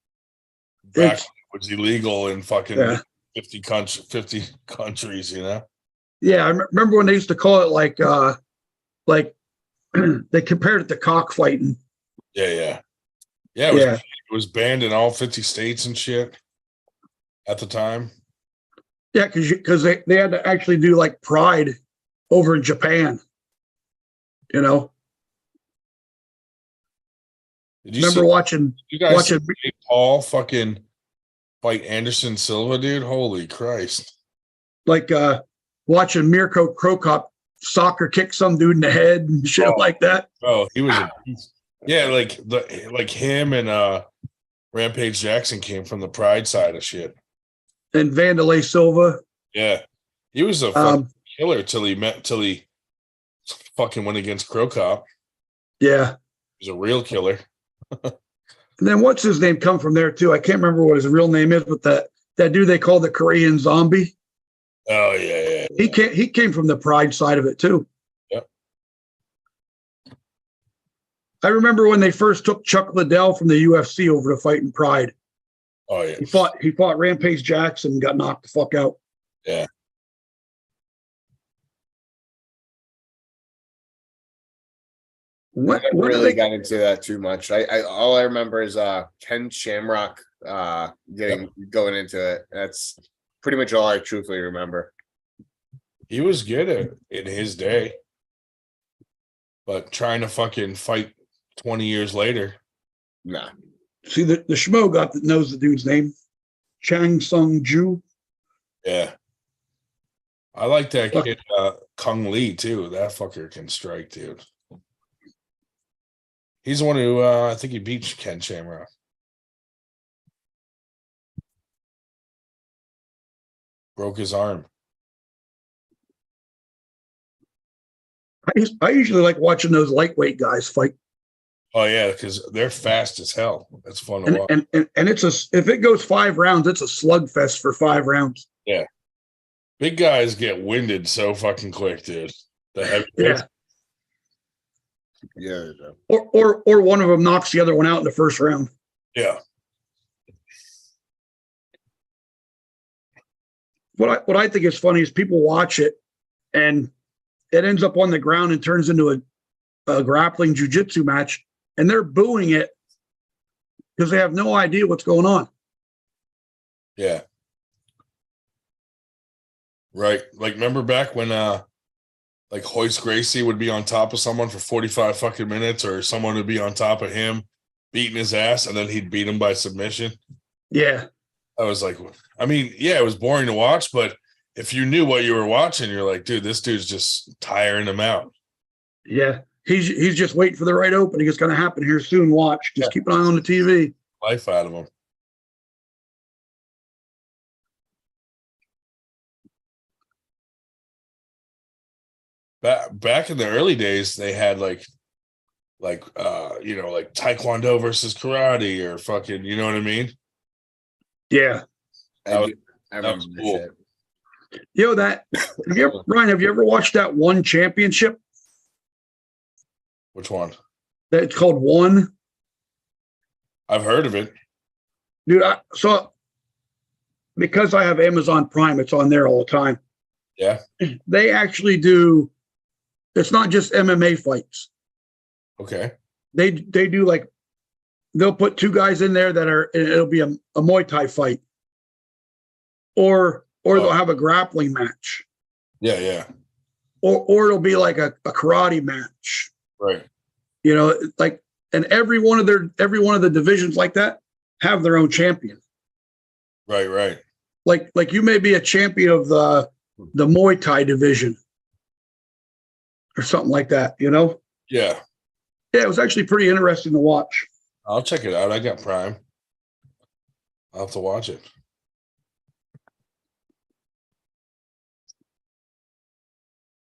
Back when it was illegal in fucking 50 countries, you know? Yeah, I remember when they used to call it like they compared it to cockfighting. Yeah. It was banned in all 50 states and shit at the time. Yeah, because they had to actually do like Pride over in Japan. You know. Did you watching see Paul fucking fight Anderson Silva, dude? Holy Christ. Like watching Mirko Krokop soccer kick some dude in the head and shit like that. Oh, he was like him and Rampage Jackson came from the Pride side of shit. And Vanderlei Silva. Yeah. He was a fucking killer till he fucking went against Krokop. Yeah. He was a real killer. And then what's his name come from there too? I can't remember what his real name is, but that dude they call the Korean Zombie. Oh yeah. He came from the Pride side of it too. Yep. I remember when they first took Chuck Liddell from the UFC over to fight in Pride. Oh yeah. He fought Rampage Jackson and got knocked the fuck out. Yeah. What really got into that too much. I all I remember is Ken Shamrock going into it. That's pretty much all I truthfully remember. He was good in his day. But trying to fucking fight 20 years later. Nah. See, the schmo knows the dude's name. Chang Sung Ju. Yeah. I like that kid, Kung Lee, too. That fucker can strike, dude. He's the one who, I think he beat Ken Shamrock. Broke his arm. I usually like watching those lightweight guys fight. Oh, yeah, because they're fast as hell. That's fun to watch. And if it goes 5 rounds, it's a slugfest for 5 rounds. Yeah. Big guys get winded so fucking quick, dude. The heavy Yeah. Or one of them knocks the other one out in the first round. Yeah. What I think is funny is people watch it and it ends up on the ground and turns into a grappling jiu-jitsu match, and they're booing it because they have no idea what's going on. Yeah. Right. Like, remember back when like Hoist Gracie would be on top of someone for 45 fucking minutes, or someone would be on top of him beating his ass, and then he'd beat him by submission? Yeah. I was like, I mean, yeah, it was boring to watch, but if you knew what you were watching, you're like, dude, this dude's just tiring him out. Yeah. He's just waiting for the right opening. It's going to happen here soon. Watch. Just keep an eye on the TV. Life out of him. Back in the early days, they had like Taekwondo versus karate, or fucking, you know what I mean? Yeah. That was- I remember was that cool. shit. You know that Ryan, have you ever watched that One Championship? Which one? That's called One? I've heard of it. Dude, so because I have Amazon Prime, it's on there all the time. Yeah. They actually do, it's not just MMA fights. Okay. They do like, they'll put two guys in there that are, it'll be a Muay Thai fight. Or they'll have a grappling match. Yeah, yeah. Or it'll be like a karate match. Right. You know, like, and every one of the divisions like that have their own champion. Right, right. Like you may be a champion of the Muay Thai division or something like that, you know? Yeah. Yeah, it was actually pretty interesting to watch. I'll check it out. I got Prime. I'll have to watch it.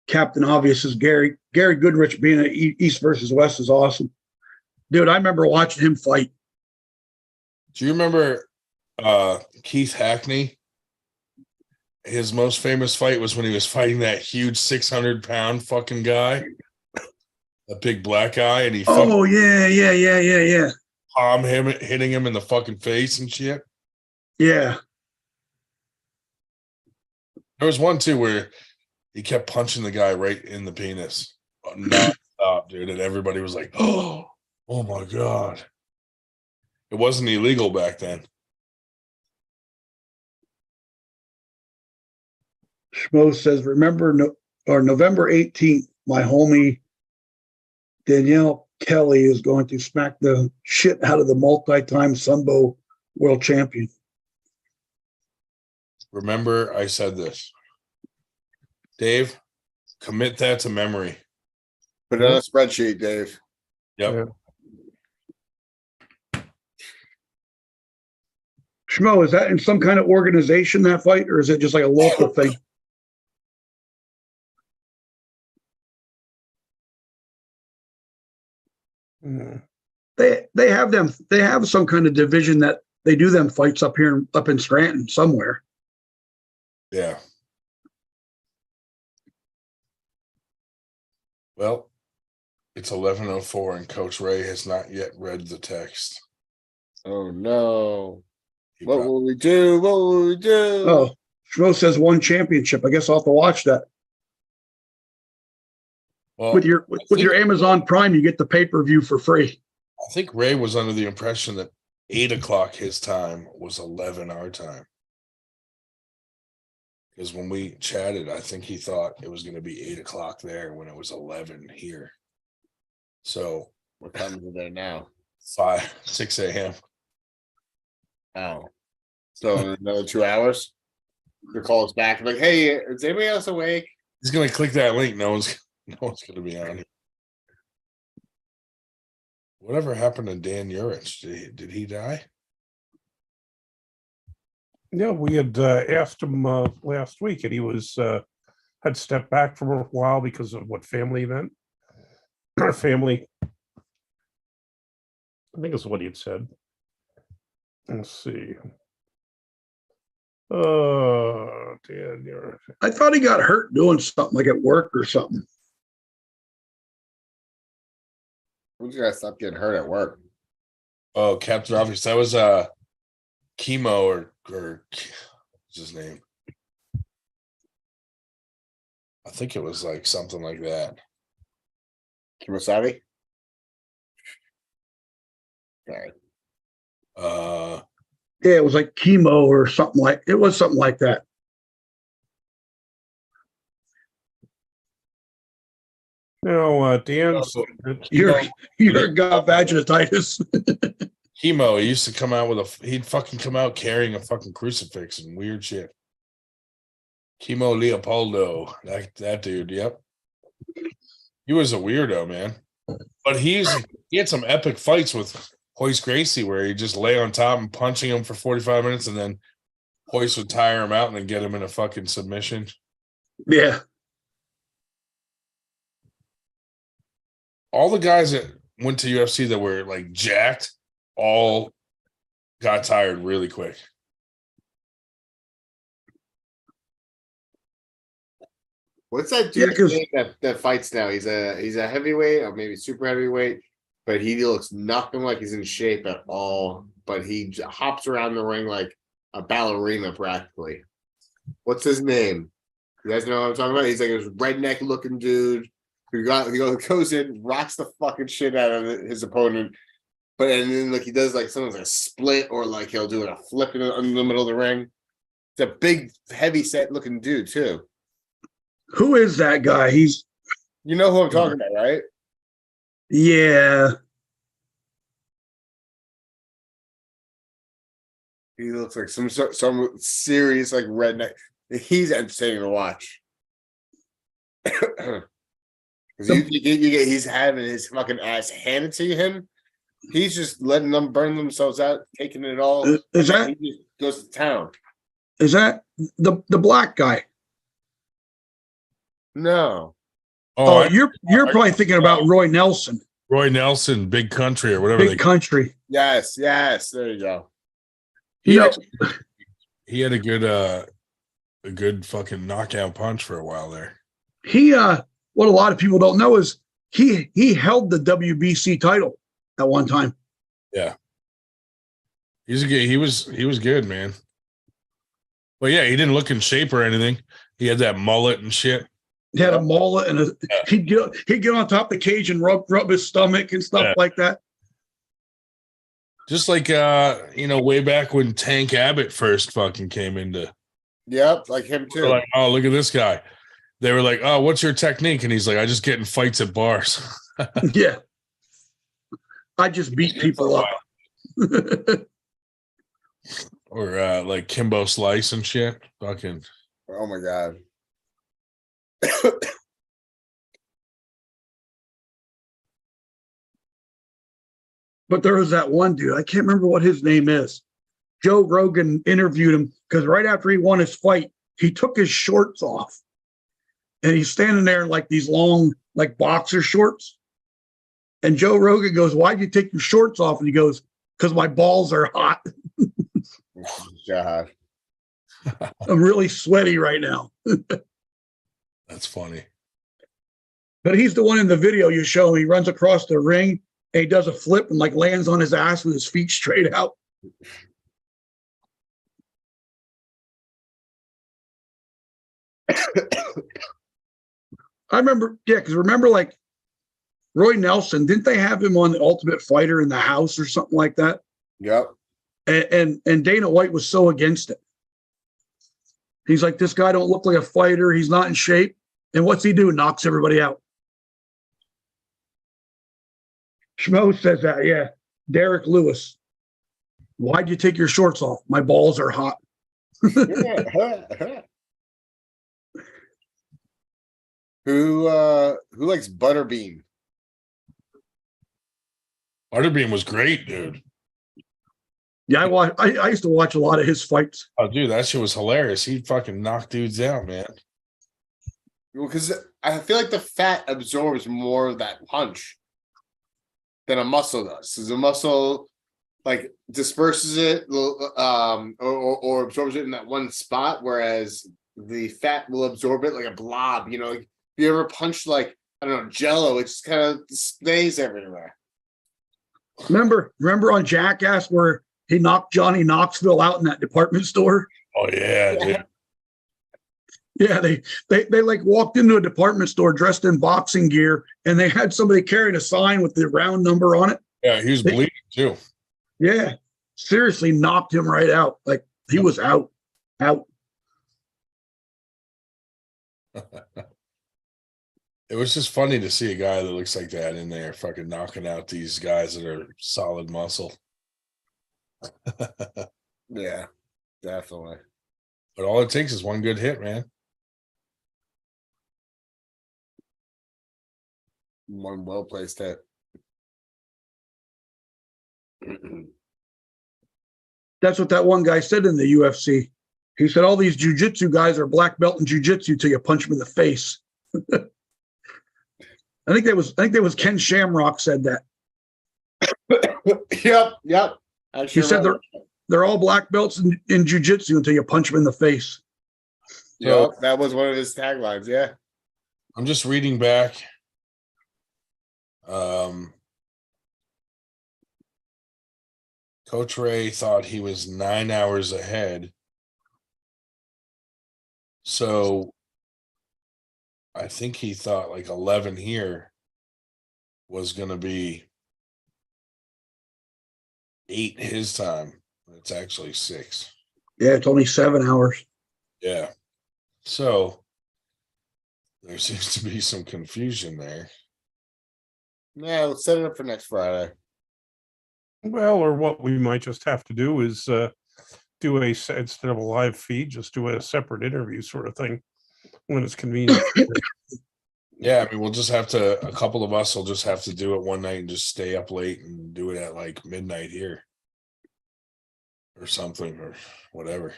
Captain Obvious is Gary Goodrich being at East versus West is awesome. Dude, I remember watching him fight. Do you remember Keith Hackney? His most famous fight was when he was fighting that huge 600-pound fucking guy, a big black guy, and he Oh, yeah. palmed him, hitting him in the fucking face and shit. Yeah. There was one too where he kept punching the guy right in the penis, non-stop, dude, and everybody was like, "Oh my god!" It wasn't illegal back then. Schmo says, remember November 18th, my homie Danielle Kelly is going to smack the shit out of the multi-time Sambo world champion. Remember, I said this. Dave, commit that to memory. Put it on a spreadsheet, Dave. Yep. Yeah. Schmo, is that in some kind of organization, that fight, or is it just like a local thing? They have some kind of division that they do them fights up in Scranton somewhere. Yeah. Well, it's 11:04 and Coach Ray has not yet read the text. Oh no. He What prob- will we do? What will we do? Oh, Schmo says One Championship. I guess I'll have to watch that. well, With your Amazon Prime, you get the pay-per-view for free. I think Ray was under the impression that 8:00 his time was 11 our time. Because when we chatted, I think he thought it was going to be 8:00 there when it was 11 here. So What time is it there now? 6 a.m. Oh. So in another 2 hours? They call us back like, hey, is anybody else awake? He's going to click that link. No one's going to be on here. Whatever happened to Dan Urich? Did he die? Yeah, we had asked him last week, and he was had stepped back for a while because of what family event. Family, I think is what he had said. Let's see. Dan Urich. I thought he got hurt doing something like at work or something. We just gotta stop getting hurt at work. Oh, Captain Obvious. That was Chemo or what's his name? I think it was like something like that. Kimosabi? Sorry. Yeah, it was like chemo or something like that. No, Dan. You're got vaginitis. Chemo, he used to come out he'd fucking come out carrying a fucking crucifix and weird shit. Chemo Leopoldo, that dude, yep. He was a weirdo, man. But he had some epic fights with Hoist Gracie where he'd just lay on top and punching him for 45 minutes and then Hoist would tire him out and then get him in a fucking submission. Yeah. All the guys that went to UFC that were like jacked all got tired really quick. What's that Yeah, dude's 'cause- name that fights now? He's a heavyweight or maybe super heavyweight, but he looks nothing like he's in shape at all. But he hops around the ring like a ballerina practically. What's his name? You guys know what I'm talking about? He's like this redneck looking dude who goes in, rocks the fucking shit out of his opponent. But and then like he does like something like a split or like he'll do like a flip in the middle of the ring. It's a big, heavy set looking dude too. Who is that guy? You know who I'm talking about, right? Yeah. He looks like some serious like redneck. He's entertaining to watch. Because he's having his fucking ass handed to him. He's just letting them burn themselves out, taking it all. Is that he just goes to town? is that the black guy? No. Oh, you're probably thinking about Roy Nelson, Roy Nelson, Big Country or whatever Big Country. Yes. There you go. He You know, he had a good fucking knockout punch for a while there. he what a lot of people don't know is he held the WBC title at one time. Yeah. He was good, man. Well, yeah, he didn't look in shape or anything. He had that mullet and shit. He had a mullet and he'd get on top of the cage and rub his stomach and stuff like that. Just like way back when Tank Abbott first fucking came into. Yep, like him too. Like, oh, look at this guy. They were like, oh, what's your technique? And he's like, I just get in fights at bars. Yeah. I just beat people up. Or like Kimbo Slice and shit. Fucking. Oh my God. But there was that one dude, I can't remember what his name is. Joe Rogan interviewed him because right after he won his fight, he took his shorts off. And he's standing there in like these long, like boxer shorts. And Joe Rogan goes, why'd you take your shorts off? And he goes, because my balls are hot. Oh, God. I'm really sweaty right now. That's funny. But he's the one in the video you show. He runs across the ring and he does a flip and like lands on his ass with his feet straight out. I remember, because remember like Roy Nelson, didn't they have him on the Ultimate Fighter in the house or something like that? Yep. And Dana White was so against it. He's like, this guy don't look like a fighter. He's not in shape. And what's he do? Knocks everybody out. Schmo says that, yeah. Derek Lewis. Why'd you take your shorts off? My balls are hot. Who likes Butterbean? Butterbean was great, dude. Yeah, I used to watch a lot of his fights. Oh, dude, that shit was hilarious. He fucking knocked dudes out, man. Well, because I feel like the fat absorbs more of that punch than a muscle does. Because the muscle like disperses it or absorbs it in that one spot, whereas the fat will absorb it like a blob. You know, like if you ever punch like, I don't know, Jello, it just kind of stays everywhere. Remember on Jackass where he knocked Johnny Knoxville out in that department store? Oh yeah, dude. Yeah, they like walked into a department store dressed in boxing gear, and they had somebody carrying a sign with the round number on it. Yeah, he was bleeding too. Yeah, seriously knocked him right out. Like he was out. It was just funny to see a guy that looks like that in there fucking knocking out these guys that are solid muscle. Yeah, definitely. But all it takes is one good hit, man. One well-placed hit. That's what that one guy said in the UFC. He said all these jiu-jitsu guys are black belt in jiu-jitsu till you punch them in the face. I think that was Ken Shamrock said that. Yep. He said they're all black belts in jiu-jitsu until you punch them in the face. Yeah, that was one of his taglines. Yeah. I'm just reading back. Coach Ray thought he was 9 hours ahead. So I think he thought like 11 here was going to be 8 his time. It's actually 6. Yeah, it's only 7 hours. Yeah. So there seems to be some confusion there. Yeah, let's set it up for next Friday. Well, or what we might just have to do is do instead of a live feed, just do a separate interview sort of thing when it's convenient. Yeah, I mean, we'll just have to, a couple of us will just have to do it one night and just stay up late and do it at like midnight here or something or whatever.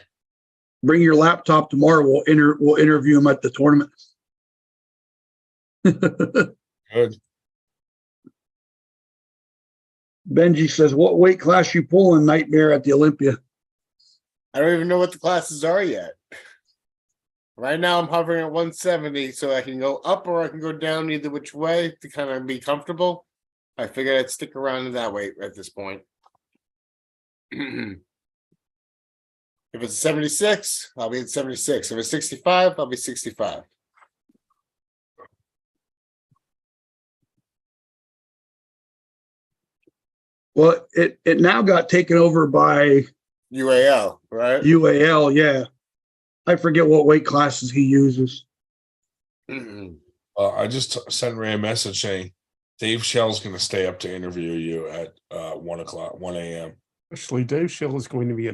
Bring your laptop tomorrow. We'll interview him at the tournament. Good. Benji says, "What weight class you pulling, Nightmare, at the Olympia?" I don't even know what the classes are yet. Right now, I'm hovering at 170, so I can go up or I can go down either which way to kind of be comfortable. I figured I'd stick around in that weight at this point. If it's 76, I'll be at 76. If it's 65, I'll be 65. Well, it now got taken over by UAL, right? UAL. Yeah, I forget what weight classes he uses. I just sent Ray a message saying Dave Shell's going to stay up to interview you at 1 a.m. Actually, Dave Schill is going to be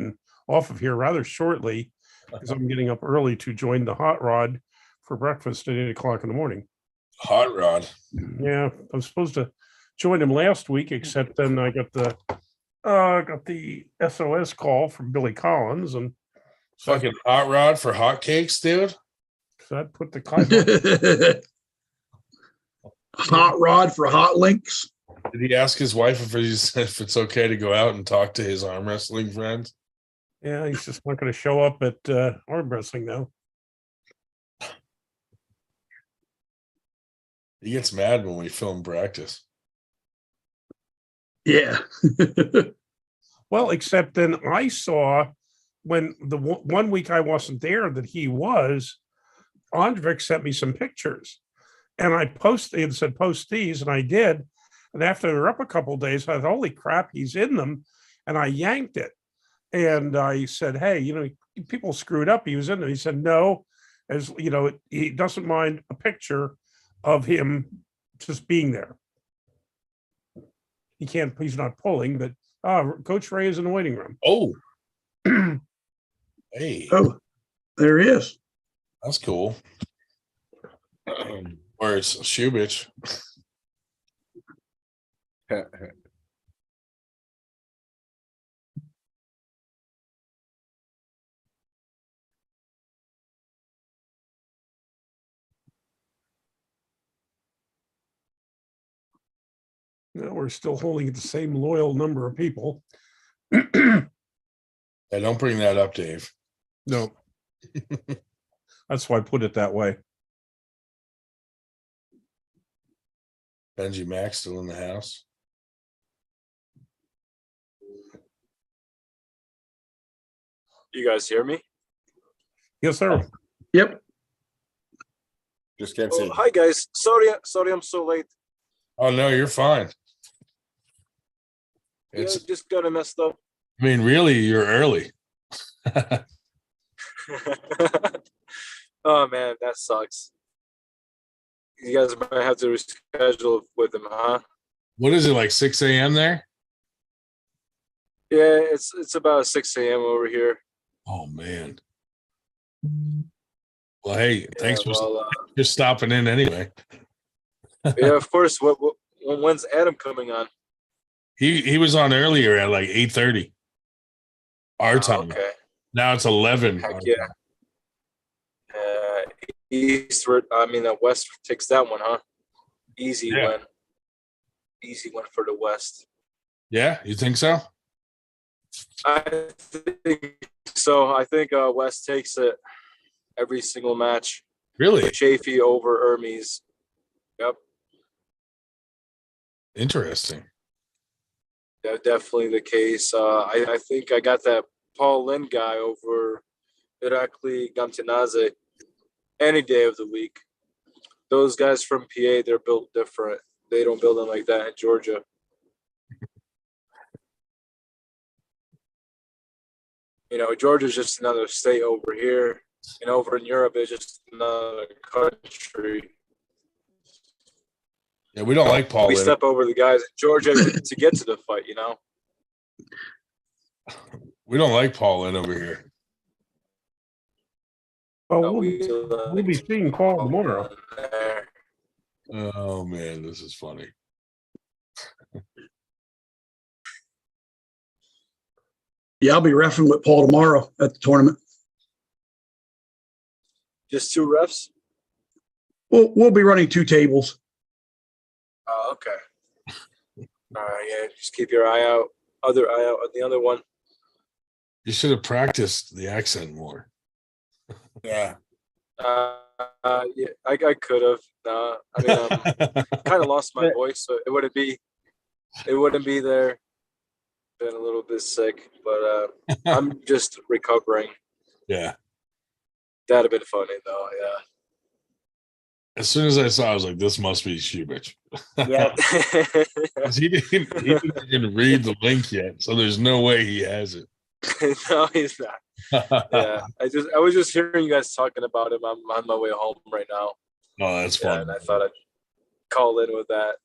off of here rather shortly because I'm getting up early to join the Hot Rod for breakfast at 8 o'clock in the morning. Hot Rod. Yeah, I was supposed to join him last week, except then I got the SOS call from Billy Collins, and Fucking Hot Rod for hotcakes, dude. so that put the kibosh. Hot Rod for hot links. Did he ask his wife if it's okay to go out and talk to his arm wrestling friends? Yeah, he's just not going to show up at arm wrestling now. He gets mad when we film practice. Yeah. Well, except then I saw when the one week I wasn't there that he was, Andrik sent me some pictures, and I posted and said, post these, and I did. And after they're up a couple of days, I thought, holy crap, he's in them. And I yanked it. And I said, hey, people screwed up. He was in them. He said, no, as he doesn't mind a picture of him just being there. He's not pulling, but Coach Ray is in the waiting room. Oh. Hey. Oh, there he is. That's cool. Where's Shubich? No, we're still holding the same loyal number of people. Hey, don't bring that up, Dave. No. That's why I put it that way. Benji Mack still in the house. You guys hear me? Yes, sir. Yep. Just can't see. Oh, hi guys. Sorry, I'm so late. Oh no, you're fine. Yeah, just got messed up. I mean, really, you're early. Oh man, that sucks. You guys might have to reschedule with him, huh? What is it, like 6 a.m. there? Yeah, it's about 6 a.m. over here. Oh man. Well, hey, thanks for stopping in anyway. Yeah, of course. When's Adam coming on? He was on earlier at like 8:30 our time. Okay. Now it's 11. Heck yeah. West takes that one, huh? Easy win. Easy win for the West. Yeah, you think so? I think so. I think West takes it every single match. Really Chafee over Hermes. Yep. interesting. Yeah, definitely the case. I think I got that Paul Lynn guy over Irakli Gamtinaze any day of the week. Those guys from PA, they're built different. They don't build them like that in Georgia. Georgia's just another state over here. And over in Europe, it's just another country. Yeah, we don't like Paul. We step over the guys in Georgia to get to the fight, We don't like Paul in over here. Well, we'll be seeing Paul tomorrow. Oh man, this is funny. Yeah, I'll be reffing with Paul tomorrow at the tournament. Just 2 refs? We'll be running 2 tables. Oh, okay. All right, yeah. Just keep your eye out. Other eye out on the other one. You should have practiced the accent more. Yeah. Yeah, I could have. I mean, kind of lost my voice, so it wouldn't be there. Been a little bit sick, but I'm just recovering. Yeah. That'd have been funny though. Yeah. As soon as I saw, I was like, "This must be Shubich." Yeah. he didn't even read the link yet, so there's no way he has it. No, he's not. Yeah, I was just hearing you guys talking about him. I'm on my way home right now. Oh, that's fun. And I thought I'd call in with that.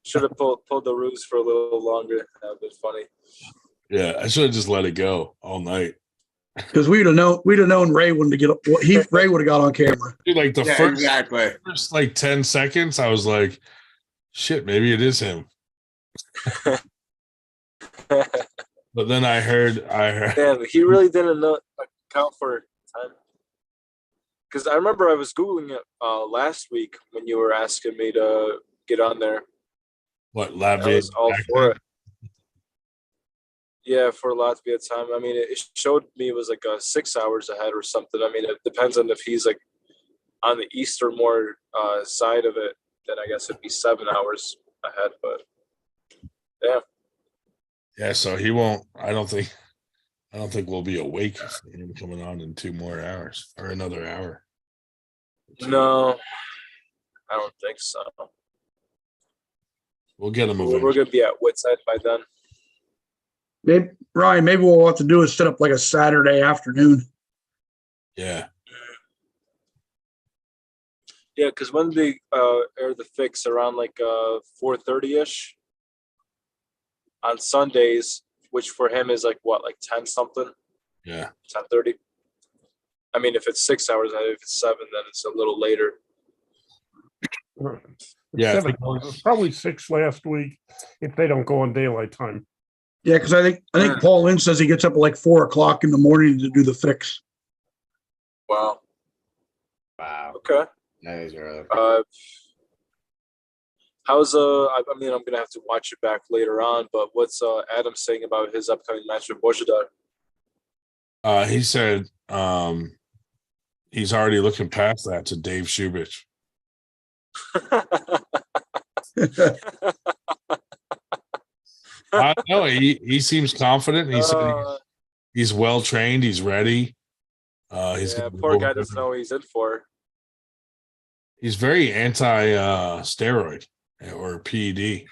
Should have pulled the ruse for a little longer. That would be funny. Yeah, I should have just let it go all night. Because we'd have known Ray wouldn't get Ray would have got on camera. Dude, like the exactly. first like 10 seconds, I was like, shit, maybe it is him. But then I heard Damn, he really didn't account for time. Because I remember I was Googling it last week when you were asking me to get on there. what I Latvia was all for it. Yeah, for Latvia time. I mean, it showed me it was like 6 hours ahead or something. I mean, it depends on if he's like on the easternmost side of it, then I guess it'd be 7 hours ahead. But yeah. Yeah, so he won't. I don't think we'll be awake for him coming on in 2 more hours or another hour. No, I don't think so. We'll get him We're eventually. going to be at wit's end by then. Maybe Ryan, maybe what we'll have to do is set up like a Saturday afternoon. Yeah. Yeah, because when they air the fix around like 4:30ish on Sundays, which for him is like what, like 10 something, Yeah. 10:30. I mean, if it's 6 hours, if it's 7, then it's a little later. Yeah. 7 hours. It's probably 6 last week if they don't go on daylight time. Yeah, because I think Paul Lynn says he gets up at like 4:00 in the morning to do the fix. Wow. Wow. Okay. That is early. How's I mean, I'm gonna have to watch it back later on, but what's Adam saying about his upcoming match with Boshadar? He said he's already looking past that to Dave Shubich. No, he seems confident. He said he's well trained. He's ready. He's poor guy doesn't know what he's in for. He's very anti steroid or PED.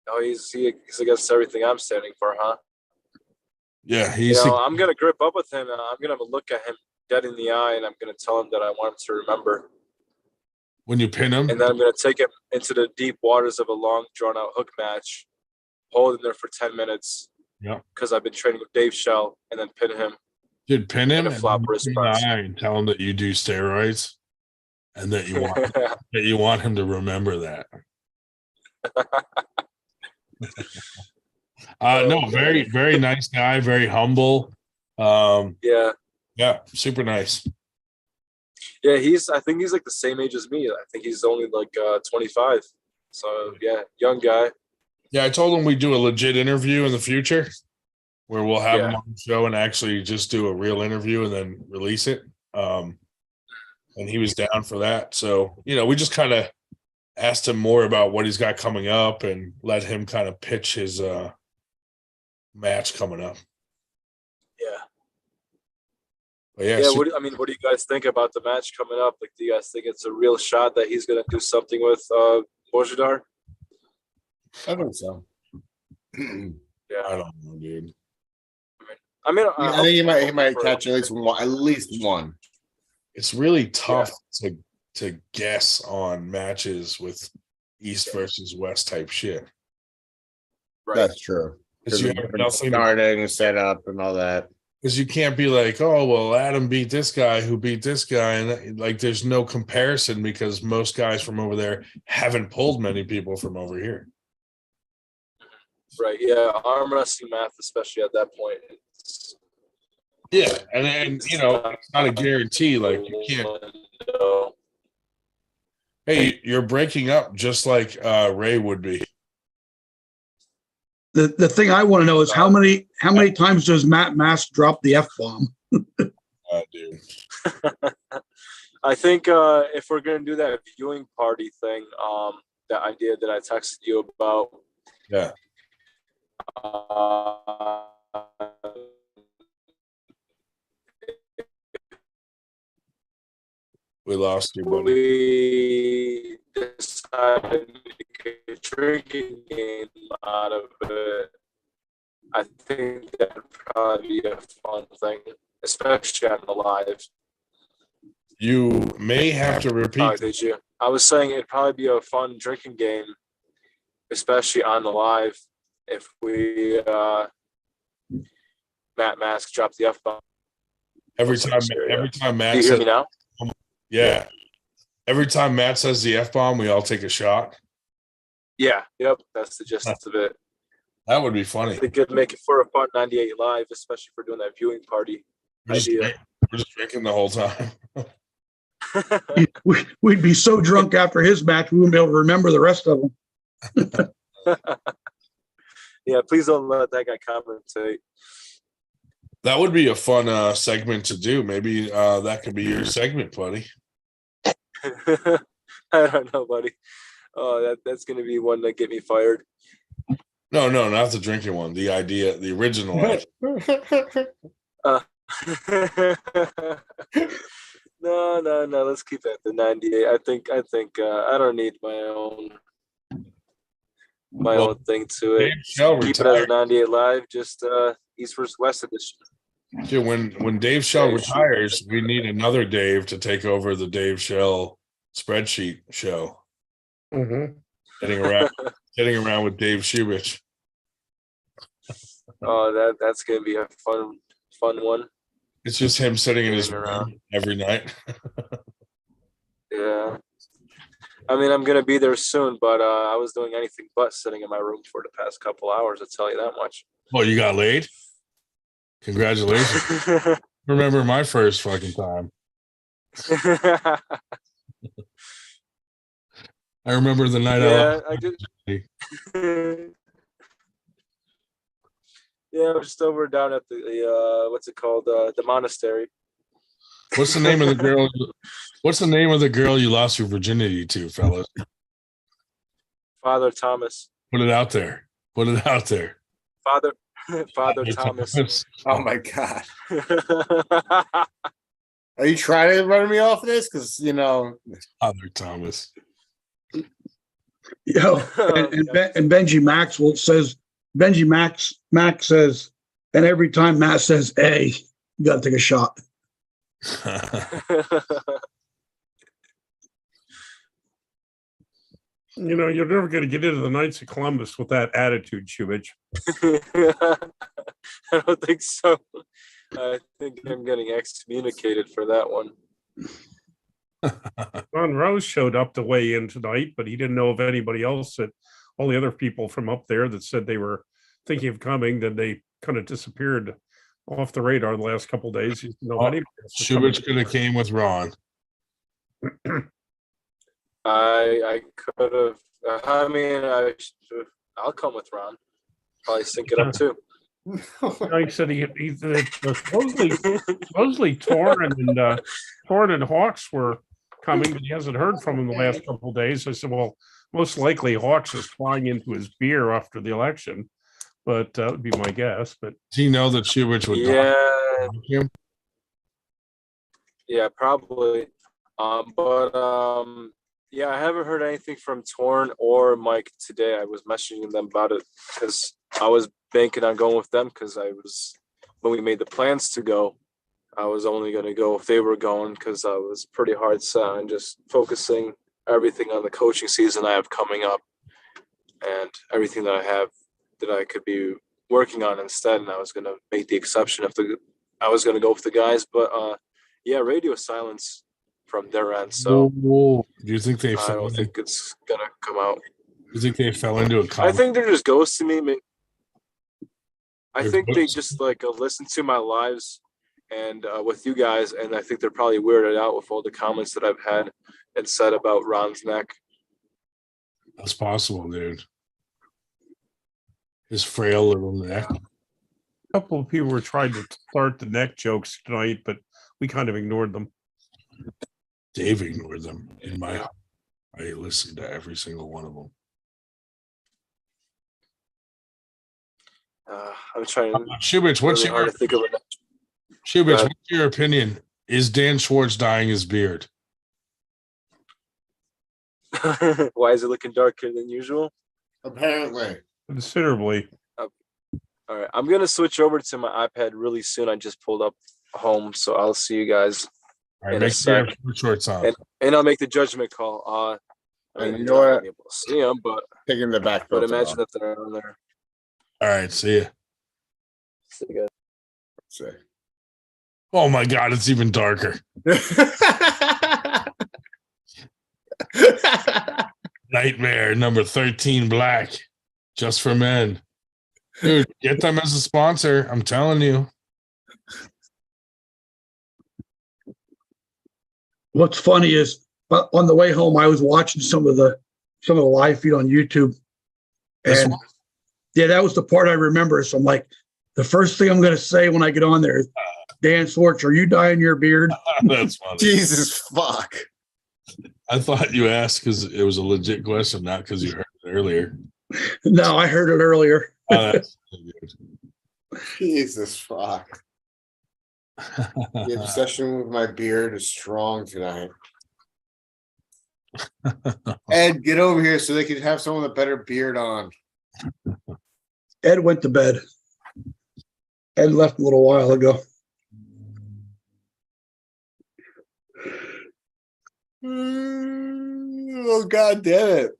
Oh, he's against everything I'm standing for, huh? Yeah, I'm gonna grip up with him. And I'm gonna look at him dead in the eye, and I'm gonna tell him that I want him to remember. When you pin him, and then I'm gonna take him into the deep waters of a long, drawn-out hook match, hold him there for 10 minutes. Yeah, because I've been training with Dave Shell, and then pin him. Dude, pin him and flop wrist press. And tell him that you do steroids, and that you want that you want him to remember that. No, very, very nice guy, very humble. Yeah, super nice. Yeah, I think he's like the same age as me. I think he's only like 25. So yeah, young guy. Yeah, I told him we'd do a legit interview in the future where we'll have him on the show and actually just do a real interview and then release it. and he was down for that. So, we just kind of asked him more about what he's got coming up and let him kind of pitch his match coming up. Yeah. But yeah, Yeah. What do you guys think about the match coming up? Like, do you guys think it's a real shot that he's going to do something with Bojidar? I think so. Yeah. I don't know, dude. I mean, I think he might catch at least one. It's really tough to guess on matches with East versus West type shit. Right. That's true. Because you have nothing starting, set up, and all that. Because you can't be like, oh, well, Adam beat this guy who beat this guy. And like, there's no comparison because most guys from over there haven't pulled many people from over here. Right. Yeah. Arm wrestling math, especially at that point. Yeah. And it's not a guarantee. Like, you can't. Hey, you're breaking up just like Ray would be. The thing I want to know is how many times does Matt Mask drop the F-bomb? Dude. I think if we're gonna do that viewing party thing, the idea that I texted you about, yeah. We lost you, buddy. We decided to make a drinking game out of it. I think that'd probably be a fun thing, especially on the live. You may have to repeat. Did you? I was saying it'd probably be a fun drinking game, especially on the live, if we Matt Mask dropped the F-bomb. Every time Matt Do you hear me now? Yeah. Every time Matt says the F-bomb, we all take a shot. Yeah. Yep. That's the gist of it. That would be funny. They could make it for a fun 98 live, especially for doing that viewing party. We're just drinking the whole time. We'd be so drunk after his match, we wouldn't be able to remember the rest of them. Yeah, please don't let that guy commentate. That would be a fun segment to do. Maybe that could be your segment, buddy. I don't know, buddy. Oh, that's going to be one that get me fired. No, not the drinking one. The idea, the original idea. No. Let's keep it at the 98. I think I don't need my own thing to it. Keep it as a 98 live, just East versus West edition. Dude, when Dave Shell retires, we need another Dave to take over the Dave Shell spreadsheet show. Mm-hmm. Getting around with Dave Shubich. Oh, that's gonna be a fun one. It's just him sitting in his room every night. Yeah. I mean, I'm gonna be there soon, but I was doing anything but sitting in my room for the past couple hours. I'll tell you that much. Oh, you got laid? Congratulations. Remember my first fucking time. I remember the night I did. Yeah, we're just over down at the what's it called? The monastery. What's the name of the girl? What's the name of the girl you lost your virginity to, fellas? Father Thomas. Put it out there. Father Thomas. Oh my God. Are you trying to run me off this? Because Father Thomas. And Benji Maxwell says, Max says, and every time Matt says A, you got to take a shot. You're never going to get into the Knights of Columbus with that attitude, Shubich. I don't think so. I think I'm getting excommunicated for that one. Ron Rose showed up to weigh in tonight, but he didn't know of anybody else. That all the other people from up there that said they were thinking of coming, then they kind of disappeared off the radar the last couple of days. He didn't know anybody else was coming. Shubich could have came with Ron. I could have. I'll come with Ron. Probably sync it up too. He said supposedly Torn and Hawks were coming, but he hasn't heard from him the last couple of days. I said, well, most likely Hawks is flying into his beer after the election, but that would be my guess. But do you know that Shubich would Yeah, yeah, probably. Yeah, I haven't heard anything from Torn or Mike today. I was messaging them about it because I was banking on going with them because when we made the plans to go, I was only going to go if they were going because I was pretty hard set on just focusing everything on the coaching season I have coming up and everything that I have that I could be working on instead. And I was going to make the exception I was going to go with the guys, but yeah, radio silence from their end. So do you think they I don't think it's going to come out. Do you think they fell into a I comment? think they're just ghosting me. I think they just listen to my lives and with you guys, and I think they're probably weirded out with all the comments that I've had and said about Ron's neck. That's possible, dude. His frail little neck. a couple of people were trying to start the neck jokes tonight, but we kind of ignored them. Dave ignored them. I listened to every single one of them. I'm trying. Shubich, what's really hard to think of it. Shubich, what's your opinion? Is Dan Schwartz dyeing his beard? Why is it looking darker than usual? Apparently. Considerably. All right, I'm gonna switch over to my iPad really soon. I just pulled up home, so I'll see you guys All right, in a make sure you sec. have shorts on. And I'll make the judgment call. And you know what? Able to see them, but Taking the back. imagine that they're on there. All right, see ya. See you guys. Say. Oh my God, it's even darker. Nightmare number 13 black, just for men. Dude, get them as a sponsor. I'm telling you. What's funny is on the way home, I was watching some of the live feed on YouTube. And yeah, that was the part I remember. So I'm like, the first thing I'm going to say when I get on there is, Dan Schwartz, are you dyeing your beard? That's funny. Jesus fuck. I thought you asked because it was a legit question, not because you heard it earlier. No, I heard it earlier. Oh, that's good. Jesus fuck. The obsession with my beard is strong tonight. Ed, get over here so they can have someone with a better beard on. Ed went to bed. Ed left a little while ago. Oh, God damn it.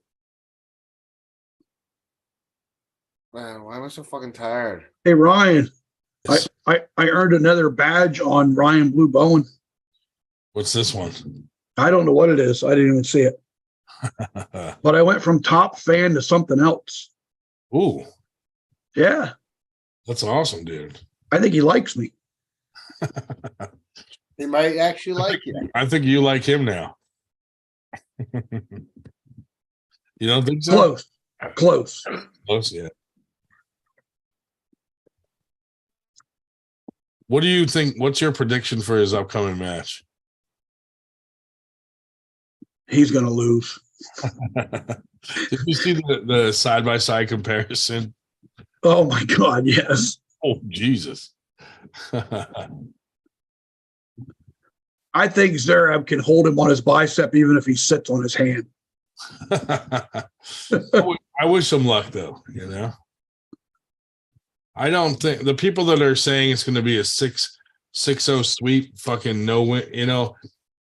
Man, why am I so fucking tired? Hey, Ryan, I earned another badge on Ryan Blue Bowen. What's this one? I don't know what it is. I didn't even see it. But I went from top fan to something else. Ooh, Yeah, that's awesome, dude. I think he likes me. He might actually like you. I think you like him now. You don't think so? Close. Close, yeah. What do you think? What's your prediction for his upcoming match? He's going to lose. Did you see the side-by-side comparison? Oh, my God, yes. Oh, Jesus. I think Zerab can hold him on his bicep even if he sits on his hand. I wish him luck, though, you know? I don't think the people that are saying it's going to be a 6-0 sweep, fucking no win, you know,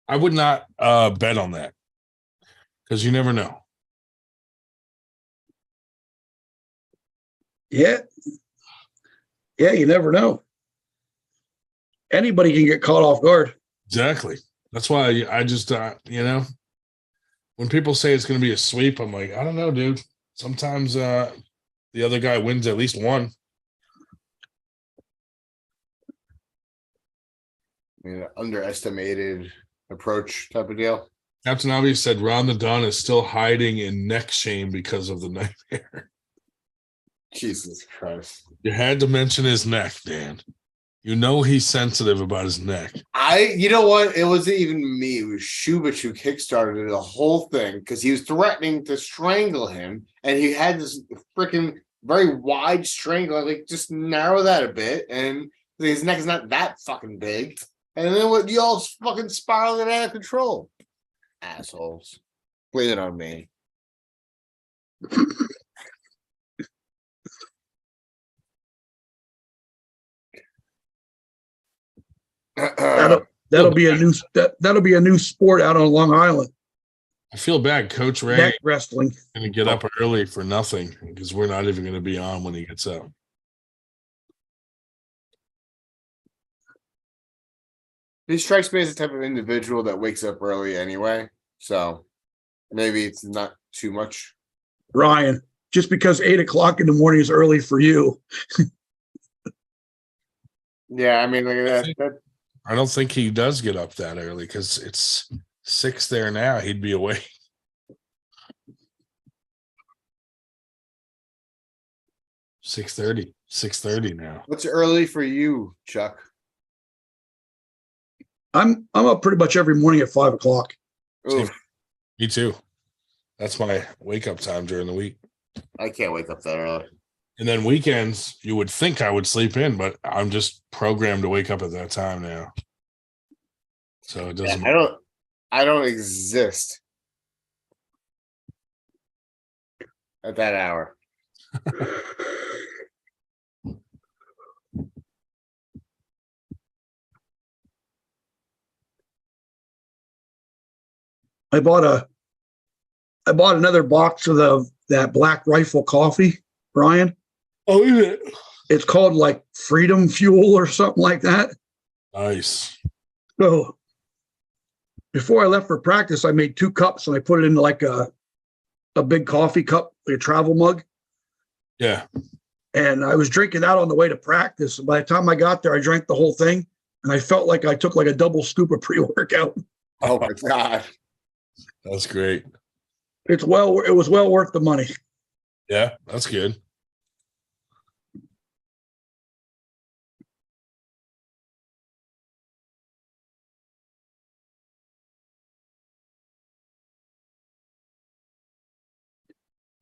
I would not bet on that because you never know. Yeah, you never know. Anybody can get caught off guard. Exactly. That's why I just, you know, when people say it's going to be a sweep, I'm like, I don't know, dude. Sometimes the other guy wins at least one. I mean, underestimated approach type of deal. Captain Obvious said Ron the Don is still hiding in neck shame because of the nightmare. Jesus Christ. You had to mention his neck, Dan. You know he's sensitive about his neck. You know what? It wasn't even me. It was Shubich who kickstarted the whole thing because he was threatening to strangle him, and he had this freaking very wide strangle. Like, just narrow that a bit, and his neck is not that fucking big. And then what? You all fucking spiraling out of control, assholes. Blame it on me. That'll be a new sport out on Long Island. I feel bad. Coach Ray Neck wrestling. going to get up early for nothing because we're not even going to be on when he gets up. He strikes me as the type of individual that wakes up early anyway, so maybe it's not too much. Ryan, just because 8 o'clock in the morning is early for you. Yeah, I mean, look at that. I don't think he does get up that early because it's 6 there now. He'd be awake. Six thirty now. What's early for you, Chuck? I'm up pretty much every morning at 5 o'clock. Oof, Me too. That's my wake up time during the week. I can't wake up that early. And then weekends, you would think I would sleep in, but I'm just programmed to wake up at that time now. So it doesn't. I don't exist at that hour. I bought another box of that Black Rifle coffee, Brian. Oh, yeah. It's called like Freedom Fuel or something like that. Nice. So before I left for practice, I made 2 cups and I put it in like a big coffee cup, like a travel mug. Yeah. And I was drinking that on the way to practice. And by the time I got there, I drank the whole thing. And I felt like I took like a double scoop of pre-workout. Oh my God. That's great. It was well worth the money. Yeah, that's good.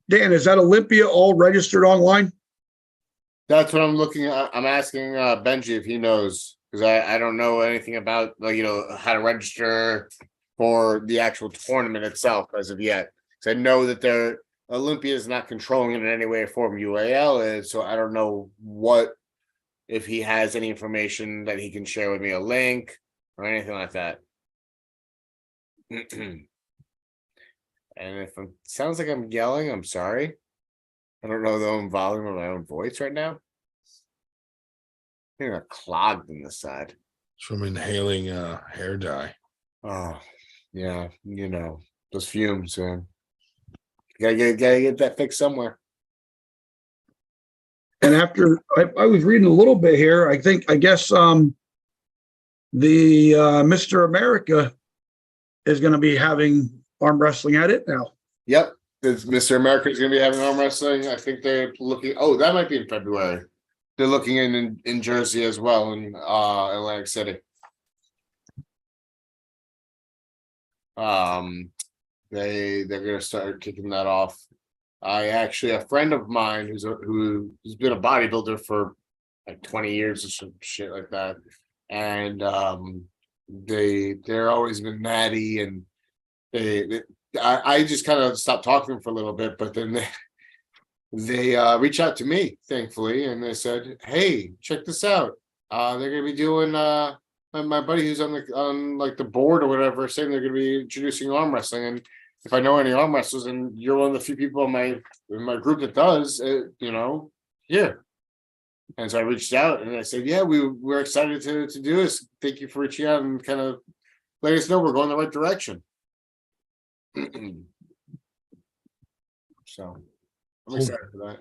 Dan, is that Olympia all registered online? That's what I'm looking at. I'm asking Benji if he knows, because I don't know anything about, like, how to register for the actual tournament itself as of yet. Because I know that Olympia is not controlling it in any way or form. UAL is, so I don't know if he has any information that he can share with me, a link or anything like that. And if it sounds like I'm yelling, I'm sorry. I don't know the own volume of my own voice right now. I think I'm clogged in the side. It's from inhaling hair dye. Oh, yeah, those fumes, man. Gotta get that fixed somewhere. And after I was reading a little bit here, I guess the Mr. America is going to be having arm wrestling at it now. Yep. Mr. America is going to be having arm wrestling. I think they're looking. Oh, that might be in February. They're looking in Jersey as well, in Atlantic City. They're going to start kicking that off. A friend of mine who's been a bodybuilder for like 20 years or some shit like that, and they're always been natty, and I just kind of stopped talking to them for a little bit, but then they reached out to me, thankfully, and they said, "Hey, check this out. They're going to be doing my buddy who's on the board or whatever, saying they're going to be introducing arm wrestling, and if I know any arm wrestlers, and you're one of the few people in my group that does, here." And so I reached out and I said, "Yeah, we're excited to do this. Thank you for reaching out and kind of letting us know we're going the right direction." So I'm excited for that.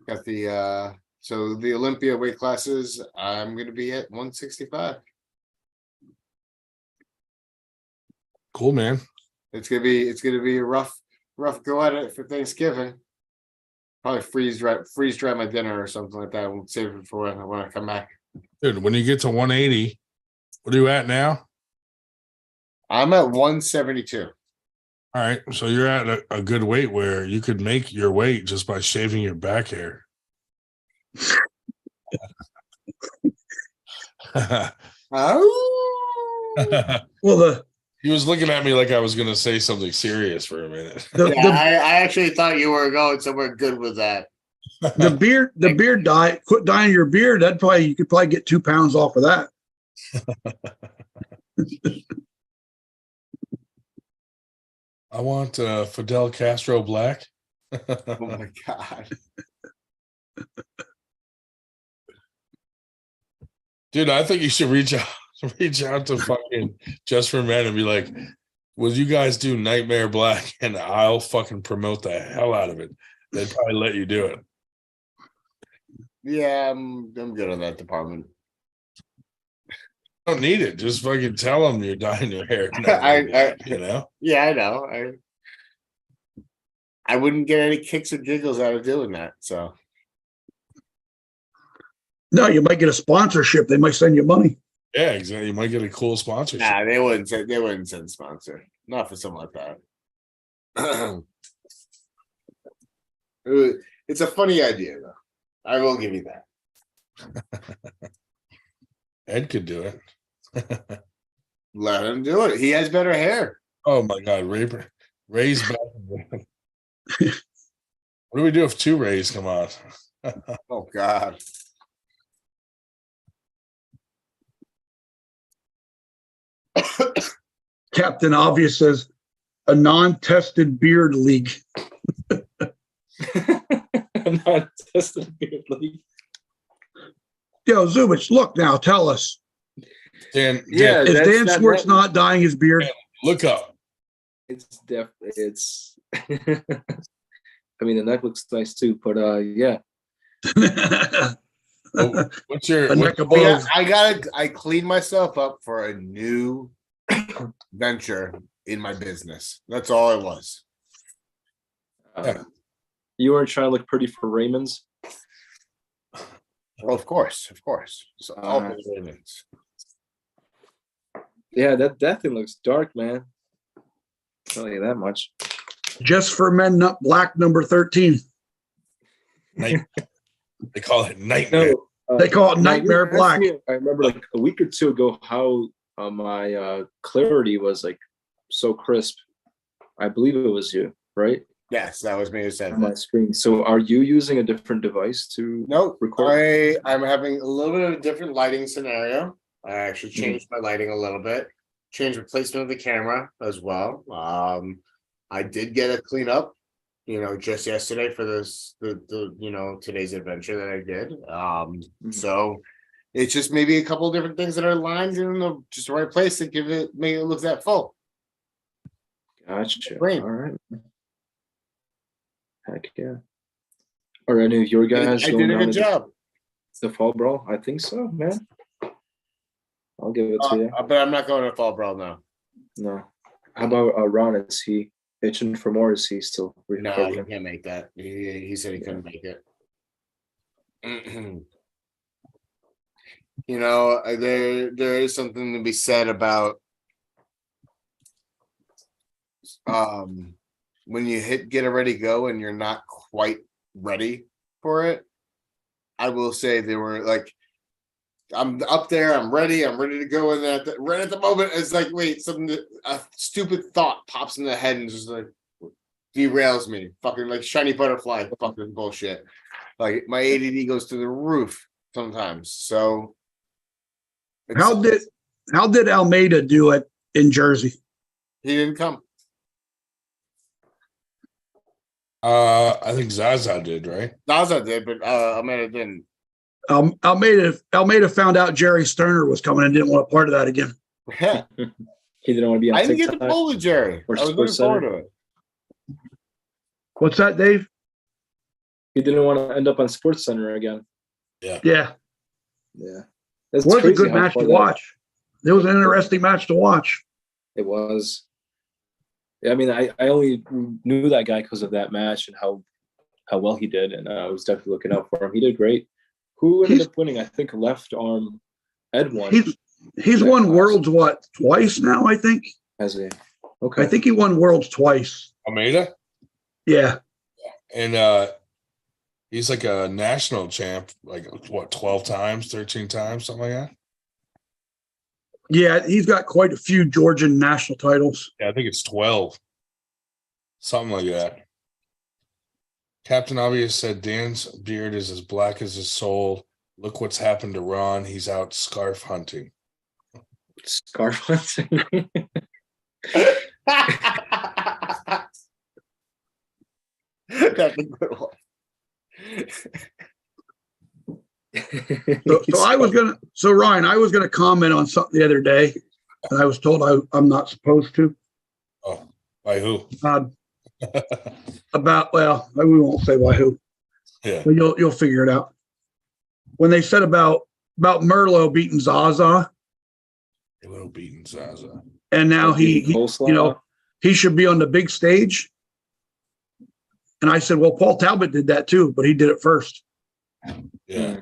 Got the the Olympia weight classes. I'm going to be at 165. Cool, man. It's gonna be a rough rough go at it for Thanksgiving. Probably freeze dry my dinner or something like that. We'll save it for when I come back. Dude, when you get to 180, what are you at now? I'm at 172. All right, so you're at a good weight where you could make your weight just by shaving your back hair. Oh. Well, He was looking at me like I was going to say something serious for a minute. I actually thought you were going somewhere good with that. the beard dye, quit dyeing your beard. You could probably get 2 pounds off of that. I want Fidel Castro black. Oh my God. Dude, I think you should reach out to fucking Just for Men and be like, would you guys do Nightmare Black? And I'll fucking promote the hell out of it. They'd probably let you do it. Yeah, I'm good on that department. Don't need it. Just fucking tell them you're dyeing your hair. You know? Yeah, I know. I wouldn't get any kicks or giggles out of doing that. So No, you might get a sponsorship. They might send you money. Yeah, exactly. You might get a cool sponsorship. nah, they wouldn't send sponsor. Not for something like that. It's a funny idea, though. I will give you that. Ed could do it. Let him do it. He has better hair. Oh my God, Ray's back. What do we do if 2 Rays come out? Oh God. Captain Obvious says a non-tested beard league. Non-tested beard league. Yo, Zubich, look now, tell us. Dan, Yeah, Is that's Dan Swartz not dyeing his beard? look up. It's it's. I mean, the neck looks nice too, but yeah. What's your A neck what- above. I cleaned myself up for a new venture in my business. That's all it was. You weren't trying to look pretty for Raymond's. Well, of course. So all Raymond's. Yeah, that thing looks dark, man. I'll tell you that much. Just for Men Nut Black number 13. Night, they call it nightmare. No, They call it now, Nightmare you asked Black. me, I remember like a week or two ago how my clarity was like so crisp. I believe it was you, right? Yes, that was me who said On my that. screen. So are you using a different device to Nope. record? I'm having a little bit of a different lighting scenario. I actually changed my lighting a little bit. Changed the placement of the camera as well. I did get a cleanup, just yesterday for the today's adventure that I did. So it's just maybe a couple of different things that are aligned in the just the right place to make it look that full. Gotcha. Great. All right. Heck yeah. Are any of your guys I going did a down good to job. the Fall Brawl? I think so, man. I'll give it to you. But I'm not going to Fall Brawl now. No. How about Ron? Is he itching for more? Is he still No, recovering? he can't make that. He said he couldn't make it. There is something to be said about when you hit get a ready go and you're not quite ready for it. I will say they were like, I'm up there, I'm ready to go, and right at the moment it's like, wait, a stupid thought pops in the head and just like derails me. Fucking like shiny butterfly fucking bullshit. Like my ADD goes to the roof sometimes. So How did Almeida do it in Jersey? he didn't come? I think Zaza did, right? Zaza did, but Amanda didn't. Almeida found out Jerry Sterner was coming and didn't want a part of that again. He didn't want to be on I didn't get TikTok. to pull with Jerry. or I was looking Sports forward Center. to it. What's that, Dave? He didn't want to end up on Sports Center again. Yeah. Yeah. It was a good match to watch. It was an interesting match to watch. It was. I mean, I only knew that guy because of that match and how well he did, and I was definitely looking out for him. He did great. Who ended up winning? I think left arm Ed won. He's won worlds twice now, I think. Has he? Okay. I think he won worlds twice. Almeida? Yeah. And he's like a national champ, like what, 12 times, 13 times, something like that? Yeah, he's got quite a few Georgian national titles. Yeah, I think it's 12. Something like that. Captain Obvious said Dan's beard is as black as his soul. Look what's happened to Ron. He's out scarf hunting. Scarf hunting. That's a good one. So Ryan, I was gonna comment on something the other day, and I was told I'm not supposed to. Oh, by who? Well, we won't say by who. Yeah, but you'll figure it out. When they said about Merlot beating Zaza, Merlot beating Zaza, and now he should be on the big stage. And I said, well, Paul Talbot did that too, but he did it first. Yeah.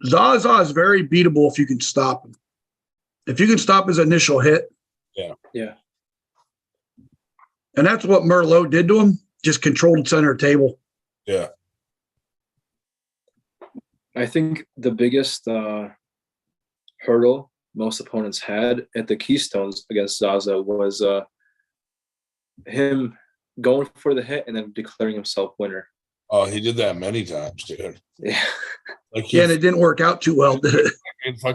Zaza is very beatable if you can stop him. If you can stop his initial hit. Yeah. And that's what Merlot did to him, just controlled center table. Yeah. I think the biggest hurdle most opponents had at the Keystones against Zaza was him going for the hit and then declaring himself winner. Oh, he did that many times, dude. Yeah. And it didn't work out too well, did it?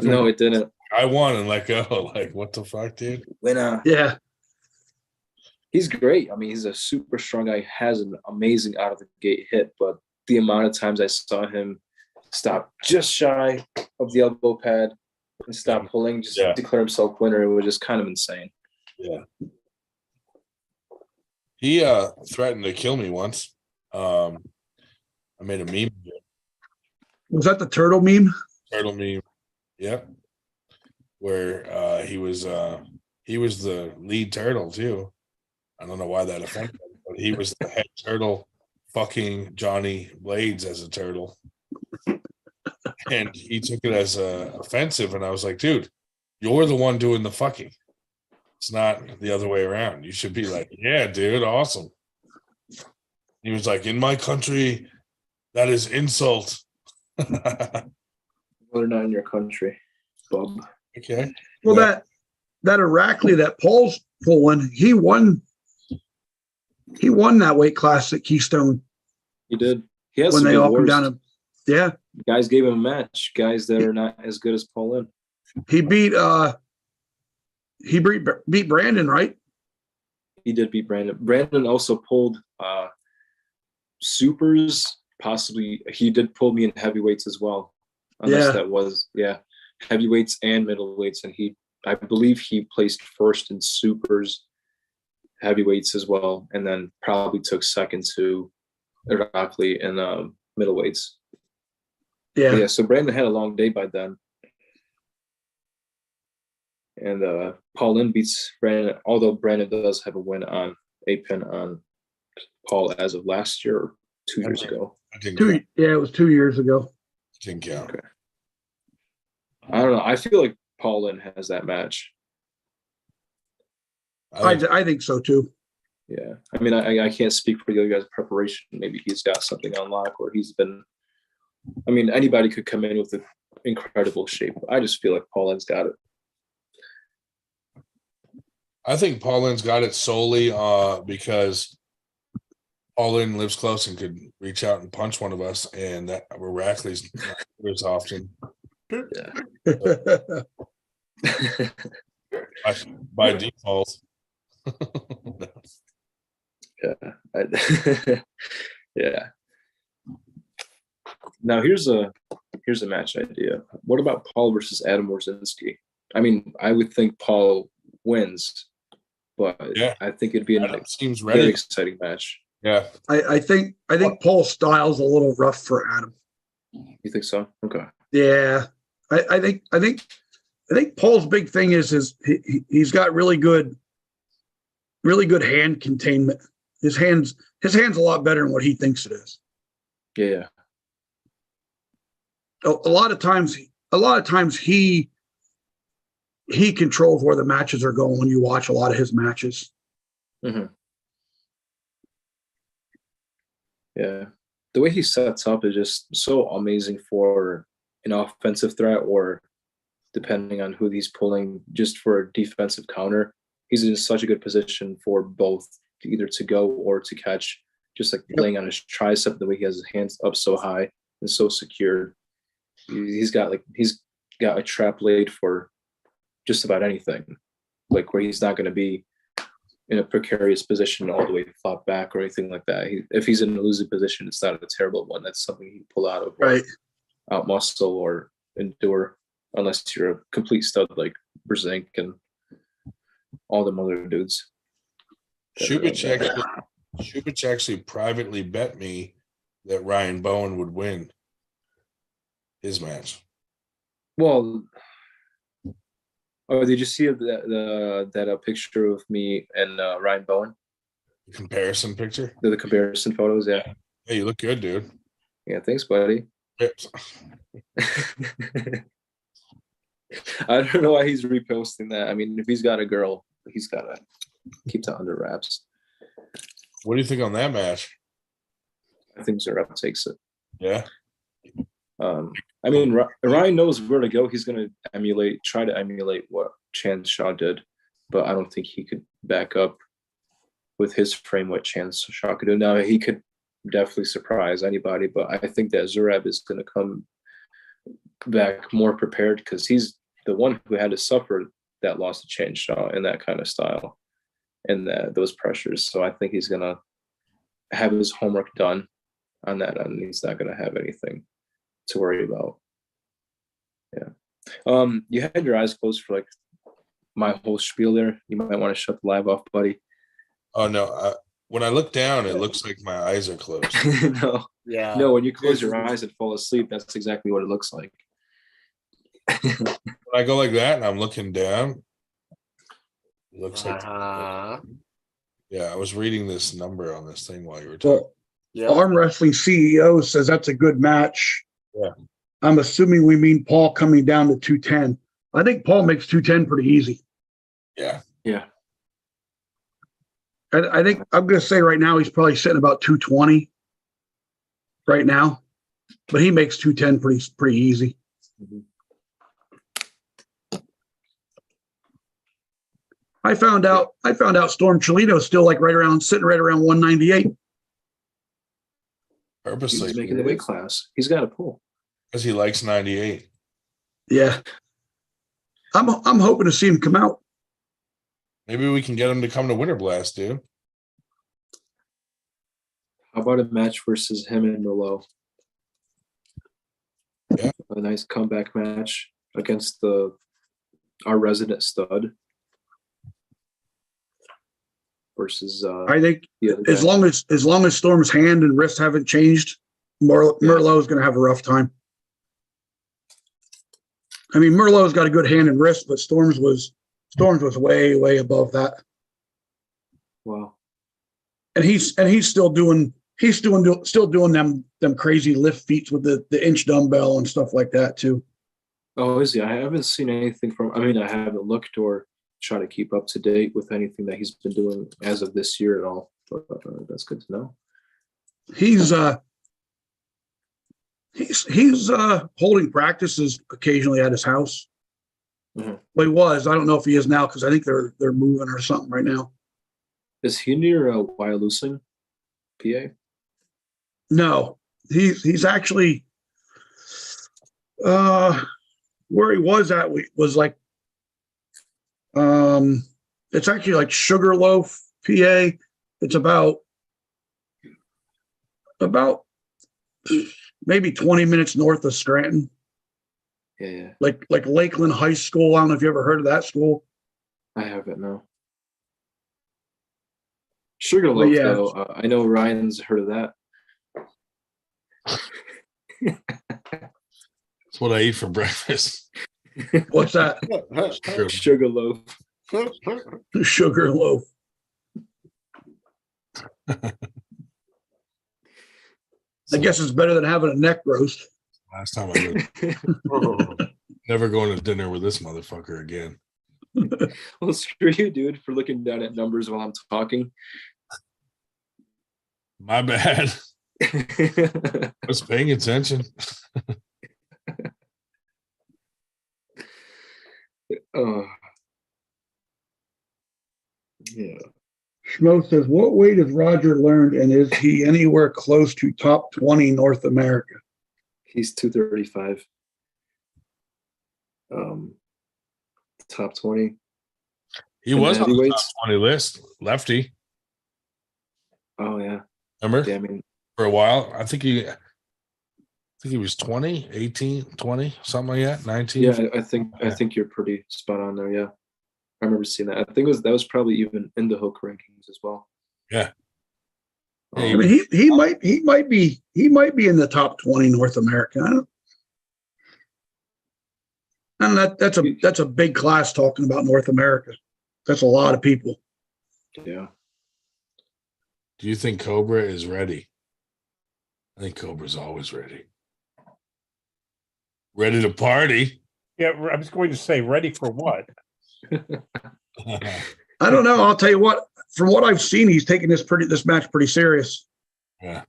No, it didn't. I won and let go. Like, what the fuck, dude? Winner. Yeah. He's great. I mean, he's a super strong guy, has an amazing out of the gate hit, but the amount of times I saw him stop just shy of the elbow pad and stop pulling, just declare himself winner, it was just kind of insane. Yeah. He threatened to kill me once. I made a meme. Was that the turtle meme? Turtle meme. Yep. Where he was the lead turtle too. I don't know why that offended him, but he was the head turtle fucking Johnny Blades as a turtle. And he took it as offensive, and I was like, dude, you're the one doing the fucking. It's not the other way around. You should be like, yeah, dude, awesome. He was like, in my country, that is insult. Well, they're not in your country, bub. Okay. Well, that Irakli that Paul's pulling, he won that weight class at Keystone. He did. He has when some they good all come wars. down. Yeah. Guys gave him a match. Guys that are not as good as Paul Lynn. He beat Brandon, right? He did beat Brandon. Brandon also pulled supers. Possibly, he did pull me in heavyweights as well. Unless that was heavyweights and middleweights, and I believe he placed first in supers, heavyweights as well, and then probably took second to Irakli in middleweights. Yeah. So Brandon had a long day by then. And Paul Lynn beats Brandon, although Brandon does have a win on a pin on Paul as of last year or 2 years ago. It was 2 years ago. Didn't count. Okay. I don't know. I feel like Paul Lynn has that match. I think so too. Yeah. I mean, I can't speak for the other guy's preparation. Maybe he's got something on lock, or he's been. I mean, anybody could come in with an incredible shape. I just feel like Paul Lynn's got it. I think Paul Lynn's got it solely because Paul Lynn lives close and could reach out and punch one of us, and that Irakli's not as often. By default. Yeah. Now here's a match idea. What about Paul versus Adam Wawrzynski? I mean, I would think Paul wins, but I think it'd be a very exciting match. Yeah. I think Paul's style's a little rough for Adam. You think so? Okay. Yeah. I think think Paul's big thing is he's got really good hand containment. His hand's a lot better than what he thinks it is. Yeah. A lot of times he controls where the matches are going when you watch a lot of his matches. Mm-hmm. Yeah. The way he sets up is just so amazing for an offensive threat, or depending on who he's pulling, just for a defensive counter. He's in such a good position for both, either to go or to catch, just like laying on his tricep, the way he has his hands up so high and so secure. He's got a trap laid for just about anything, like where he's not going to be in a precarious position all the way flat back or anything like that. If he's in a losing position, it's not a terrible one. That's something he can pull out of, right, out muscle or endure, unless you're a complete stud like Brzezinski and all them other dudes. Shubich actually privately bet me that Ryan Bowen would win his match. Well, did you see that picture of me and Ryan Bowen? The comparison picture? The comparison photos, yeah. Hey, you look good, dude. Yeah, thanks, buddy. Yep. I don't know why he's reposting that. I mean, if he's got a girl, he's got to keep that under wraps. What do you think on that match? I think Zverev takes it. Yeah. I mean, Ryan knows where to go. He's going to try to emulate what Chan Shaw did, but I don't think he could back up with his frame what Chan Shaw could do. Now, he could definitely surprise anybody, but I think that Zverev is going to come back more prepared, because he's the one who had to suffer that loss to Chan Shaw in that kind of style and those pressures. So I think he's going to have his homework done on that end. He's not going to have anything to worry about. Yeah. You had your eyes closed for like my whole spiel there. You might want to shut the live off, buddy. Oh no, when I look down, it looks like my eyes are closed. No, Yeah. no. When you close your eyes and fall asleep, that's exactly what it looks like. When I go like that and I'm looking down, it looks like. Yeah, I was reading this number on this thing while you were talking. Well, Arm Wrestling CEO says that's a good match. Yeah. I'm assuming we mean Paul coming down to 210. I think Paul makes 210 pretty easy. Yeah. Yeah. I think I'm going to say right now he's probably sitting about 220 right now, but he makes 210 pretty easy. Mm-hmm. I found out Storm Cholito's still like sitting right around 198. Purposely. He's making the weight class. He's got a pull. Because he likes 98. Yeah. I'm hoping to see him come out. Maybe we can get him to come to Winter Blast, dude. How about a match versus him and Merlot? Yeah. A nice comeback match against our resident stud. Versus I think as long as Storm's hand and wrist haven't changed, Merlot is going to have a rough time. I mean, Merlot's got a good hand and wrist, but Storm's was way above that. Wow. And he's still doing them crazy lift feats with the inch dumbbell and stuff like that too. Oh, is he? I haven't seen anything from. I mean, I haven't looked or try to keep up to date with anything that he's been doing as of this year at all. But that's good to know. He's holding practices occasionally at his house. Mm-hmm. Well, he was. I don't know if he is now because I think they're moving or something right now. Is he near Wyalusing, PA? No, he's actually where he was at was like it's actually like Sugarloaf, PA. It's about maybe 20 minutes north of Scranton. Yeah. Like Lakeland High School. I don't know if you ever heard of that school. I haven't, no. Sugarloaf, yeah. though. I know Ryan's heard of that. That's what I eat for breakfast. What's that? Sugar loaf. Sugar loaf. I guess it's better than having a neck roast. Last time I go, never going to dinner with this motherfucker again. Well, screw you, dude, for looking down at numbers while I'm talking. My bad. I was paying attention. Yeah. Schmo says, what weight has Roger learned, and is he anywhere close to top 20 North America? He's 235. Top 20. He was on the top heavyweights. 20 list. Lefty. Oh yeah. Remember? Yeah, I mean, For a while. I think he was 20, 18, 20, something like that. 19. yeah, I think you're pretty spot on there. Yeah. I remember seeing that. I think that was probably even in the Hook rankings as well. Yeah. I mean, he might be in the top 20 North America. And that's a big class talking about North America. That's a lot of people. Yeah. Do you think Cobra is ready? I think Cobra's always ready. Ready to party. Yeah, I was going to say, ready for what? I don't know. I'll tell you what. From what I've seen, he's taking this match pretty serious. Yeah.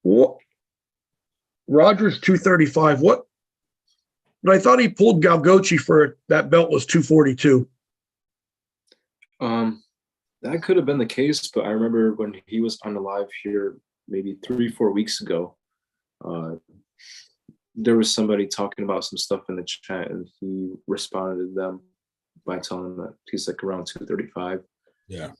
What? Rogers 235. What? But I thought he pulled Galgochi for that belt was 242. That could have been the case, but I remember when he was on the live here maybe 3-4 weeks ago, there was somebody talking about some stuff in the chat, and he responded to them by telling them that he's like around 235. Yeah.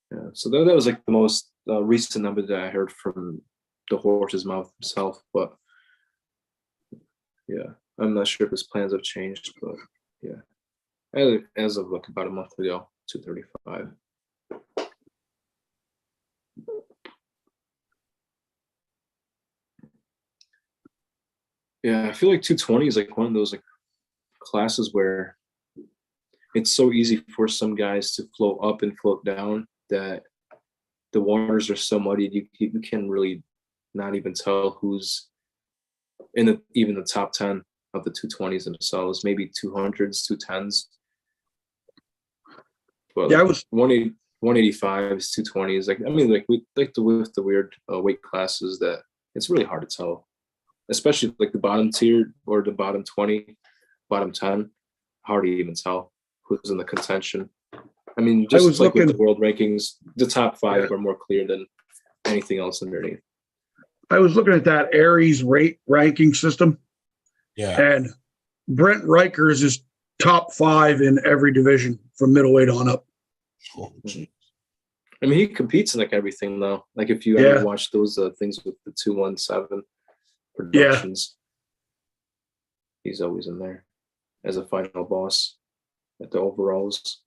Yeah. So that was like the most recent number that I heard from the horse's mouth himself. But yeah, I'm not sure if his plans have changed, but yeah, as of like about a month ago, 235. Yeah, I feel like 220 is like one of those like classes where it's so easy for some guys to float up and float down that the waters are so muddied you can really not even tell who's in even the top 10 of the 220s themselves, maybe 200s, 210s. But Yeah, like 185s, 220s. Like I mean, like with the weird weight classes that it's really hard to tell, especially like the bottom tier or the bottom 20, bottom 10. Hard to even tell who's in the contention. I mean, just like with the world rankings, the top 5 are more clear than anything else underneath. I was looking at that Aries rate ranking system. Yeah. And Brent Rikers is top 5 in every division from middleweight on up. I mean, he competes in like everything though. Like if you ever watch those things with the 217 productions, he's always in there as a final boss at the overalls.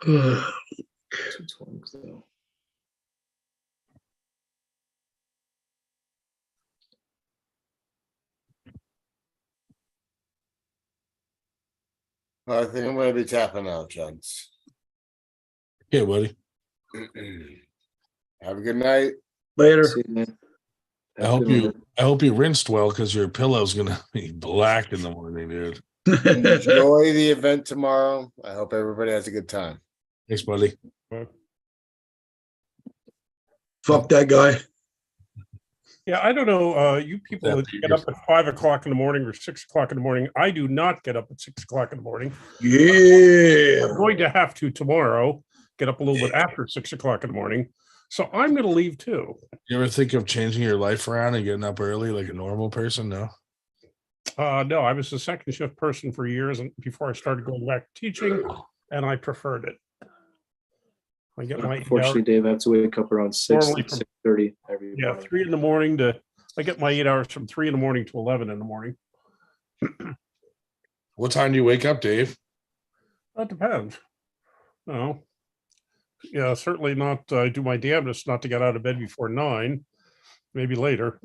Uh, 220s though. I think I'm going to be tapping out, gents. Yeah, buddy. Have a good night. Later. See you, man. I hope you rinsed well because your pillow's gonna be black in the morning, dude. Enjoy the event tomorrow. I hope everybody has a good time. Thanks, buddy. Fuck that guy. Yeah, I don't know. You people that get up at 5 o'clock in the morning or 6 o'clock in the morning. I do not get up at 6 o'clock in the morning. Yeah. I'm going to have to tomorrow get up a little bit after 6 o'clock in the morning. So I'm going to leave too. You ever think of changing your life around and getting up early like a normal person? No. No, I was a second shift person for years and before I started going back to teaching, and I preferred it. I get my unfortunately, Dave, I have to wake up around 6:30 every morning. 3 in the morning to I get my 8 hours from 3 in the morning to 11 in the morning. What time do you wake up, Dave? That depends. No. Yeah, certainly not. I do my damnedest not to get out of bed before 9, maybe later.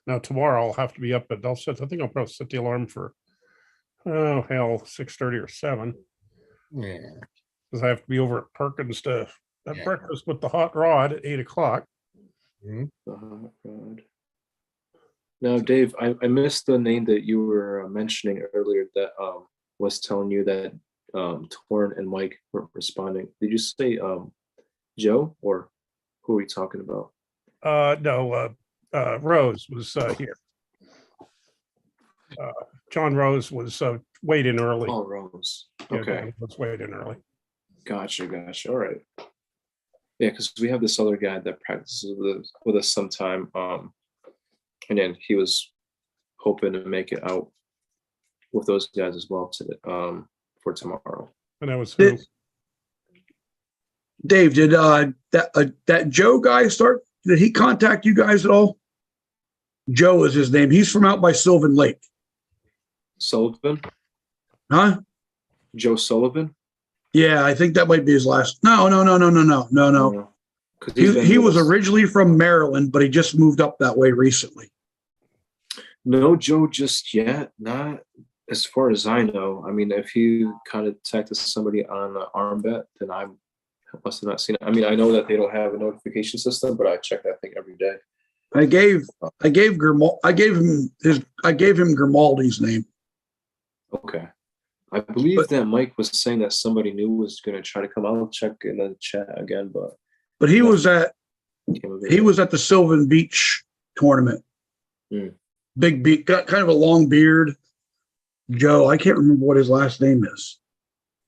Now tomorrow I'll have to be up, but I think I'll probably set the alarm for 6:30 or 7. Yeah. Because I have to be over at Perkins to have breakfast with the hot rod at 8:00. The hot rod. Now, Dave, I missed the name that you were mentioning earlier that was telling you that Torn and Mike weren't responding. Did you say Joe, or who are we talking about? No, Rose was here. John Rose was weighed in early. Oh, Rose. Yeah, Okay. John was weighed in early. Gotcha. All right. Yeah, because we have this other guy that practices with us sometime. And then he was hoping to make it out with those guys as well for tomorrow. And that was who? Dave, did that Joe guy start? Did he contact you guys at all? Joe is his name. He's from out by Sylvan Lake. Sullivan? Huh? Joe Sullivan? Yeah, I think that might be his last. No. He was originally from Maryland, but he just moved up that way recently. No, Joe, just yet. Not as far as I know. I mean, if he contacted somebody on Armbet, then I must have not seen it. I mean, I know that they don't have a notification system, but I check that thing every day. I gave him Grimaldi's name. Okay. I believe that Mike was saying that somebody new was going to try to come out and check in the chat again, but he was at the Sylvan Beach tournament. Big beat, got kind of a long beard. Joe, I can't remember what his last name is,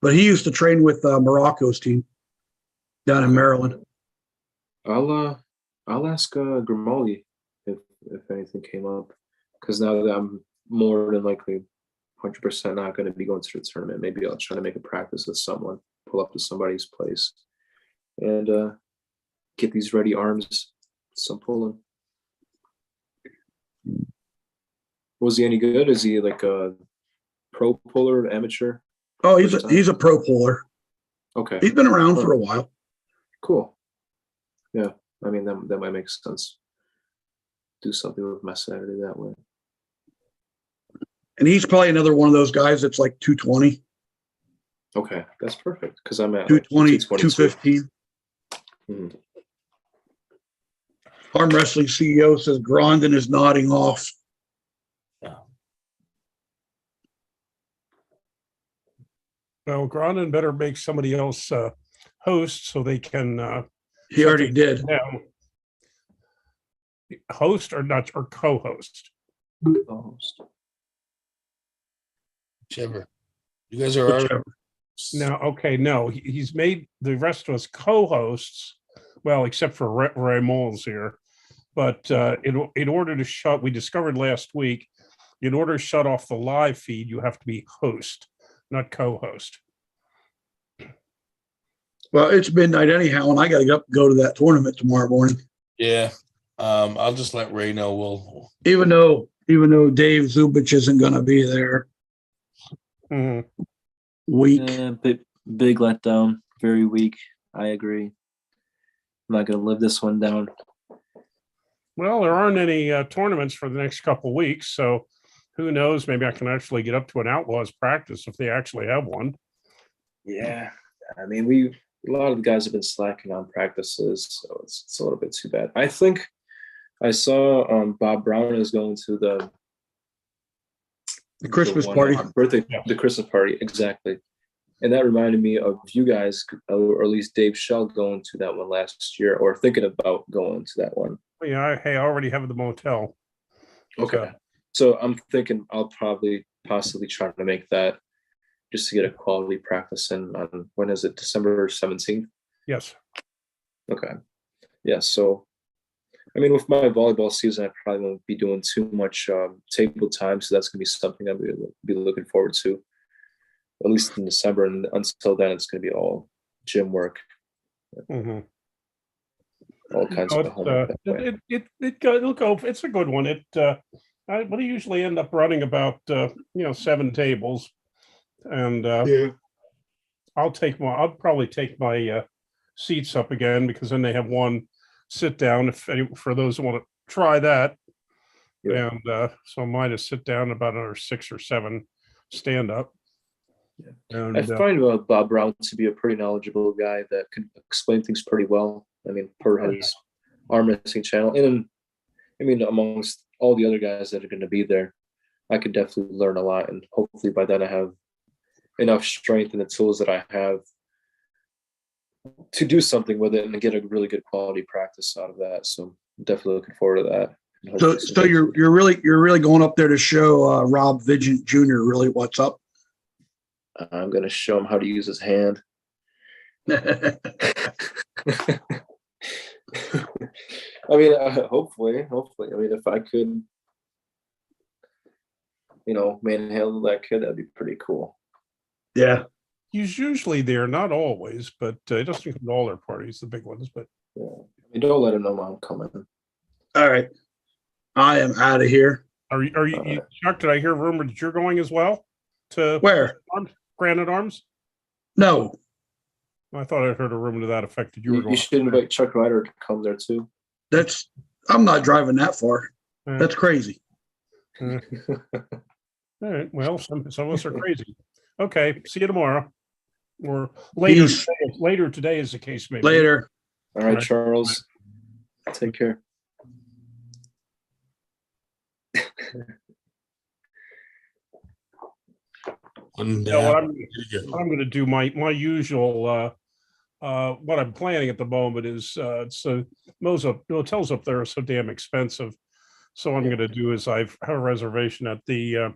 but he used to train with Morocco's team down in Maryland. I'll ask Grimaldi if anything came up, because now that I'm more than likely 100% not going to be going to the tournament, maybe I'll try to make a practice with someone, pull up to somebody's place, and get these ready arms, some pulling. Was he any good? Is he like a pro puller, amateur? Oh, he's a pro puller. Okay. He's been around for a while. Cool. Yeah, I mean that might make sense. Do something with my Saturday that way. And he's probably another one of those guys that's like 220. Okay, that's perfect, because I'm at 220, like 215. Arm Wrestling CEO says Grondin is nodding off. Well, Grondin better make somebody else host so they can. He already did. Host or not, or co-host? Co-host. Whichever. You guys are now. Okay, no, he's made the rest of us co-hosts. Well, except for Ramon's here, but in order to shut, we discovered last week, in order to shut off the live feed, you have to be host, not co-host. Well, it's midnight anyhow, and I got to go to that tournament tomorrow morning. Yeah, I'll just let Ray know. We'll even though Dave Zubich isn't going to be there. Weak. Big letdown. Very weak. I agree. I'm not going to live this one down. Well, there aren't any tournaments for the next couple of weeks, so who knows? Maybe I can actually get up to an Outlaws practice if they actually have one. Yeah, I mean, a lot of the guys have been slacking on practices, so it's a little bit too bad. I think I saw Bob Brown is going to the Christmas party. The Christmas party, exactly. And that reminded me of you guys, or at least Dave Shell, going to that one last year, or thinking about going to that one. Yeah, I already have the motel. Okay. So I'm thinking I'll possibly try to make that, just to get a quality practice in on, when is it, December 17th? Yes. Okay. Yeah, so I mean, with my volleyball season, I probably won't be doing too much table time, so that's going to be something I'll be looking forward to, at least in December. And until then, it's going to be all gym work, all kinds of homework. It'll go. It's a good one. we usually end up running about 7 tables, and I'll probably take my seats up again, because then they have one sit down for those who want to try that. Yeah. And so mine is sit down, about another 6 or 7 stand up. Yeah. And I find Bob Brown to be a pretty knowledgeable guy that can explain things pretty well. I mean, per his arm wrestling channel, and I mean, amongst all the other guys that are going to be there, I could definitely learn a lot, and hopefully by then I have enough strength and the tools that I have to do something with it and get a really good quality practice out of that. So I'm definitely looking forward to that. So you're really going up there to show Rob Vigent Jr. really what's up. I'm going to show him how to use his hand. I mean, hopefully. I mean, if I could, manhandle that kid, that'd be pretty cool. Yeah. He's usually there, not always, but he doesn't come to all their parties, the big ones. But yeah. I mean, don't let him know I'm coming. All right. I am out of here. Are you Chuck? Did I hear a rumor that you're going as well to where? Granite Arms? No. I thought I heard a rumor to that effect that you were going. You should invite Chuck Ryder to come there too. I'm not driving that far. That's crazy. All right. Well, some of us are crazy. Okay. See you tomorrow. Or later today, is the case may be. Later. All right, Charles. Take care. What I'm going to do, my usual, what I'm planning at the moment is, hotels up there are so damn expensive. So what I'm going to do is I've had a reservation at the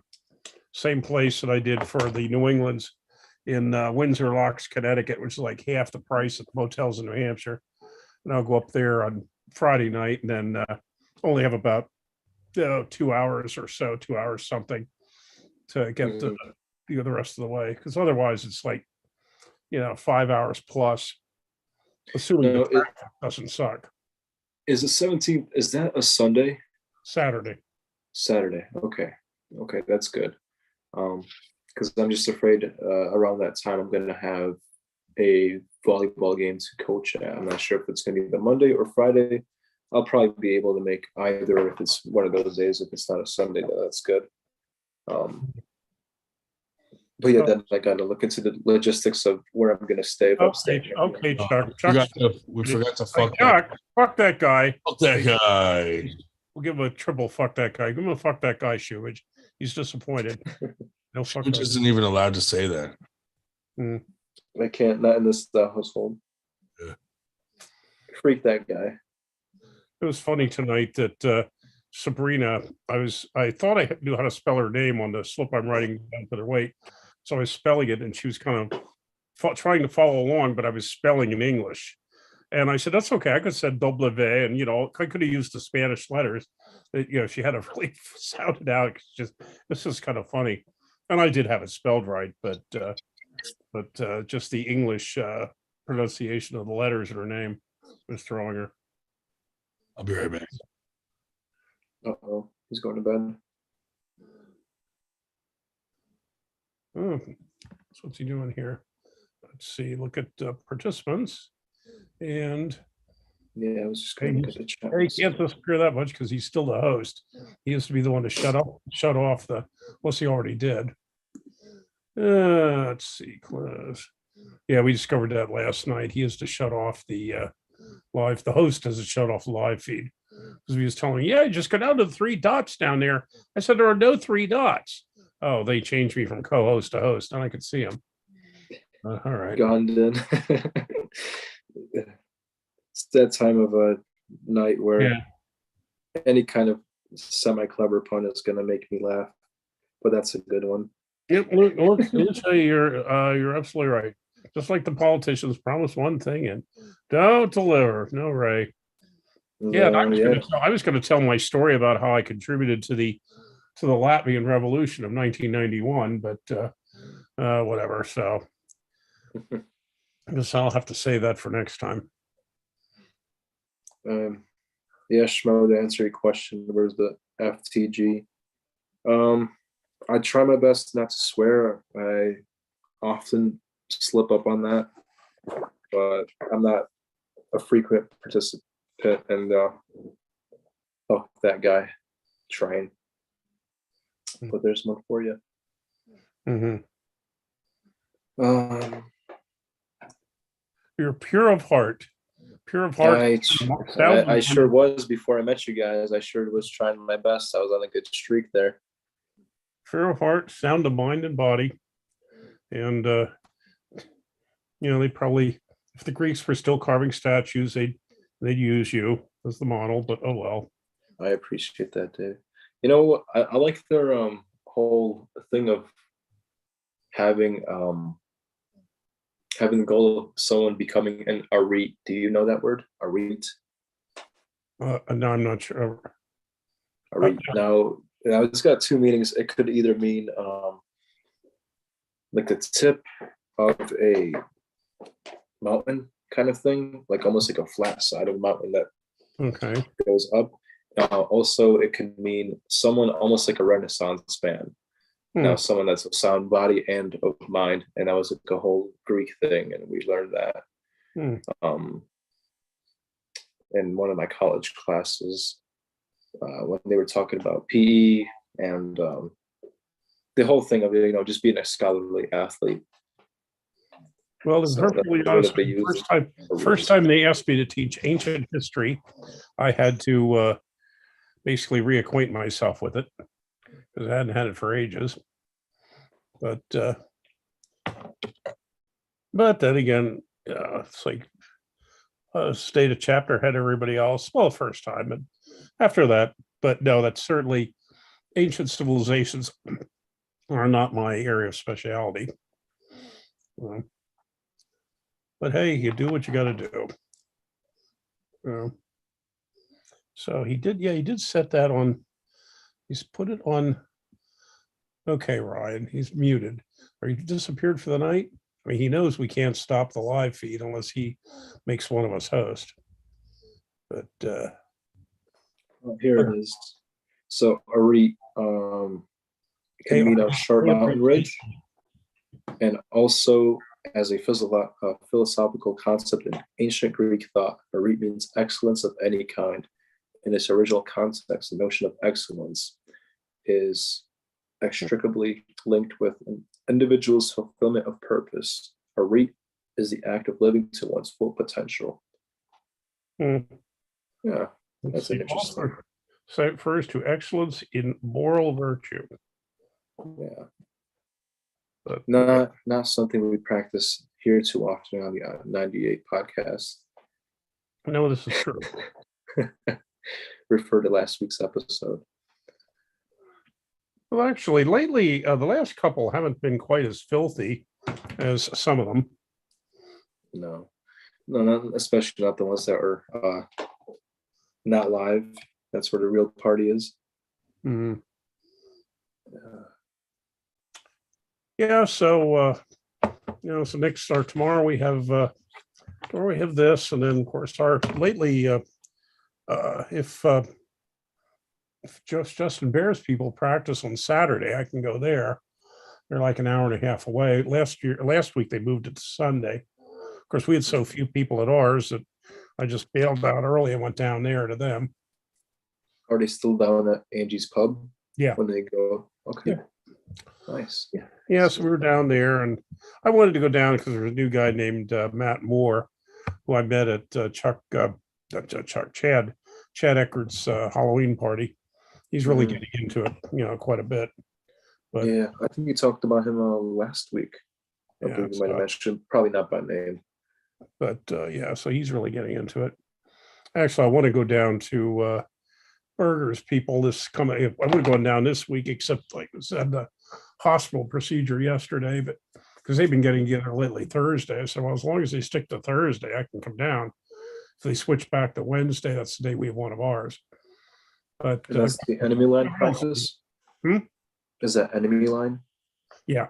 same place that I did for the New Englands in Windsor Locks, Connecticut, which is like half the price of the motels in New Hampshire. And I'll go up there on Friday night, and then only have about 2 hours or so, 2 hours something to get the rest of the way, because otherwise it's like 5 hours plus, assuming the traffic doesn't suck. Is the 17th, is that a Sunday? Saturday. Okay, that's good. Because I'm just afraid around that time I'm going to have a volleyball game to coach at. I'm not sure if it's going to be the Monday or Friday. I'll probably be able to make either if it's one of those days. If it's not a Sunday, that's good. But yeah, then I got to look into the logistics of where I'm going to stay. Okay, Chuck. We forgot to fuck Chuck. Fuck that guy. Fuck that guy. We'll give him a triple fuck that guy. Give him a fuck that guy, Shoevage. He's disappointed. No fuck. Shoevage isn't even allowed to say that. I can't, not in this household. Yeah. Freak that guy. It was funny tonight that Sabrina, I thought I knew how to spell her name on the slip I'm writing down for the weight. So I was spelling it, and she was kind of trying to follow along, but I was spelling in English. And I said, that's okay. I could have said W, and, I could have used the Spanish letters. She had to really sound it out. This is kind of funny. And I did have it spelled right, but just the English pronunciation of the letters in her name was throwing her. I'll be right back. Uh-oh, he's going to bed. Oh, so what's he doing here? Let's see. Look at participants, and yeah, I was just going to the chat. He can't disappear that much because he's still the host. He used to be the one to shut off the. Unless he already did. Let's see. Close. Yeah, we discovered that last night. He has to shut off the live. The host has to shut off the live feed because he was telling me, "Yeah, just go down to the 3 dots down there." I said, "There are no 3 dots." Oh, they changed me from co-host to host, and I could see him. All right. Gone then. It's that time of a night where any kind of semi-clever pun is going to make me laugh, but that's a good one. Let me tell you, you're absolutely right. Just like the politicians promise one thing and don't deliver. No, Ray. Yeah, I was going to tell my story about how I contributed to the Latvian Revolution of 1991, but whatever. So I guess I'll have to say that for next time. Yeah, Schmo, to answer your question, where's the FTG I try my best not to swear. I often slip up on that, but I'm not a frequent participant. And oh, that guy trying. But there's one for you. Mm-hmm. Um, You're pure of heart. Pure of heart. I sure was before I met you guys. I sure was trying my best. I was on a good streak there. Pure of heart, sound of mind and body. And, they probably, if the Greeks were still carving statues, they'd use you as the model, but oh well. I appreciate that, Dave. You know, I like their whole thing of having the goal of someone becoming an arete. Do you know that word? Arete? No, I'm not sure. Arete. Now it's got two meanings. It could either mean like the tip of a mountain kind of thing, like almost like a flat side of a mountain that goes up. Also, it can mean someone almost like a Renaissance man. Now, someone that's of sound body and of mind, and that was like a whole Greek thing, and we learned that in one of my college classes when they were talking about PE and the whole thing of just being a scholarly athlete. Well, to be perfectly honest, first time they asked me to teach ancient history, I had to basically reacquaint myself with it because I hadn't had it for ages. But then again, it's like stayed a chapter ahead of everybody else. Well, first time, and after that, but no, that's certainly ancient civilizations are not my area of specialty. But hey, you do what you got to do. So he did set that on. He's put it on. Okay, Ryan, he's muted. Are you disappeared for the night? I mean, he knows we can't stop the live feed unless he makes one of us host. But here it is. So arete can mean a short mountain ridge, and also as a philosophical concept in ancient Greek thought, arete means excellence of any kind. In its original context, the notion of excellence is inextricably linked with an individual's fulfillment of purpose. Arete is the act of living to one's full potential. Yeah, that's interesting. So it refers to excellence in moral virtue. Yeah, but not something we practice here too often on the 98 podcast. No, this is true. Refer to last week's episode. Well, actually, lately, the last couple haven't been quite as filthy as some of them. No, not, especially not the ones that are not live. That's where the real party is. Mm-hmm. Yeah. So, so next or tomorrow we have this, and then of course lately, if Justin Bear's people practice on Saturday, I can go there. They're like an hour and a half away. Last week they moved it to Sunday. Of course, we had so few people at ours that I just bailed out early and went down there to them. Are they still down at Angie's Pub? Yeah. When they go, okay. Yeah. Nice. Yeah, so we were down there, and I wanted to go down because there's a new guy named Matt Moore, who I met at Chad Eckerd's Halloween party. He's really getting into it, quite a bit. But yeah, I think you talked about him last week. I think you might have mentioned, probably not by name. But so he's really getting into it. Actually, I want to go down to Burger's people this coming. I would have gone down this week, except like I said, the hospital procedure yesterday, but because they've been getting together lately Thursday. So as long as they stick to Thursday, I can come down. If they switch back to Wednesday, that's the day we have one of ours. But that's the enemy line practice. Is that enemy line? Yeah.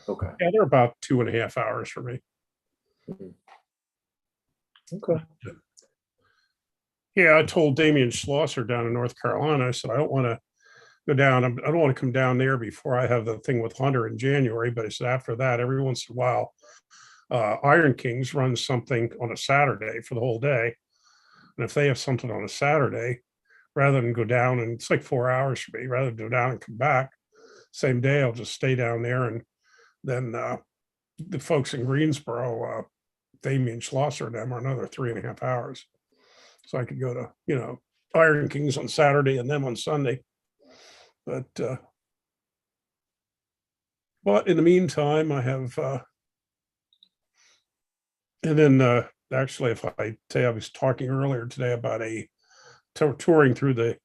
Okay. Yeah, they're about 2.5 hours for me. Okay. Yeah, I told Damian Schlosser down in North Carolina, I said, I don't want to go down. I don't want to come down there before I have the thing with Hunter in January, but it's after that, every once in a while, Iron Kings runs something on a Saturday for the whole day. And if they have something on a Saturday, rather than go down, and it's like 4 hours for me, rather than go down and come back, same day, I'll just stay down there. And then the folks in Greensboro, Damien Schlosser and them are another 3.5 hours. So I could go to, Iron Kings on Saturday and them on Sunday. But in the meantime, I have, and then actually, if I tell you, I was talking earlier today about touring through the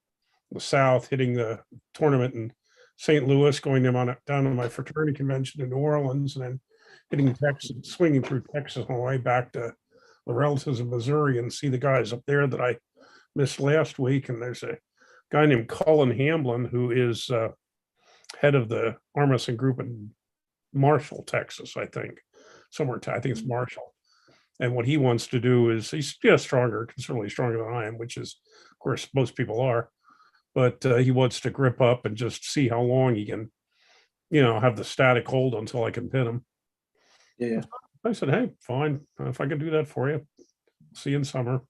South, hitting the tournament in St. Louis, going down to my fraternity convention in New Orleans, and then hitting Texas, swinging through Texas on the way back to the relatives in Missouri and see the guys up there that I missed last week. And there's a guy named Colin Hamblin, who is head of the arm wrestling group in Marshall, Texas, I think. Somewhere, I think it's Marshall. And what he wants to do is, he's stronger, considerably stronger than I am, which is, of course, most people are. But he wants to grip up and just see how long he can, have the static hold until I can pin him. Yeah. I said, hey, fine. If I can do that for you, see you in summer.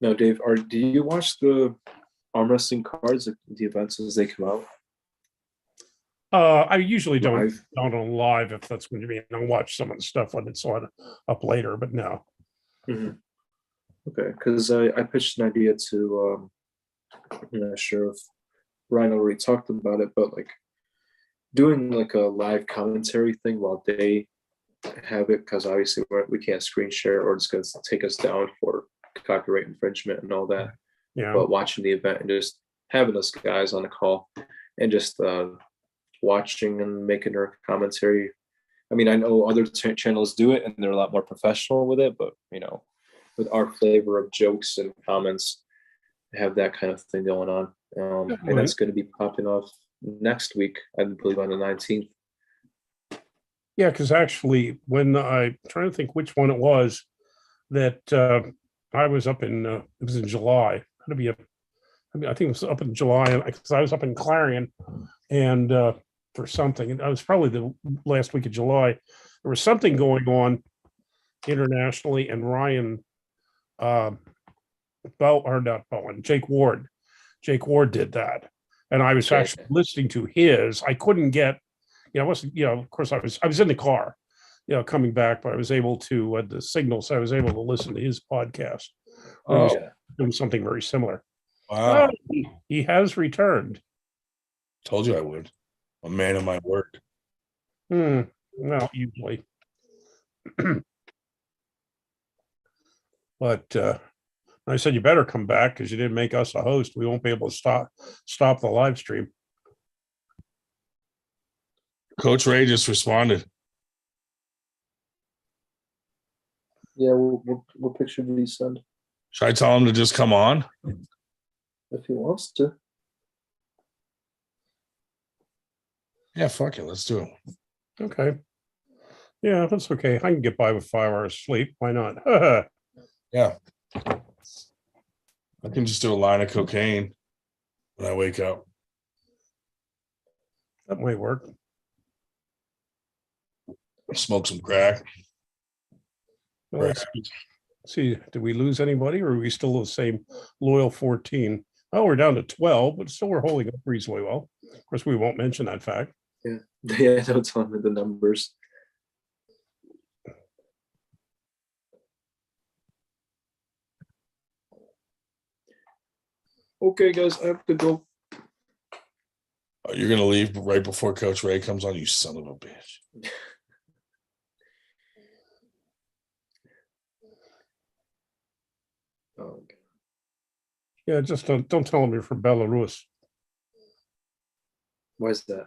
Now, Dave, do you watch the arm wrestling cards, the events as they come out? I usually don't Live? on live if that's going to be. I'll watch some of the stuff when it's up later, but no. Mm-hmm. Okay, because I pitched an idea to, I'm not sure if Ryan already talked about it, but like doing like a live commentary thing while they have it, because obviously we can't screen share or it's going to take us down for copyright infringement and all that. Yeah. But watching the event and just having us guys on the call and just watching and making their commentary. I mean, I know other channels do it and they're a lot more professional with it, but with our flavor of jokes and comments, have that kind of thing going on. And that's going to be popping off next week, I believe on the 19th. Yeah, because actually, when I'm trying to think which one it was that I was up in, it was in July. I think it was up in July because I was up in Clarion and for something. And it was probably the last week of July. There was something going on internationally, and Ryan, Jake Ward did that, and I was actually listening to his. I couldn't get, I wasn't, of course I was in the car, coming back, but I was able to the signal, so I was able to listen to his podcast. Doing something very similar. Wow. He has returned. Told you I would. A man of my word. Well, usually. But I said, you better come back because you didn't make us a host. We won't be able to stop the live stream. Coach Ray just responded. Yeah, what picture did he send? Should I tell him to just come on? If he wants to. Yeah, fuck it. Let's do it. Okay. Yeah, that's okay. I can get by with 5 hours sleep. Why not? Yeah. I can just do a line of cocaine when I wake up. That might work. Smoke some crack. Well, let's see, did we lose anybody or are we still the same loyal 14? Oh, we're down to 12, but still we're holding up reasonably well. Of course, we won't mention that fact. Yeah, don't tell me the numbers. Okay, guys, I have to go. Oh, you're gonna leave right before Coach Ray comes on, you son of a bitch. Oh, okay. Yeah, just don't tell them you're from Belarus. Why is that?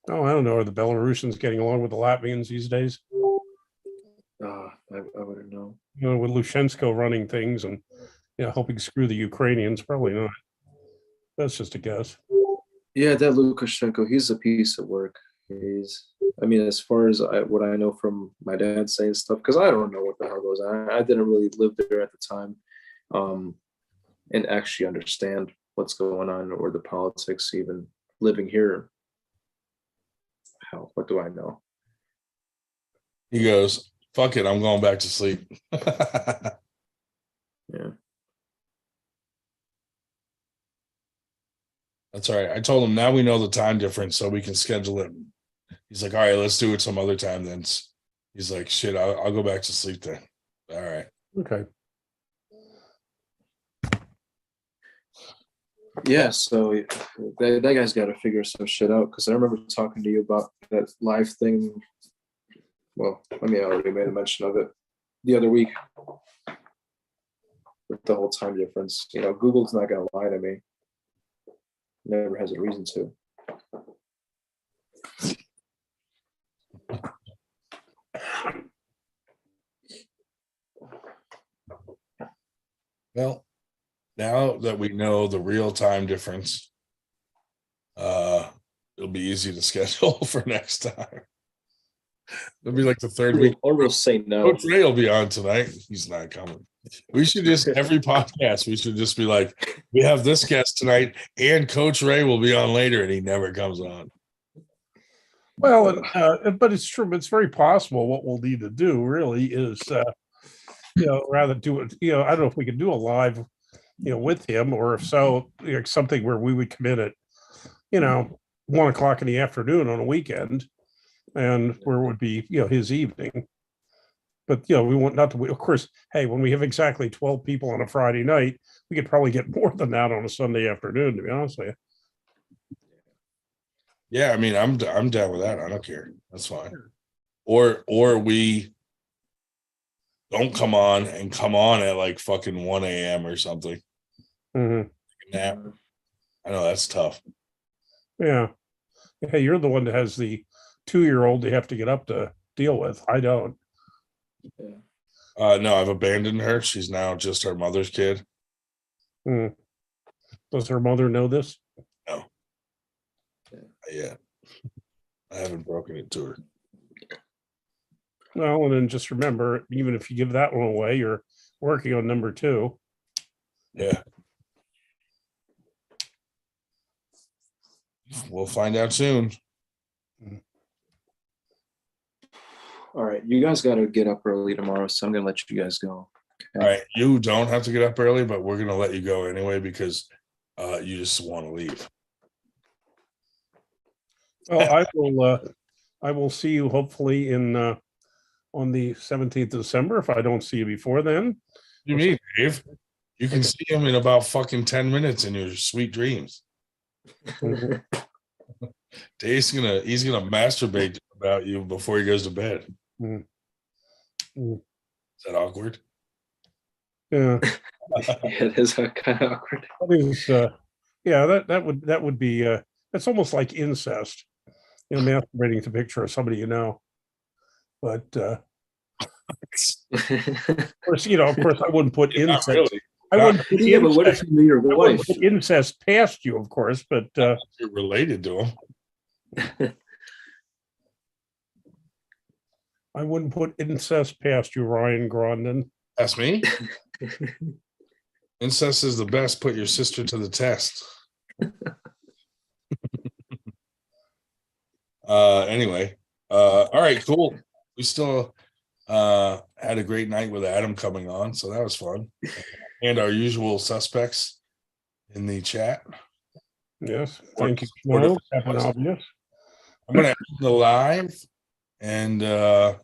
Oh, I don't know. Are the Belarusians getting along with the Latvians these days? I wouldn't know. With Lushenko running things and helping screw the Ukrainians, probably not. That's just a guess. Yeah, that Lukashenko, he's a piece of work. I mean, as far as what I know from my dad saying stuff, because I don't know what the hell goes on. I didn't really live there at the time, and actually understand what's going on or the politics. Even living here, hell, what do I know? He goes, "Fuck it, I'm going back to sleep." Yeah. That's all right. I told him now we know the time difference, so we can schedule it. He's like, "All right, let's do it some other time." Then he's like, "Shit, I'll go back to sleep then." All right. Okay. Yeah, so that guy's got to figure some shit out, because I remember talking to you about that live thing. Well, I mean, I already made a mention of it the other week with the whole time difference. You know, Google's not going to lie to me. Never has a reason to. Well, now that we know the real time difference, it'll be easy to schedule for next time. It'll be like the third week. Or we'll say no. Coach Ray will be on tonight. He's not coming. We should just, every podcast, we should just be like, we have this guest tonight, and Coach Ray will be on later, and he never comes on. Well, but it's true. It's very possible what we'll need to do really is, rather do it. I don't know if we can do a live, with him, or if so, something where we would commit at, 1 o'clock in the afternoon on a weekend, and where it would be, his evening. But we want not to. Of course, hey, when we have exactly 12 people on a Friday night, we could probably get more than that on a Sunday afternoon. To be honest with you. Yeah, I mean, I'm down with that. I don't care. That's fine. Or we don't come on at like fucking 1 a.m. or something. Mm-hmm. Nap. I know that's tough. Yeah. Hey, you're the one that has the 2-year-old they have to get up to deal with. I don't. No, I've abandoned her. She's now just her mother's kid. Does her mother know this? No. Yeah. I haven't broken it to her. Well, and then just remember, even if you give that one away, you're working on number 2. Yeah. We'll find out soon. All right, you guys got to get up early tomorrow, so I'm going to let you guys go. Okay? All right, you don't have to get up early, but we're going to let you go anyway because you just want to leave. Well, I will see you hopefully in on the 17th of December. If I don't see you before then. You mean, Dave? You can see him in about fucking 10 minutes in your sweet dreams. Dave's he's gonna masturbate about you before he goes to bed. Is that awkward? Yeah. It is kind of awkward. That would be it's almost like incest. Masturbating to a picture of somebody you know. But of course, I wouldn't put incest. Really. I wouldn't put incest, but what if you knew your wife? Put incest past you, of course, but you're related to him. I wouldn't put incest past you, Ryan Grondin. That's me. Incest is the best. Put your sister to the test. Anyway, all right, cool. We still had a great night with Adam coming on, so that was fun. And our usual suspects in the chat. Yes, thank you. No, Captain Obvious. I'm going to end the live, and that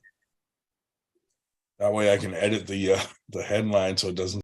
way I can edit the headline so it doesn't